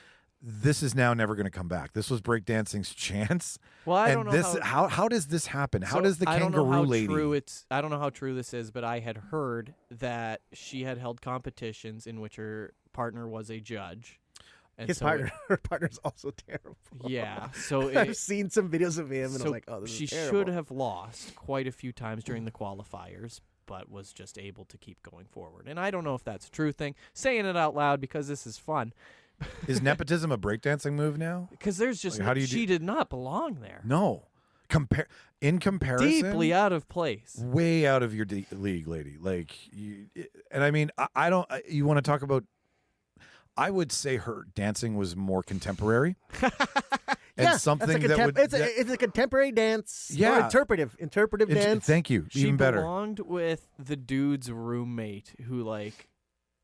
this is now never going to come back. This was breakdancing's chance. Well, I don't know how does this happen? How So does the I don't know kangaroo how lady? I don't know how true this is, but I had heard that she had held competitions in which her partner was a judge. And her partner's also terrible. Yeah, so I've seen some videos of him, and I'm like, oh, this she is terrible. should have lost quite a few times during the qualifiers, but was just able to keep going forward. And I don't know if that's a true thing. Saying it out loud because this is fun. Is nepotism a breakdancing move now? Because there's just she did not belong there. No. In comparison, Deeply out of place. Way out of your league, lady. Like, and I mean, I don't. You want to talk about? I would say her dancing was more contemporary. And something it's a contemporary dance. Yeah, or interpretive dance. Thank you. Even better. She belonged with the dude's roommate, who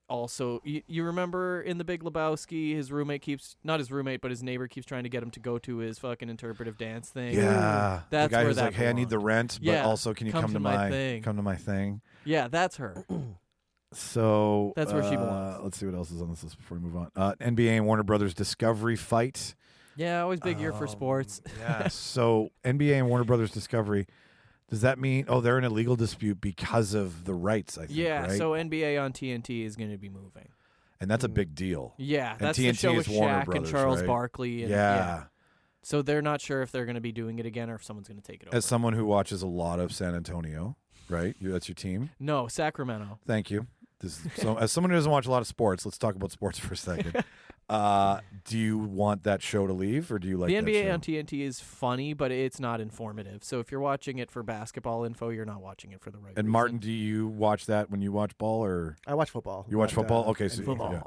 also, you remember in The Big Lebowski, his roommate not his roommate, but his neighbor keeps trying to get him to go to his fucking interpretive dance thing. Yeah, that's the guy where who's that like, "Hey, I need the rent, but also can you come to my thing? Come to my thing." Yeah, that's her. So that's where she belongs. Let's see what else is on this list before we move on. NBA and Warner Brothers Discovery fight. Yeah, always big year for sports. Yeah. So NBA and Warner Brothers Discovery. Does that mean they're in a legal dispute because of the rights? I think. Yeah. Right? So NBA on TNT is going to be moving. And that's a big deal. Yeah, and that's TNT the show with is Warner Shaq Brothers, and Charles right? Barkley. And, yeah. So they're not sure if they're going to be doing it again or if someone's going to take it over. As someone who watches a lot of San Antonio, right? That's your team. No, Sacramento. Thank you. So, as someone who doesn't watch a lot of sports, let's talk about sports for a second. Do you want that show to leave, or do you like the that NBA show? on TNT is funny, but it's not informative. So if you're watching it for basketball info, you're not watching it for the right reason. And Martin, do you watch that when you watch ball, or I watch football? You watch football? Okay, so football. Yeah.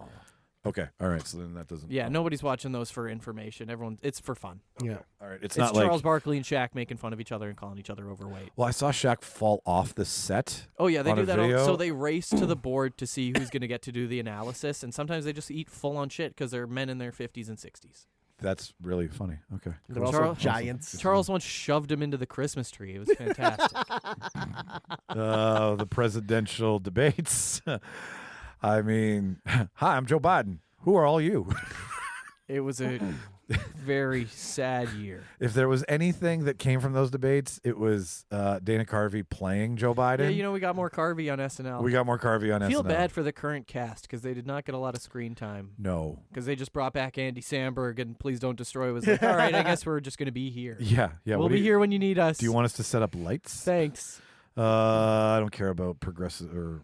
Okay, all right. So then that doesn't. Yeah, nobody's watching those for information. It's for fun. Yeah. All right. It's not Charles like Barkley and Shaq making fun of each other and calling each other overweight. Well, I saw Shaq fall off the set. Oh yeah, they on do a that. video. So they race to the board to see who's going to get to do the analysis, and sometimes they just eat full on shit because they're men in their 50s and 60s. That's really funny. Okay. They're also giants. Charles once shoved him into the Christmas tree. It was fantastic. The presidential debates. I mean, hi, I'm Joe Biden. Who are all you? It was a very sad year. If there was anything that came from those debates, it was Dana Carvey playing Joe Biden. Yeah, we got more Carvey on SNL. We got more Carvey on SNL. I feel bad for the current cast because they did not get a lot of screen time. No. Because they just brought back Andy Samberg and Please Don't Destroy was like, all right, I guess we're just going to be here. Yeah. We'll be here when you need us. Do you want us to set up lights? Thanks. I don't care about progressive or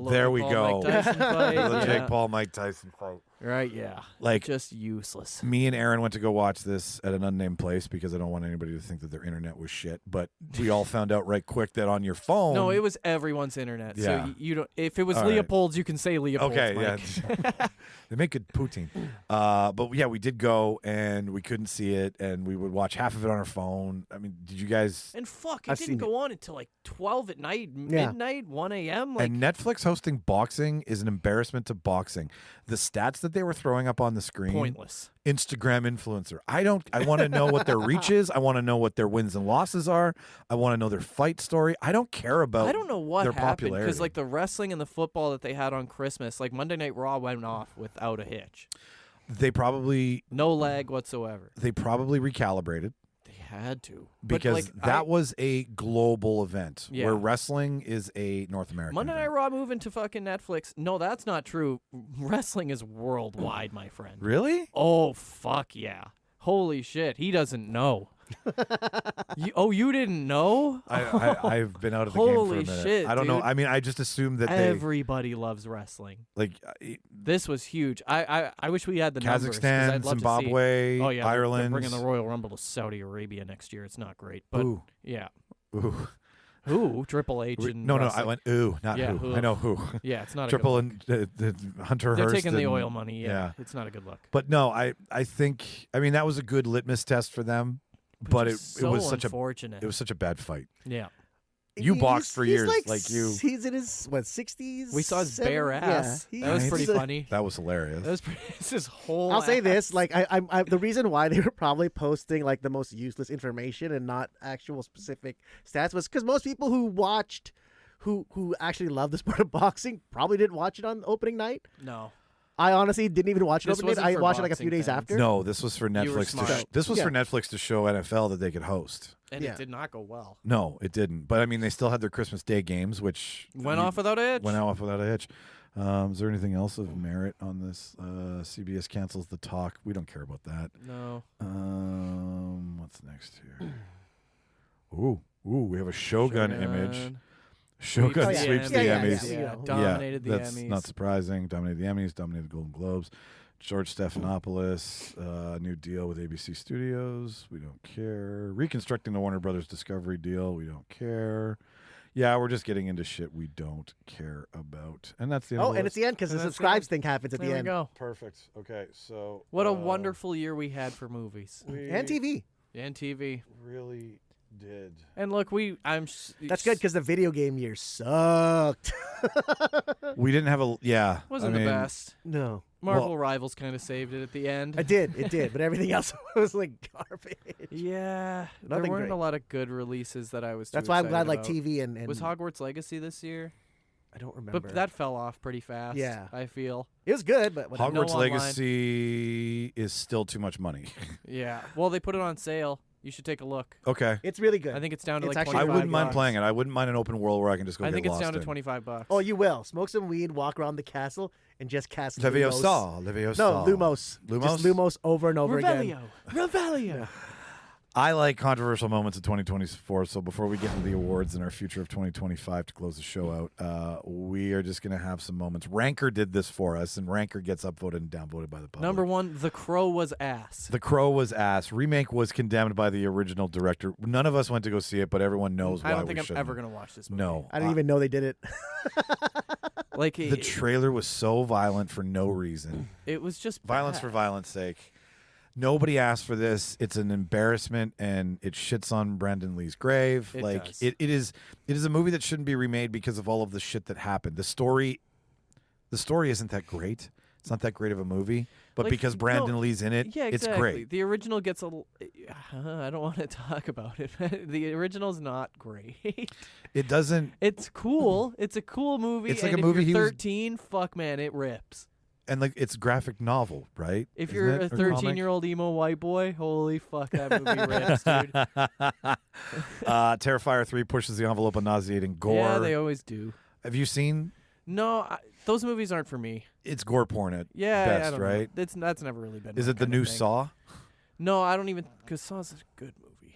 there we go. Mike Tyson fight. The Jake Paul Mike Tyson fight. Right, yeah. Like, just useless. Me and Aaron went to go watch this at an unnamed place because I don't want anybody to think that their internet was shit. But we all found out right quick that on your phone. No, it was everyone's internet. Yeah. So you don't. If it was All Leopold's, you can say Leopold's. Okay, Mike. yeah. They make good poutine. But yeah, we did go and we couldn't see it, and we would watch half of it on our phone. I mean, did you guys? And it didn't go on until like 12 at night, midnight, 1 a.m. Like, and Netflix hosting boxing is an embarrassment to boxing. The stats that they were throwing up on the screen, pointless. Instagram influencer. I want to know what their reach is. I want to know what their wins and losses are. I want to know their fight story. I don't care about. I don't know what their happened popularity. because like the wrestling and the football that they had on Christmas, like Monday Night Raw went off without a hitch. They probably No lag whatsoever. recalibrated. They had to. Because but, that was a global event Yeah. where wrestling is a North American Monday Night event. Raw moving to fucking Netflix. No, that's not true. Wrestling is worldwide, my friend. Really? Oh, fuck yeah. Holy shit. He doesn't know. You didn't know? I've been out of the game for a Holy minute. shit, I don't know. dude. I mean, I just assumed that Everybody loves wrestling. like This was huge. I wish we had the numbers. 'Cause Kazakhstan, I'd love Zimbabwe, to see. Oh, yeah, Ireland. They're bringing the Royal Rumble to Saudi Arabia next year. It's not great. But, Ooh. yeah. Ooh. Who? Triple H and No, wrestling. I went ooh, not Yeah, who. who. I know who. Yeah, it's not Triple a good look. and Hunter They're Hearst. taking the and- oil money. Yeah, it's not a good look. But no, I think that was a good litmus test for them. But it so was such unfortunate. it was such a bad fight. Yeah. You boxed for years, like you. He's in his 60s. We saw his bare ass. Yeah, that was Right? pretty funny. That was hilarious. That was pretty, it's his whole. I'll say this: ass. like, I the reason why they were probably posting like the most useless information and not actual specific stats was because most people who watched, who actually love the sport of boxing, probably didn't watch it on opening night. No. I honestly didn't even watch it This opening night. wasn't I for watched it like a boxing few days fans. after. No, this was for You were Netflix. smart. This was Yeah. for Netflix to show NFL that they could host. And Yeah. it did not go well. No, it didn't. But I mean, they still had their Christmas Day games, which Went off without a hitch. Went off without a hitch. Is there anything else of merit on this? CBS cancels the talk. We don't care about that. No. What's next here? Ooh, we have a Shogun image. Shogun Sweeps the sweeps the Emmys. Emmys. Yeah, Yeah, dominated the that's Emmys. not surprising. Dominated the Emmys, dominated the Golden Globes. George Stephanopoulos, new deal with ABC Studios. We don't care. Reconstructing the Warner Brothers Discovery deal. We don't care. Yeah, we're just getting into shit we don't care about. And that's the end of the and it's list. the end because the And that's the subscribes end. thing happens at There the we end. go. Perfect. Okay, so What a wonderful year we had for movies And TV. and TV. really did. And look, That's good because the video game year sucked. We didn't have wasn't I the mean, best. No. Marvel Rivals kind of saved it at the end. It did, but everything else was like garbage. Yeah, Nothing there weren't great. a lot of good releases that I was. That's too why I'm glad excited like about. TV and Was Hogwarts Legacy this year? I don't remember. But that fell off pretty fast. Yeah. I feel. it was good, but whatever. No Hogwarts online. Legacy is still too much money. Yeah. Well, they put it on sale. You should take a look. Okay. It's really good. I think it's down to It's like actually I 25 wouldn't mind bucks. playing it. I wouldn't mind an open world where I can just go I get think it's lost down to in. $25. Oh, you will smoke some weed, walk around the castle, and just cast Lumos. Leviosa. No, Lumos. Lumos? Just Lumos over and over again. Revelio. I like controversial moments of 2024. So before we get into the awards and our future of 2025 to close the show out, we are just going to have some moments. Ranker did this for us, and Ranker gets upvoted and downvoted by the public. Number one, The Crow was ass. The Crow was ass. Remake was condemned by the original director. None of us went to go see it, but everyone knows why I don't we think I'm shouldn't. ever going to watch this movie. No. I didn't even know they did it. Like The trailer was so violent for no reason. it was just Violence bad. for violence sake. Nobody asked for this. It's an embarrassment, and it shits on Brandon Lee's grave. It like does. it is a movie that shouldn't be remade because of all of the shit that happened. The story isn't that great. It's not that great of a movie, but Like, because Brandon no, Lee's in it, Yeah, it's exactly. great. The original gets I don't want to talk about it. The original's not great. It doesn't, It's cool. It's a cool movie. It's like and a movie If he you're was- 13, fuck man, it rips. and like it's graffic novel, right? If Isn't you're it? a Or comic? 13-year-old emo white boy, holy fuck, that movie rips, dude. Terrifier 3 pushes the envelope on nauseating gore. Yeah, they always do. Have you seen? No, those movies aren't for me. It's gore porn at Yeah, best, I don't right? know. That's never really been. Is my it the kind of new thing. Saw? No, I don't even. Because Saw's a good movie.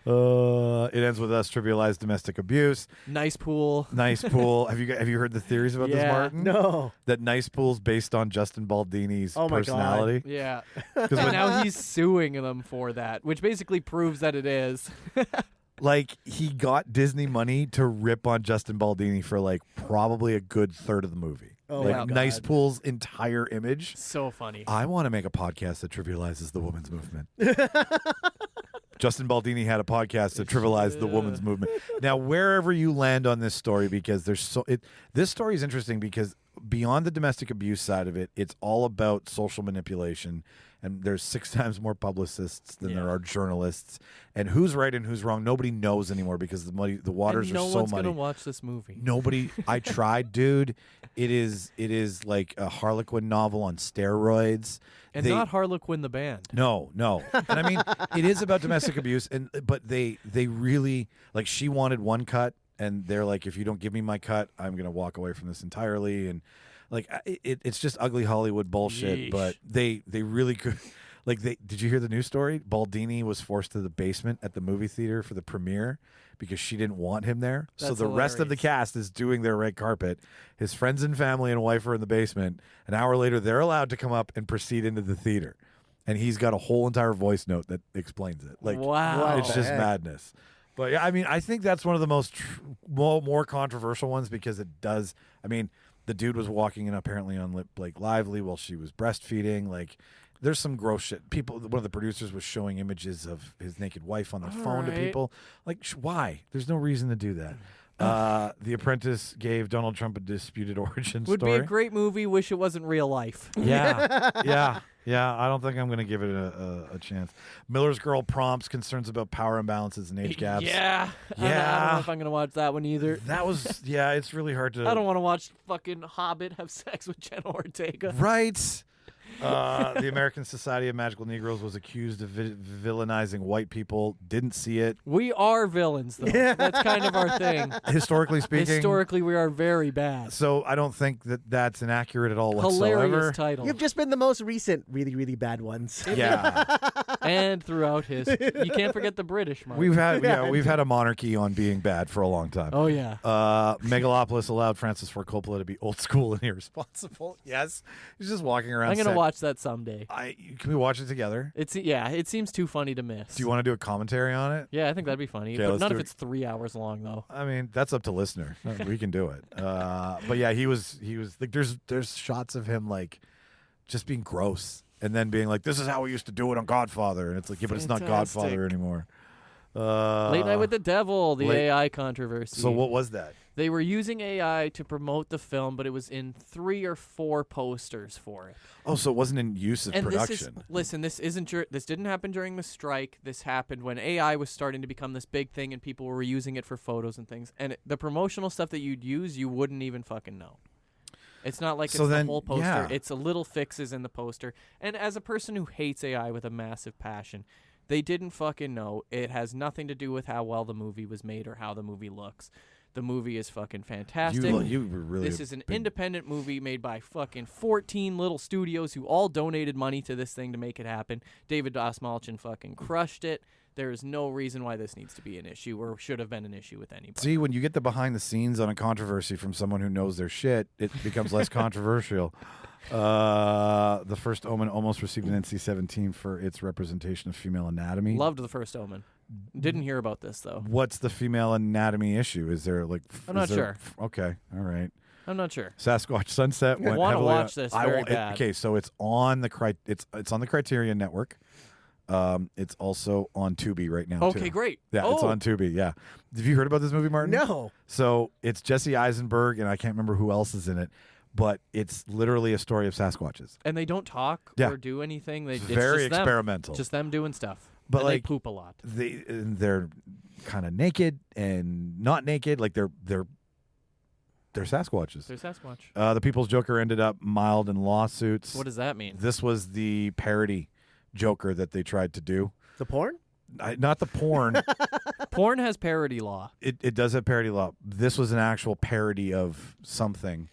It ends with us trivialize domestic abuse. Nice pool. Nice Pool. Have you heard the theories about this, Yeah. Martin? No. That Nice Pool's based on Justin Baldini's Oh my God. personality. Yeah. 'Cause And when- now he's suing them for that, which basically proves that it is. like he got Disney money to rip on Justin Baldini for like probably a good third of the movie. Oh like my God. Nice Pool's entire image. So funny. I want to make a podcast that trivializes the women's movement. Justin Baldini had a podcast that trivialized the women's movement. Now, wherever you land on this story, because this story is interesting because beyond the domestic abuse side of it, it's all about social manipulation. And there's 6 times more publicists than there are journalists. And who's right and who's wrong, nobody knows anymore because the waters are so muddy. No one's gonna watch this movie. Nobody. I tried, dude. It is like a Harlequin novel on steroids. And not Harlequin the band. No. And I mean, it is about domestic abuse, but they really, like, she wanted one cut, and they're like, if you don't give me my cut, I'm gonna walk away from this entirely. And like, it's just ugly Hollywood bullshit. Yeesh. But they really could. Like, did you hear the news story? Baldonie was forced to the basement at the movie theater for the premiere because she didn't want him there. That's so the rest of the cast is doing their red carpet. His friends and family and wife are in the basement. An hour later, they're allowed to come up and proceed into the theater. And he's got a whole entire voice note that explains it. Like, wow. It's just madness. But yeah, I mean, I think that's one of the most more controversial ones because it does. I mean, the dude was walking in apparently on Blake Lively while she was breastfeeding. Like, there's some gross shit. One of the producers was showing images of his naked wife on their phone to people. Like, why? There's no reason to do that. The Apprentice gave Donald Trump a disputed origin story. Would be a great movie. Wish it wasn't real life. Yeah. I don't think I'm going to give it a chance. Miller's Girl prompts concerns about power imbalances and age gaps. Yeah. I don't know if I'm going to watch that one either. That was, it's really hard to. I don't want to watch fucking Hobbit have sex with Jenna Ortega. Right. The American Society of Magical Negroes was accused of villainizing white people. Didn't see it. We are villains, though. That's kind of our thing. Historically speaking. Historically, we are very bad. So I don't think that's inaccurate at all whatsoever. Hilarious title. You've just been the most recent really, really bad ones. Yeah. And throughout history. You can't forget the British, Mark. We've had a monarchy on being bad for a long time. Oh, yeah. Megalopolis allowed Francis Ford Coppola to be old school and irresponsible. Yes. He's just walking around. I'm going to watch that someday. Can we watch it together? It seems too funny to miss. Do you want to do a commentary on it? Yeah, I think that'd be funny. Okay, but none of it. it's 3 hours long, though. I mean, that's up to listener. We can do it. But yeah, he was like, there's shots of him like just being gross and then being like, this is how we used to do it on Godfather. And it's like, yeah, but it's not Godfather anymore. Late Night with the Devil, the AI controversy. So what was that? They were using AI to promote the film, but it was in 3 or 4 posters for it. Oh, so it wasn't in use of production. This didn't happen during the strike. This happened when AI was starting to become this big thing and people were using it for photos and things. And the promotional stuff that you'd use, you wouldn't even fucking know. It's not like the whole poster. Yeah. It's a little fixes in the poster. And as a person who hates AI with a massive passion, they didn't fucking know. It has nothing to do with how well the movie was made or how the movie looks. The movie is fucking fantastic. You were really this is an independent movie made by fucking 14 little studios who all donated money to this thing to make it happen. David Dastmalchian fucking crushed it. There is no reason why this needs to be an issue or should have been an issue with anybody. See, when you get the behind the scenes on a controversy from someone who knows their shit, it becomes less controversial. The First Omen almost received an NC-17 for its representation of female anatomy. Loved The First Omen. Didn't hear about this, though. What's the female anatomy issue? Is there like... I'm not sure. Okay, all right. I'm not sure. Sasquatch Sunset went I want to heavily watch this very bad. Okay, so it's on the it's on the Criterion Network. It's also on Tubi right now. Okay, too. great. Yeah, it's on Tubi. Yeah. Have you heard about this movie, Martin? No. So it's Jesse Eisenberg, and I can't remember who else is in it, but it's literally a story of Sasquatches. And they don't talk or do anything. It's very just experimental. Just them doing stuff. But and like, they poop a lot. They're kind of naked and not naked. Like they're Sasquatches. They're Sasquatch. The People's Joker ended up mild in lawsuits. What does that mean? This was the parody Joker that they tried to do. The porn? Not the porn. Porn has parody law. It does have parody law. This was an actual parody of something.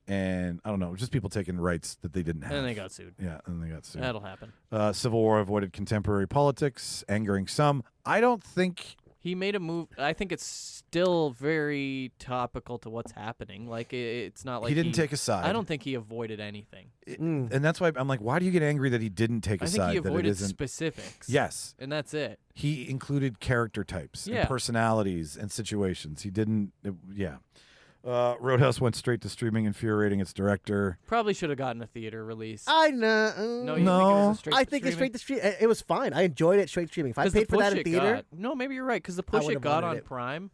And I don't know, just people taking rights that they didn't have. And they got sued. Yeah, and they got sued. That'll happen. Civil War avoided contemporary politics, angering some. I don't think... He made a move. I think it's still very topical to what's happening. Like, it's not like he didn't take a side. I don't think he avoided anything. And that's why I'm like, why do you get angry that he didn't take a side? I think he avoided that it isn't... specifics. Yes. And that's it. He included character types and personalities and situations. He didn't... Roadhouse went straight to streaming, infuriating its director. Probably should have gotten a theater release. I know. No, you think it was I think it's straight to stream. It was fine. I enjoyed it straight streaming. If I paid for that in theater, no, maybe you're right because the push it got on Prime.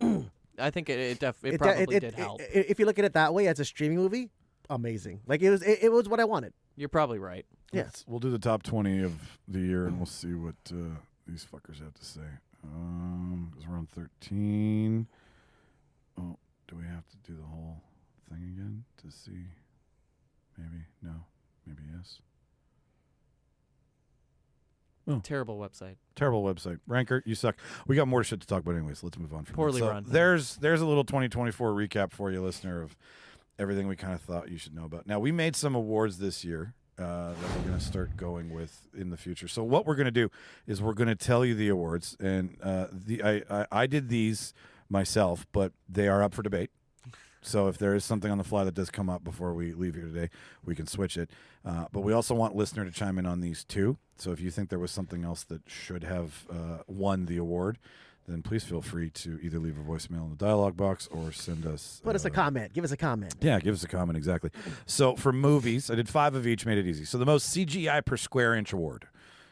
I think it probably did help. If you look at it that way as a streaming movie, amazing. Like it was what I wanted. You're probably right. Yeah. We'll do the top 20 of the year, and we'll see what these fuckers have to say. 'Cause we're on 13. Oh, do we have to do the whole thing again to see? Maybe no. Maybe yes. Oh. Terrible website. Terrible website. Ranker, you suck. We got more shit to talk about anyway, so let's move on from Poorly that. So run. There's a little 2024 recap for you, listener, of everything we kind of thought you should know about. Now, we made some awards this year that we're going to start going with in the future. So what we're going to do is we're going to tell you the awards, and I did these myself, but they are up for debate. So if there is something on the fly that does come up before we leave here today, we can switch it. But we also want listener to chime in on these too. So if you think there was something else that should have won the award, then please feel free to either leave a voicemail in the dialogue box or send us... Put us a comment. Give us a comment. Yeah, give us a comment, exactly. So for movies, I did 5 of each, made it easy. So the most CGI per square inch award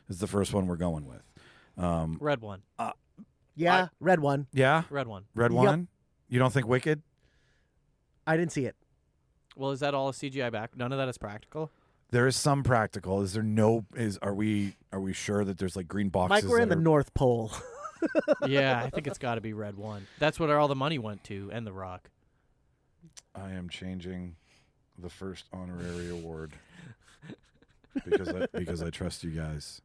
is the first one we're going with. Red one. Red one. Yeah? Red one. Red one? You don't think Wicked? I didn't see it. Well, is that all a CGI back? None of that is practical? There is some practical. Is there no... Are we sure that there's like green boxes? Mike, we're in the North Pole. Yeah, I think it's got to be Red one. That's what all the money went to, and The Rock. I am changing the first honorary award because I trust you guys.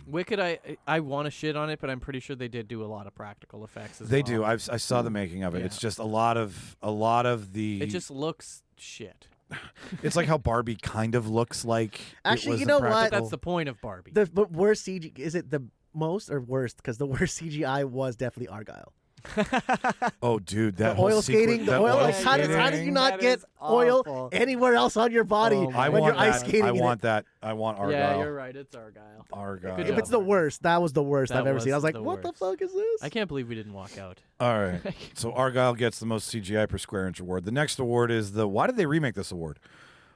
Wicked, I want to shit on it, but I'm pretty sure they did do a lot of practical effects as They well. do. I saw the making of it. Yeah. It's just a lot of the. It just looks shit. It's like how Barbie kind of looks like. Actually, it you know what? practical. That's the point of Barbie. But worst CG, is it the most or worst? Because the worst CGI was definitely Argyle. Oh, dude, The that whole oil skating, the that oil. oil How did skating. you not That get is oil awful. anywhere else on your body Oh, I when want you're ice that. skating? I in want it? that. I want Argyle. Yeah, you're right. It's Argyle. Argyle. Good If job. it's the worst, that was the worst That I've ever seen. I was was like, the what the worst. fuck is this? I can't believe we didn't walk out. All right. So Argyle gets the most CGI per square inch award. The next award is why did they remake this award?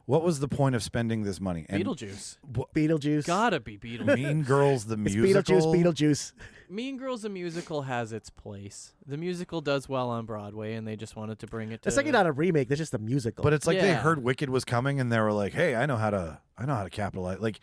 What was the point of spending this money? And Beetlejuice. Beetlejuice. Gotta be Beetlejuice. Mean Girls the It's musical. Beetlejuice. Mean Girls the musical has its place. The musical does well on Broadway, and they just wanted to bring it to... It's like not a remake. That's just a musical. But it's like they Yeah. heard Wicked was coming and they were like, "Hey, I know how to capitalize." Like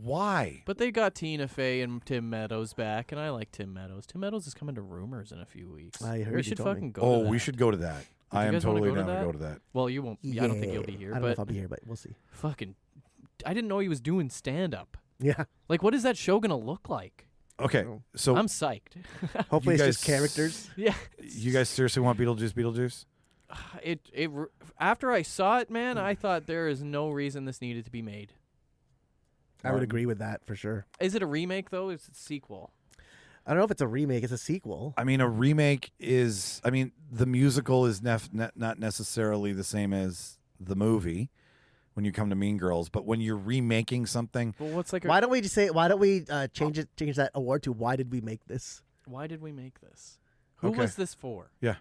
why? But they got Tina Fey and Tim Meadows back, and I like Tim Meadows. Tim Meadows is coming to Rumors in a few weeks. I heard we you should told me. fucking go Oh, to that. we should go to that. I you am guys wanna totally go to down to that? go to that. Well, you won't. I don't think you'll be here. I don't but know if I'll be here, but we'll see. fucking... I didn't know he was doing stand-up. Yeah. Like, what is that show going to look like? Okay, so I'm psyched. Hopefully You it's just guys- characters. Yeah. you guys seriously want Beetlejuice? After I saw it, man, I thought there is no reason this needed to be made. I would agree with that for sure. Is it a remake, though? Is it a sequel? I don't know if it's a remake. It's a sequel. I mean, a remake is. I mean, the musical is not necessarily the same as the movie when you come to Mean Girls, but when you're remaking something, Well, what's like? Why don't we just say? Why don't we change that award to why did we make this? Why did we make this? Who Okay. was this for? yeah.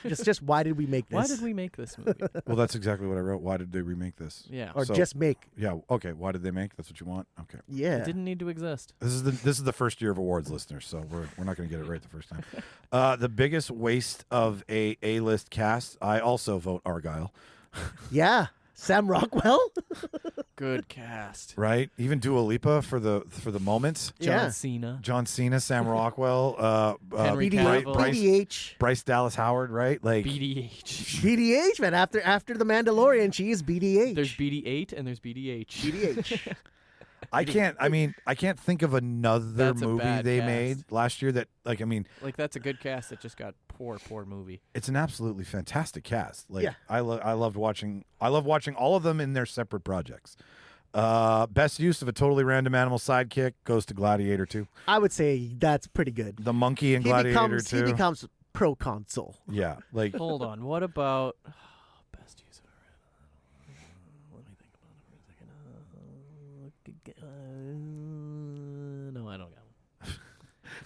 just why did we make this? Why did we make this movie? Well, that's exactly what I wrote. Why did they remake this? Yeah. Or So- just make? Yeah. Okay. Why did they make? That's what you want. Okay. Yeah. It didn't need to exist. This is the first year of awards, listeners. So we're not going to get it right the first time. The biggest waste of a A-list cast. I also vote Argyle. Yeah. Sam Rockwell. Good cast. Right. Even Dua Lipa for the moments. John Yeah. Cena. John Cena, Sam Rockwell, Henry Cavill. BDH. Bryce Dallas Howard. Right. Like BDH. BDH, man. After the Mandalorian, she is BDH. There's BD8 and there's BDH. BDH. I can't think of another That's a movie bad they cast. made last year that Like, that's a good cast that just got poor movie. it's an absolutely fantastic cast. Like Yeah. I love watching all of them in their separate projects. Best use of a totally random animal sidekick goes to Gladiator 2. I would say that's pretty good. The monkey in He Gladiator 2. he becomes proconsul. Yeah, like Hold on. What about best use of a let me think about it for a second. No, I don't got one.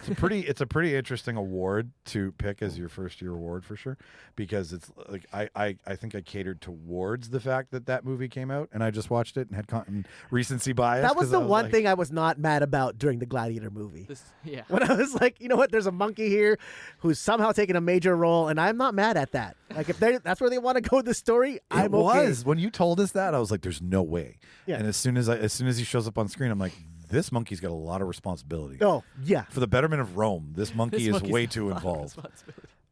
It's a pretty interesting award to pick as your first year award for sure, because it's like I think I catered towards the fact that movie came out and I just watched it and had recency bias. That was the one like, thing I was not mad about during the Gladiator movie. Yeah. When I was like, you know what? There's a monkey here who's somehow taking a major role, and I'm not mad at that. Like, if that's where they want to go with the story, I'm okay. It was when you told us that, I was like, "There's no way." Yeah. And as soon as he shows up on screen, I'm like, "This monkey's got a lot of responsibility." Oh yeah. For the betterment of Rome, this monkey is way too involved.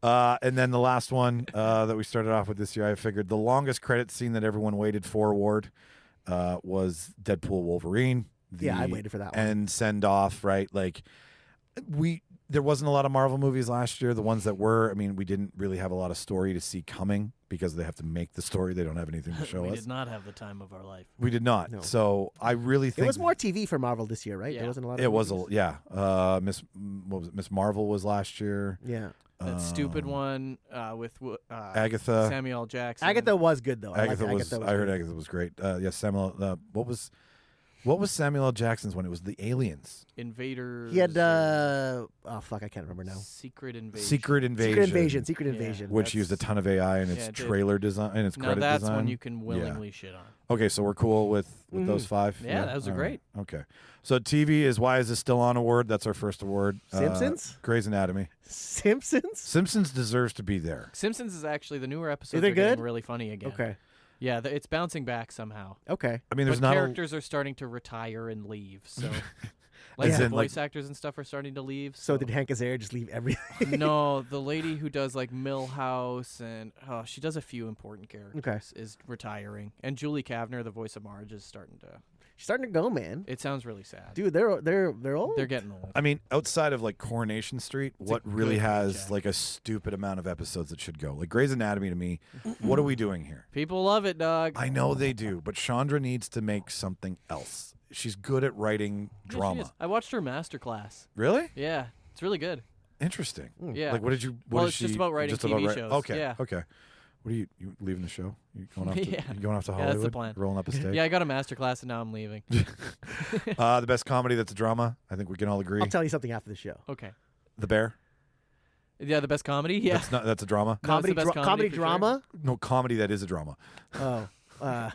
And then the last one that we started off with this year, I figured the longest credit scene that everyone waited for award was Deadpool Wolverine. I waited for that one. And send off, right? Like there wasn't a lot of Marvel movies last year. The ones that were, I mean, we didn't really have a lot of story to see coming because they have to make the story. They don't have anything to show us. We did not have the time of our life. We did not. No. So I really think It was more TV for Marvel this year, right? Yeah. There wasn't a lot of it was movies? Miss Marvel was last year. Yeah. That stupid one with Agatha. Samuel L. Jackson. Agatha was good though. Agatha I was. liked I heard good. Agatha was great. Samuel. What was Samuel L. Jackson's one? It was the Aliens. Invaders. He had I can't remember now. Secret Invasion. Secret Invasion. Secret Invasion. Which used a ton of AI in its yeah, it did. trailer design and its Now credit that's design. one you can willingly shit on. Okay, so we're cool with those five. Yeah, those are All great. right. Okay, so TV is Why Is This Still On award? That's our first award. Simpsons? Grey's Anatomy. Simpsons? Simpsons deserves to be there. Simpsons is actually the newer episodes they are getting good? really funny again. Okay. Yeah, it's bouncing back somehow. Okay. I mean, there's but not characters are starting to retire and leave. So, As the in, like- voice acters and stuff are starting to leave. So did Hank Azaria just leave everything? No, the lady who does like Millhouse and she does a few important characters is retiring, and Julie Kavner, the voice of Marge, is starting to. She's starting to go, man. It sounds really sad. Dude, they're old. They're getting old. I mean, outside of like Coronation Street, what a really good has paycheck. like a stupid amount of episodes that should go? Like Grey's Anatomy to me, what are we doing here? People love it, dog. I know they do, but Chandra needs to make something else. She's good at writing Yeah, she drama. is. I watched her masterclass. Really? Yeah, it's really good. Interesting. Yeah. Like, what did you? What Well, did it's just she- about writing just about TV write- shows. Okay. Yeah. Okay. What are you leaving the show? You going off? To, Yeah. you going off to Yeah, Hollywood? that's the plan. Rolling up a stake. Yeah, I got a masterclass and now I'm leaving. The best comedy that's a drama. I think we can all agree. I'll tell you something after the show. Okay. The Bear. Yeah, the best comedy. Yeah. That's a drama. No, it's the best comedy for sure. drama? No comedy that is a drama. Oh.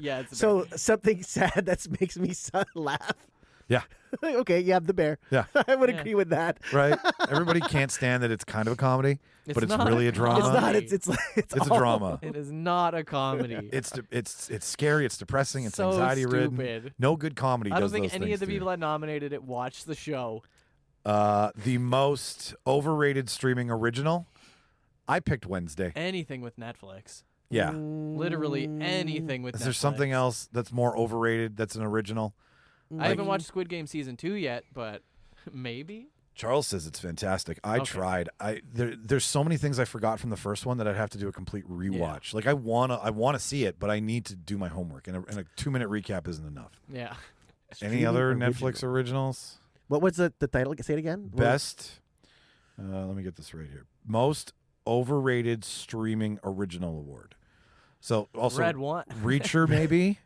Yeah. It's the So Bear. something sad that makes me laugh. Yeah. Okay, yeah, The Bear. Yeah. I would Yeah. agree with that. Right. Everybody can't stand that it's kind of a comedy, but it's not really a drama. It's not. comedy. It's It's a all- drama. It is not a comedy. It's scary. It's depressing. It's so anxiety ridden. stupid. No good comedy. I don't does think those any things of the to you. people that nominated it watched the show. The most overrated streaming original. I picked Wednesday. Anything with Netflix. Yeah. Literally anything with Is Netflix. there something else that's more overrated that's an original? I haven't watched Squid Game season 2 yet, but maybe. Charles says it's fantastic. I Okay. tried. There's so many things I forgot from the first one that I'd have to do a complete rewatch. Like I wanna see it, but I need to do my homework, and a 2-minute recap isn't enough. Yeah. Any other Netflix originals? What was the title? Say it again. Best. Let me get this right here. Most overrated streaming original award. So also Red one. Reacher maybe.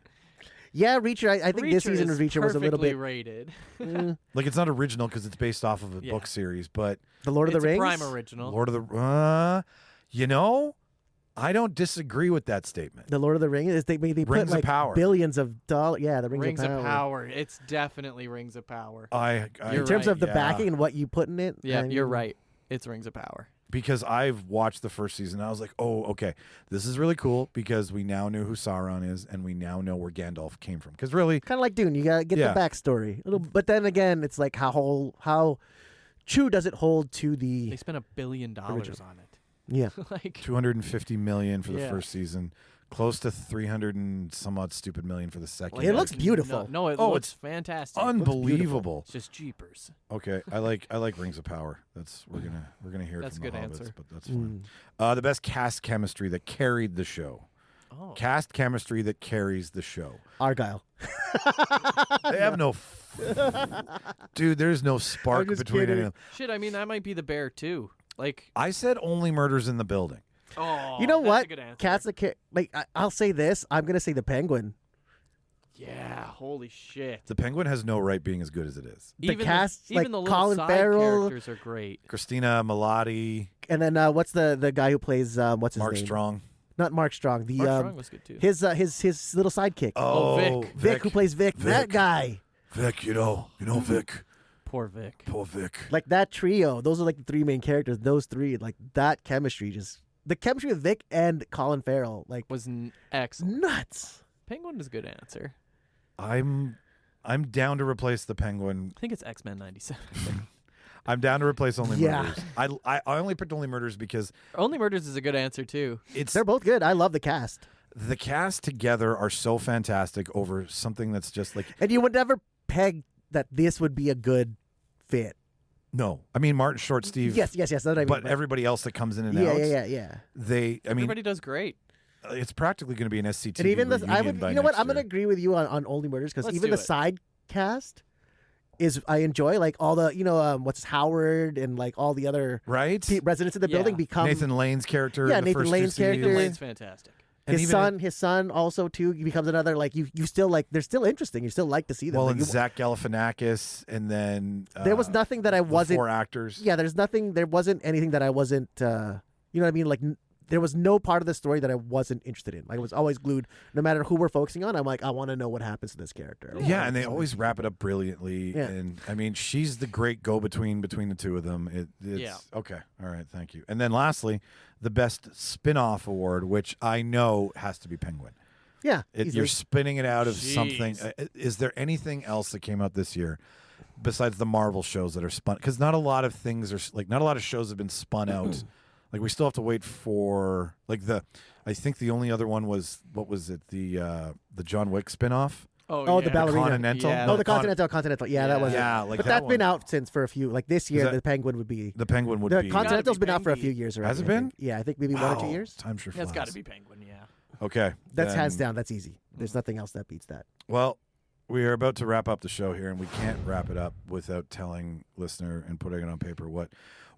Yeah, Reacher. I think this season of is Reacher was a little perfectly bit. rated. Like it's not original because it's based off of a Yeah. book series, but The Lord of It's the a Rings. prime original. Lord of the I don't disagree with that statement. The Lord of the Rings. They put Rings of like Power. billions of dollars. Yeah, the Rings of Power. It's definitely Rings of Power. I You're In terms right, of the yeah. backing and what you put in it. Yeah, I you're mean, right. It's Rings of Power. because I've watched the first season. And I was like, oh, okay, this is really cool because we now know who Sauron is and we now know where Gandalf came from. Because really, Kind of like Dune. You gotta get Yeah. the backstory. But then again, it's like how true does it hold to They the spent $1 billion Original. on it. yeah. Like, $250 million for the Yeah. first season, close to 300 and some odd stupid million for the second. It looks beautiful. No, it Oh, looks it's fantastic. unbelievable. It's just jeepers. Okay, I like Rings of Power. That's we're gonna hear it That's from a the good hobbits, answer. but that's fine. The best cast chemistry that carried the show. Oh. Cast chemistry that carries the show. Argyle. They have no. Dude, there's no spark just between kidding. any of them. Shit, I mean, that might be the Bear, too. Like, I said only Murders in the Building. oh, You know that's what? a good answer. Cats that I'll say this. I'm gonna say the Penguin. Yeah, holy shit. The Penguin has no right being as good as it is. The cast, even like the little Colin side Farrell, characters are great. Christina Milioti, and then what's the guy who plays what's his Mark name? Strong. Not Mark Strong. The Mark Strong was good too. his little sidekick. Oh, Vic, who plays Vic. That guy. Vic, you know Vic. Poor Vic. Poor Vic. Like that trio. Those are like the three main characters. Those three, like that chemistry, the chemistry with Vic and Colin Farrell, like Was excellent. nuts. Penguin is a good answer. I'm down to replace the Penguin. I think it's X-Men 97. I'm down to replace Only Yeah. Murders. I only picked Only Murders because Only Murders is a good answer too. They're both good. I love the cast. the cast together are so fantastic over something that's just like And you would never peg that this would be a good fit. no. I mean Martin Short, Steve. Yes. That's what I mean. But everybody else that comes in and yeah, out. yeah. Everybody does great. It's practically going to be an SCTV And even I reunion would, by you know what? next I'm going to year. agree with you on Only Murders because Let's even do the it. side cast is I enjoy like all the what's Howard and like all the other Right? residents of the Yeah. building become Nathan Lane's character. Yeah, in the Nathan first two Lane's character. Nathan seasons. Lane's fantastic. And even his son also too becomes another like you still like they're still interesting. You still like to see them. Well, Like, and Zach Galifianakis, and then there was nothing that I the wasn't. four actors. Yeah, there wasn't anything that I wasn't. You know what I mean? Like there was no part of the story that I wasn't interested in. Like I was always glued. No matter who we're focusing on, I'm like I want to know what happens to this character. Yeah, and they always wrap it up brilliantly. Yeah. And I mean, she's the great go-between between the two of them. It's Yeah. okay. All right, thank you. And then lastly, the best spin-off award, which I know has to be Penguin. Yeah, You're easily. spinning it out of something. Jeez. Is there anything else that came out this year besides the Marvel shows that are spun? Because not a lot of things are like not a lot of shows have been spun out. Like we still have to wait for like I think the only other one was what was it the John Wick spin-off? Oh, the ballerina. Continental. Yeah. Oh, the Continental. Yeah, that was. Yeah, like but that that's been one. out since for a few. Like this year, that- the Penguin would be. The Penguin would The be. Continental's Gotta be been out for a Pengy. few years already. Has it I been? think. Yeah, I think maybe 1 or 2 years. Time sure That's flies. got to be Penguin, yeah. Okay, That's hands then- down. That's easy. There's nothing else that beats that. Well, we are about to wrap up the show here, and we can't wrap it up without telling listener and putting it on paper what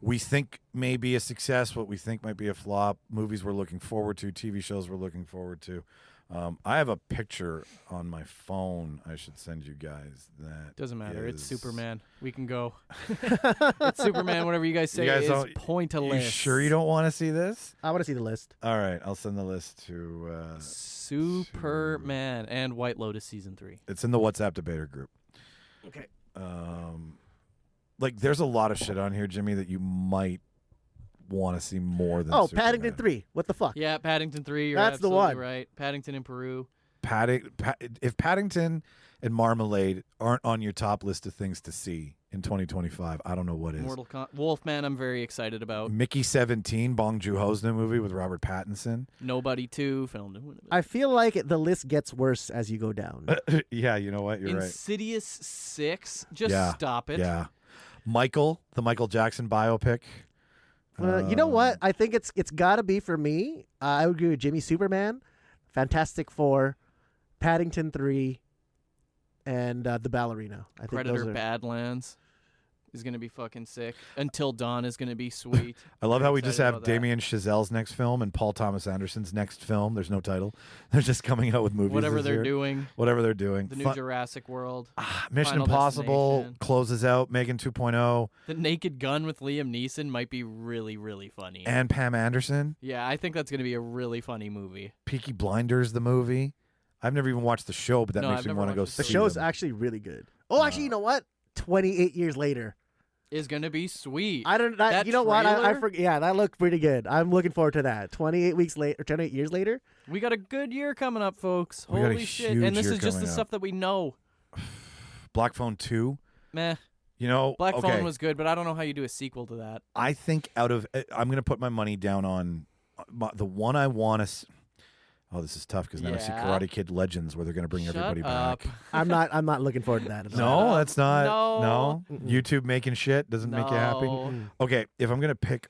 we think may be a success, what we think might be a flop, movies we're looking forward to, TV shows we're looking forward to. I have a picture on my phone I should send you guys. That Doesn't matter. It's is- Superman. We can go. It's Superman. Whatever you guys say guys is don't- pointless. You sure you don't want to see this? I want to see the list. All right, I'll send the list to. Superman and White Lotus season 3. It's in the WhatsApp debater group. Okay. Like there's a lot of shit on here, Jimmy, that you might want to see more than. Oh, Superman. Paddington 3. What the fuck? Yeah, Paddington 3. You're That's the absolutely one. right. Paddington in Peru. If Paddington and Marmalade aren't on your top list of things to see in 2025, I don't know what is. Wolfman, I'm very excited about. Mickey 17, Bong Joon-ho's new movie with Robert Pattinson. Nobody 2, filmed in Winnipeg. I feel like the list gets worse as you go down. Yeah, you know what? You're right. Insidious 6. Just Yeah, stop it. Yeah. Michael, the Michael Jackson biopic. You know what? I think it's got to be for me. I would agree with Jimmy. Superman, Fantastic Four, Paddington 3, and The Ballerina. I think Predator those are... Badlands is going to be fucking sick. Until Dawn is going to be sweet. I love how we just excited have about that. Damien Chazelle's next film and Paul Thomas Anderson's next film. There's no title. They're just coming out with movies. Whatever this they're year. doing. Whatever they're doing. The new Fun- Jurassic World. Mission Final Impossible Destination. closes out. Megan 2.0 The Naked Gun with Liam Neeson might be really, really funny. and Pam Anderson. Yeah, I think that's going to be a really funny movie. Peaky Blinders, the movie. I've never even watched the show, but that No, makes I've me never want to go watched see The show's them. actually really good. Oh, actually, you know what? 28 years later. Is going to be sweet. I don't. That You know what? I trailer? forget. Yeah, that looked pretty good. I'm looking forward to that. 28 weeks later, or 28 years later. We got a good year coming up, folks. We got a Holy shit. huge And this year is just the coming up. stuff that we know. Black Phone 2. Meh. You know, Black okay, Phone was good, but I don't know how you do a sequel to that. I think I'm going to put my money down on the one I want to. Oh, this is tough because now I see Yeah. Karate Kid Legends where they're going to bring Shut everybody up. back. I'm not looking forward to that. At all. No, that's not. No. No. YouTube making shit doesn't make you happy. No. Okay, if I'm going to pick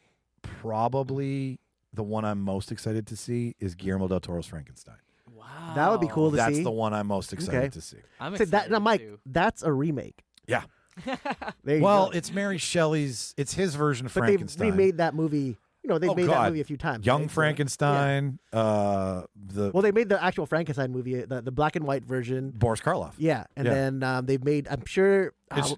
probably the one I'm most excited to see is Guillermo del Toro's Frankenstein. Wow. That would be cool to That's see. the one I'm most excited Okay. to see. I'm Say excited that now, Mike. too. That's a remake. Yeah. There you Well, go. it's Mary Shelley's. It's his version of but Frankenstein. they remade that movie They've made that movie a few times. Young right? Frankenstein. Well, they made the actual Frankenstein movie, the black and white version. Boris Karloff. Yeah, and then they've made. I'm sure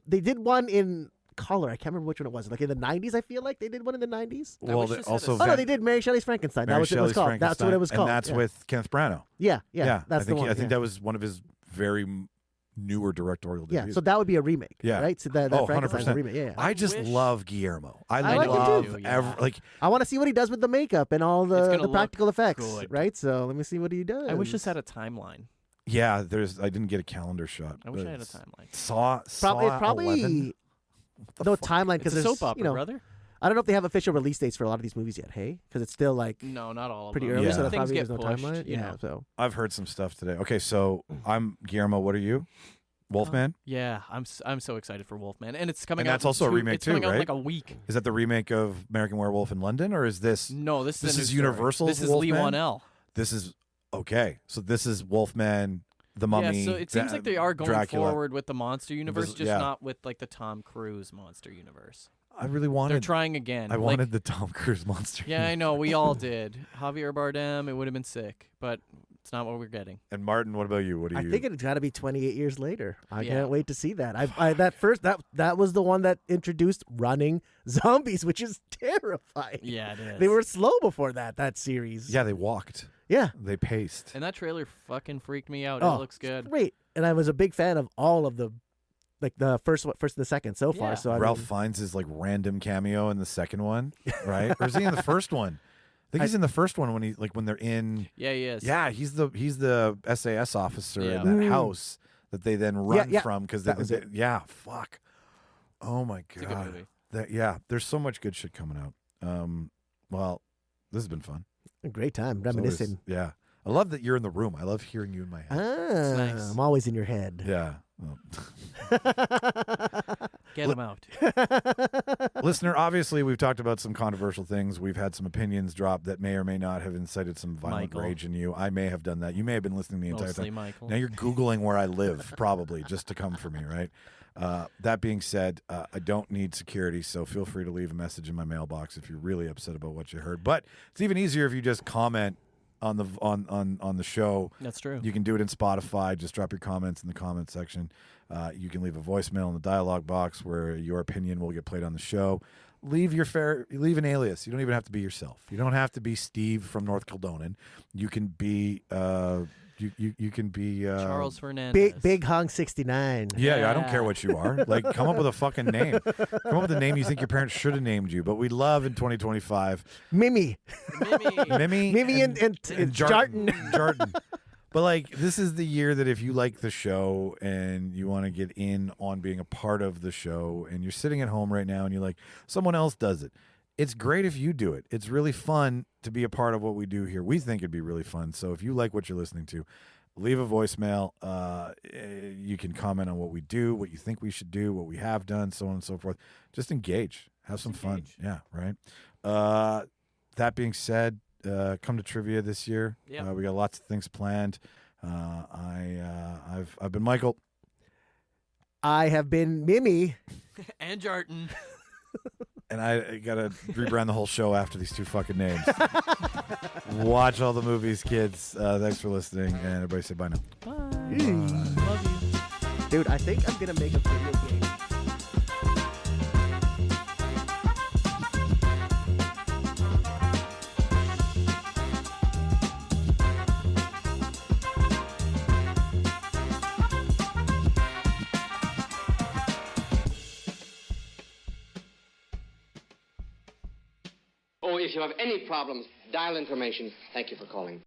they did one in color. I can't remember which one it was. Like in the 90s, I feel like they did one in the 90s. Well, also no, they did Mary Shelley's Frankenstein. Mary That was what it was called. That's what it was called. And that's with Kenneth Branagh. Yeah. That's the one. I think that was one of his very newer directorial debuts. Yeah, so that would be a remake. Yeah, right. So that Frankenstein's 100%. A remake. Yeah. I just love Guillermo. I like love him too. I want to see what he does with the makeup and all the practical effects. Good. Right. So let me see what he does. I wish this had a timeline. Yeah, I didn't get a calendar shot. I wish I had a timeline. Saw probably 11? No timeline because it's there's a soap opera, brother. I don't know if they have official release dates for a lot of these movies yet. Hey, because it's still like no, not all pretty of them. early. Yeah. So Things probably get there's no pushed. timeline. Yeah. So I've heard some stuff today. Okay, so I'm Guillermo. What are you? Wolfman? Yeah, I'm so excited for Wolfman, and it's coming and out. That's also a remake it's coming out right? in like a week. Is that the remake of American Werewolf in London, or is this? No, this is Universal's. This is Wolfman? Lee Wanell. This is okay. So this is Wolfman, the Mummy. Yeah, so it seems like they are going Dracula. forward with the monster universe, just not with like the Tom Cruise monster universe. I really wanted. They're trying again. I wanted the Tom Cruise monster. Yeah, I know. We all did. Javier Bardem. It would have been sick, but it's not what we're getting. And Martin, what about you? What do you? I think it's got to be 28 years later. I can't wait to see that. That was the one that introduced running zombies, which is terrifying. Yeah, it is. They were slow before that series. Yeah, they walked. Yeah, they paced. And that trailer fucking freaked me out. Oh, it looks good. Great. And I was a big fan of all of the. Like the first and the second so far. So Ralph finds his like random cameo in the second one, right? Or is he in the first one? I think he's in the first one when they're in. Yeah, he is. Yeah, he's the SAS officer in that house that they then run from because fuck. Oh my god. It's a good movie. There's so much good shit coming out. Well, this has been fun. A great time reminiscing. Yeah. I love that you're in the room. I love hearing you in my head. It's nice. I'm always in your head. Yeah. Get him out. Listener, obviously, we've talked about some controversial things. We've had some opinions drop that may or may not have incited some violent rage in you. I may have done that. You may have been listening the entire time. Michael. Now you're Googling where I live, probably, just to come for me, right? That being said, I don't need security, so feel free to leave a message in my mailbox if you're really upset about what you heard. But it's even easier if you just comment on the show. That's true. You can do it in Spotify. Just drop your comments in the comment section. You can leave a voicemail in the dialogue box where your opinion will get played on the show. Leave an alias. You don't even have to be yourself. You don't have to be Steve from North Kildonan. You can be you can be Charles Fernandez. Big Hung 69. Yeah, I don't care what you are. Like, come up with a fucking name. Come up with a name you think your parents should have named you. But we love in 2025 Mimi and Jarton. But like, this is the year that if you like the show and you want to get in on being a part of the show, and you're sitting at home right now and you're like, someone else does it. It's great if you do it. It's really fun to be a part of what we do here. We think it'd be really fun. So if you like what you're listening to, leave a voicemail. You can comment on what we do, what you think we should do, what we have done, so on and so forth. Just engage. Have some fun. Yeah, right? That being said, come to trivia this year. Yep. We got lots of things planned. I've been Michael. I have been Mimi. And Jarton. And I got to rebrand the whole show after these two fucking names. Watch all the movies, kids. Thanks for listening. And everybody say bye now. Bye. Love you. Dude, I think I'm going to make a video game. Oh, if you have any problems, dial information. Thank you for calling.